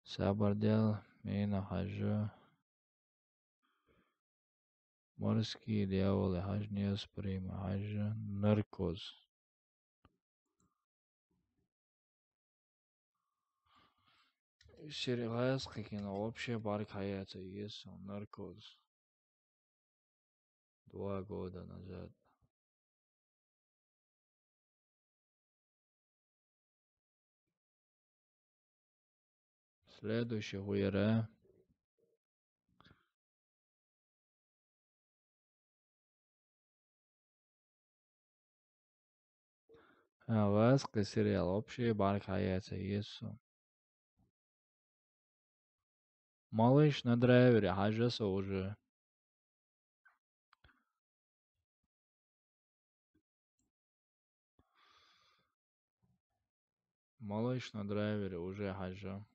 Сабардел, Мина, Хажа. Морские дьяволы, Хаж неоспоримо. Хажа наркоз. Райское кино, вообще барк хаяца есть, наркоз. 2 года назад. Следующий хуйре. Васка сериал. Общий банк хаяца Иесу. Малыш на драйвере. Хажаса уже. Малыш на драйвере уже хажа.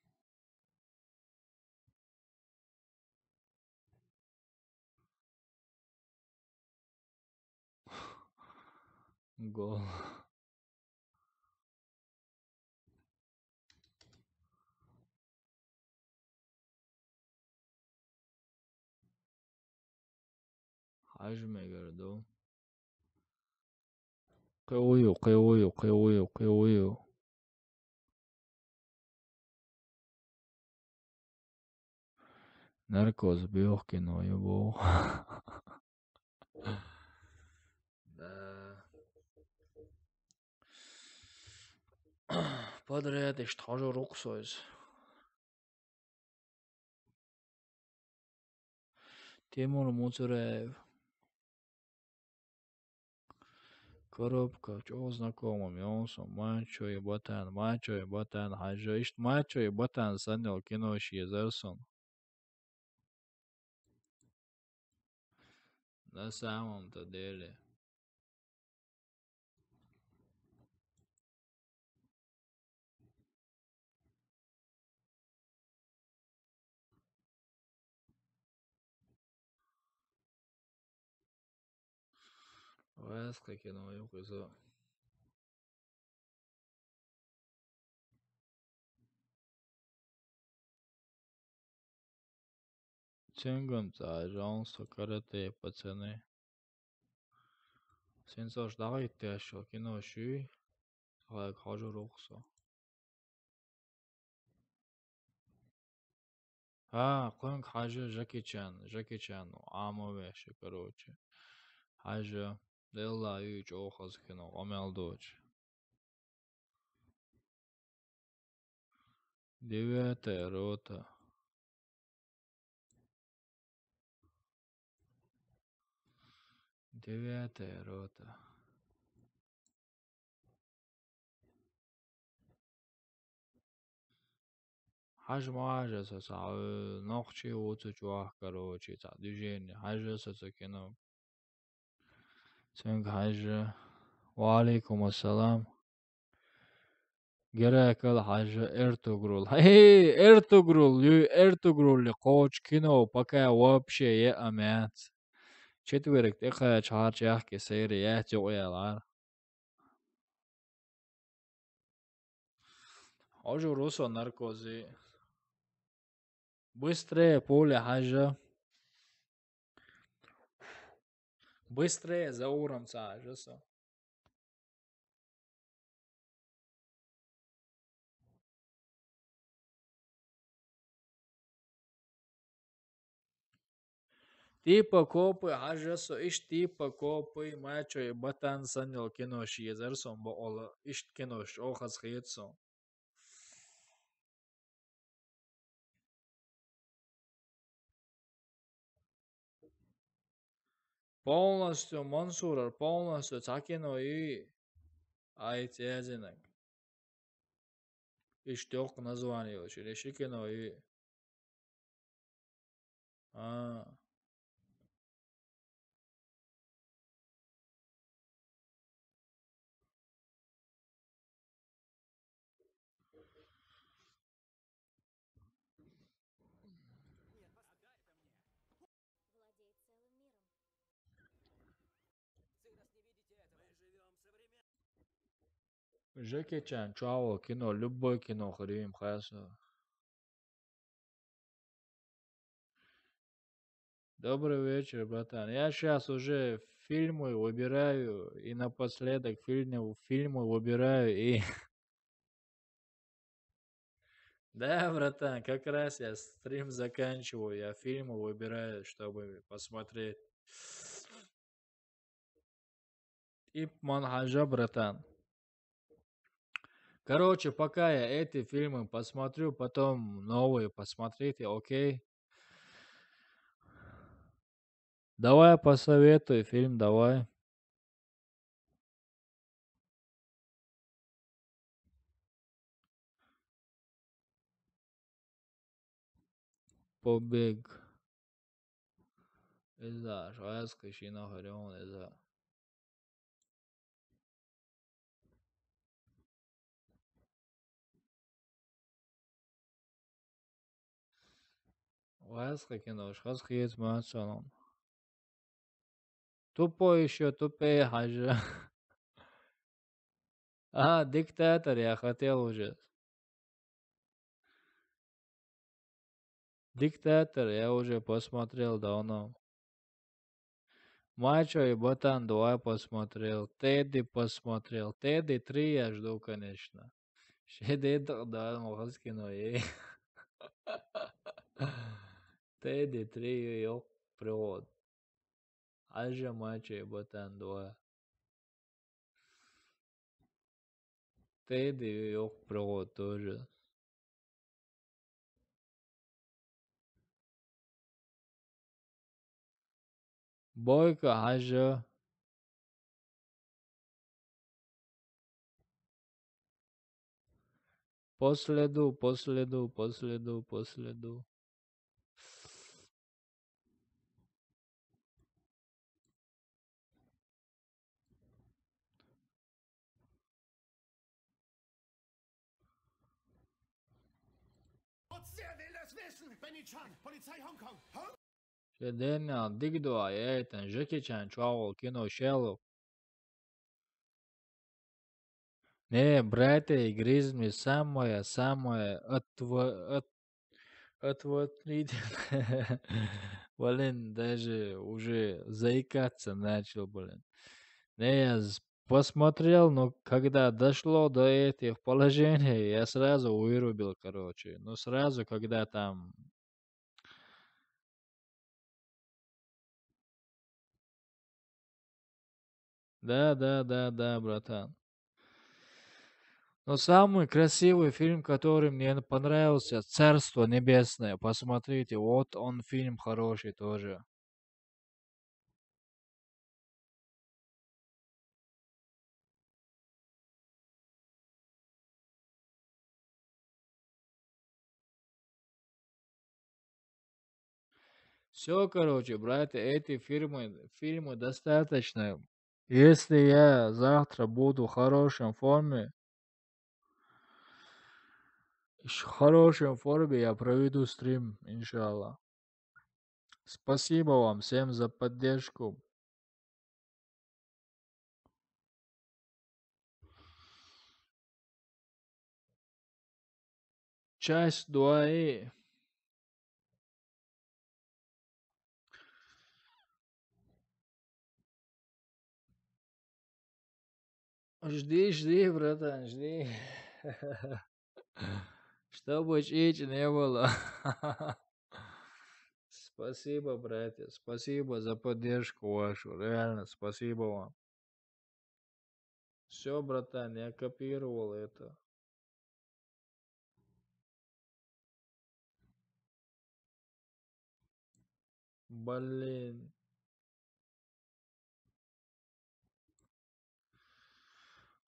Гол. Hajme gördüm. Kıyıyor. Narkoz Björkino bu. Подряд и что же руксоис. Тимур Муцураев. Коробка, чего знакомо, мясо, мачо и ботан, хажа, ишт мачо и ботан занял кино Шизерсон. На самом-то деле. Веска кино юкизо. Ценгам ажанство карате, пацаны. Сенсор давай ты еще кино ши. Так, хожу рухсо. Конг хажа Жаки Чан, амо веши, короче. Хажа, Делла Юч Охаз кино, Омел Доч. Девятая рота. Девятая рота. Хажа саса, нохчи уцу чуах, короче, за движение. Хажа саса кино. Ценг хажа. Валейкум ассалам. Геракл хажа Эртугрул. Эртугрул, коуч кино, пока вообще я амят. Четверик, тихо, чарчахки, серии, я тёялар. Ожу русо наркози. Быстрее поле хажа. Быстрее за уром сажаса. Типа копы, хажаса, иш типа копы, мачо и батан санил кинош езерсон, бо ола, иш кинош, охас хитсон. Полностью Мансурар, полностью цакино и айтязинак. Иш тёк название очень, решикино и... Жеки Чан, чао, кино, любое кино, хрим, хаса. Добрый вечер, братан. Я сейчас уже фильмы выбираю, и напоследок фильмы выбираю, и... Да, братан, как раз я стрим заканчиваю, я фильмы выбираю, чтобы посмотреть. Ип Манхажа, братан. Короче, пока я эти фильмы посмотрю, потом новые посмотрите, окей? Давай посоветуй фильм, давай. Побег. Иза, шведский кинохорон, иза. Шведское кино, шведский мацалон. Тупой еще, тупее, хаже. А, диктатор, я хотел уже. Диктатор, я уже посмотрел давно. Мачо и Ботан 2 посмотрел. Тедди посмотрел. Тедди 3 я жду, конечно. Шедевр, да, могу кино. Тедди 3 yok провод. Аже Мачо и Ботан 2. Тедди yok провод тоже. Бойко, Аже. По следу. Und wer will das wissen? Benny Chan, Polizei Hongkong. Шедевр, Дигдуа, Эйтон, Джеки Чан, Чуал, кино, Шеллок. Не, братья и Гризли самое отвратительное. Блин, даже уже заикаться начал, блин. Не, я посмотрел, но когда дошло до этих положений, я сразу вырубил, короче. Ну, сразу, когда там... Да, братан. Но самый красивый фильм, который мне понравился, «Царство небесное». Посмотрите, вот он фильм хороший тоже. Все, короче, братья, эти фильмы достаточно. Если я завтра буду в хорошем форме, я проведу стрим, иншаллах. Спасибо вам всем за поддержку. Часть 2. Жди, братан, жди. Чтобы чуть не было. Спасибо, братья. Спасибо за поддержку вашу. Реально, спасибо вам. Все, братан, я копировал это. Блин.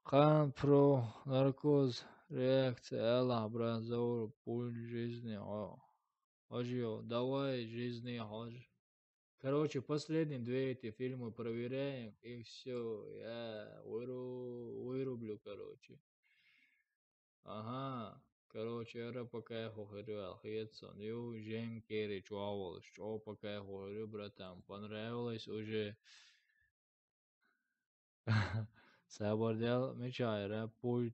Хан про наркоз. Реакция. Аллах, брат, заур. Пуль жизни. Ожил. Давай, жизни, ож. Короче, последние 2 эти фильмы проверяем. И все. Я вырублю, короче. Ага. Короче, я пока я говорю, Алхетсон, Джейм Керри, Чуавол, что пока я говорю, братан, понравилось уже. Sabordel Мечайра, пульт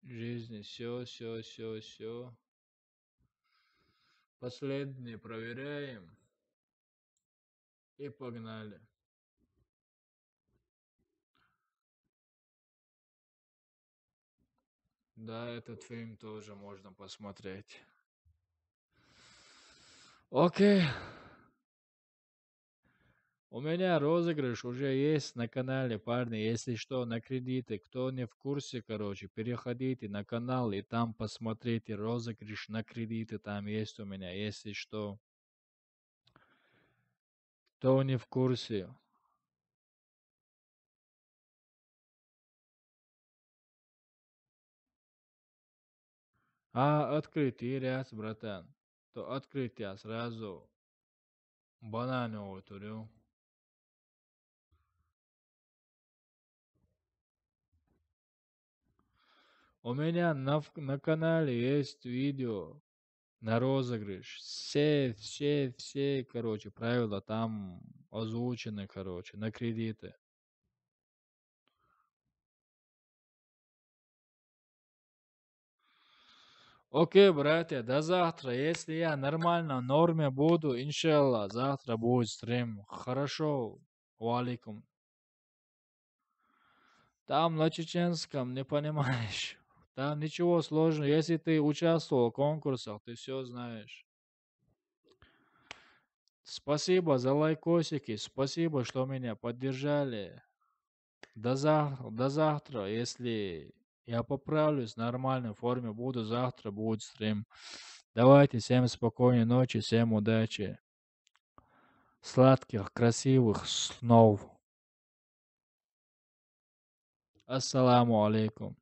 жизни, все. Последний проверяем. И погнали. Да, этот фильм тоже можно посмотреть. Окей. У меня розыгрыш уже есть на канале, парни. Если что, на кредиты. Кто не в курсе, короче, переходите на канал и там посмотрите розыгрыш на кредиты. Там есть у меня, если что. Кто не в курсе. Открытый ряд, братан. То открытие сразу банановую турю. У меня на канале есть видео на розыгрыш. Все, короче, правила там озвучены, короче, на кредиты. Окей, братья, до завтра. Если я нормально, в норме буду, иншаллах, завтра будет стрим. Хорошо. Валикум. Там на чеченском, не понимаешь. Там ничего сложного. Если ты участвовал в конкурсах, ты все знаешь. Спасибо за лайкосики. Спасибо, что меня поддержали. До завтра. Если я поправлюсь в нормальной форме, буду завтра, будет стрим. Давайте, всем спокойной ночи, всем удачи. Сладких, красивых снов. Ассаламу алейкум.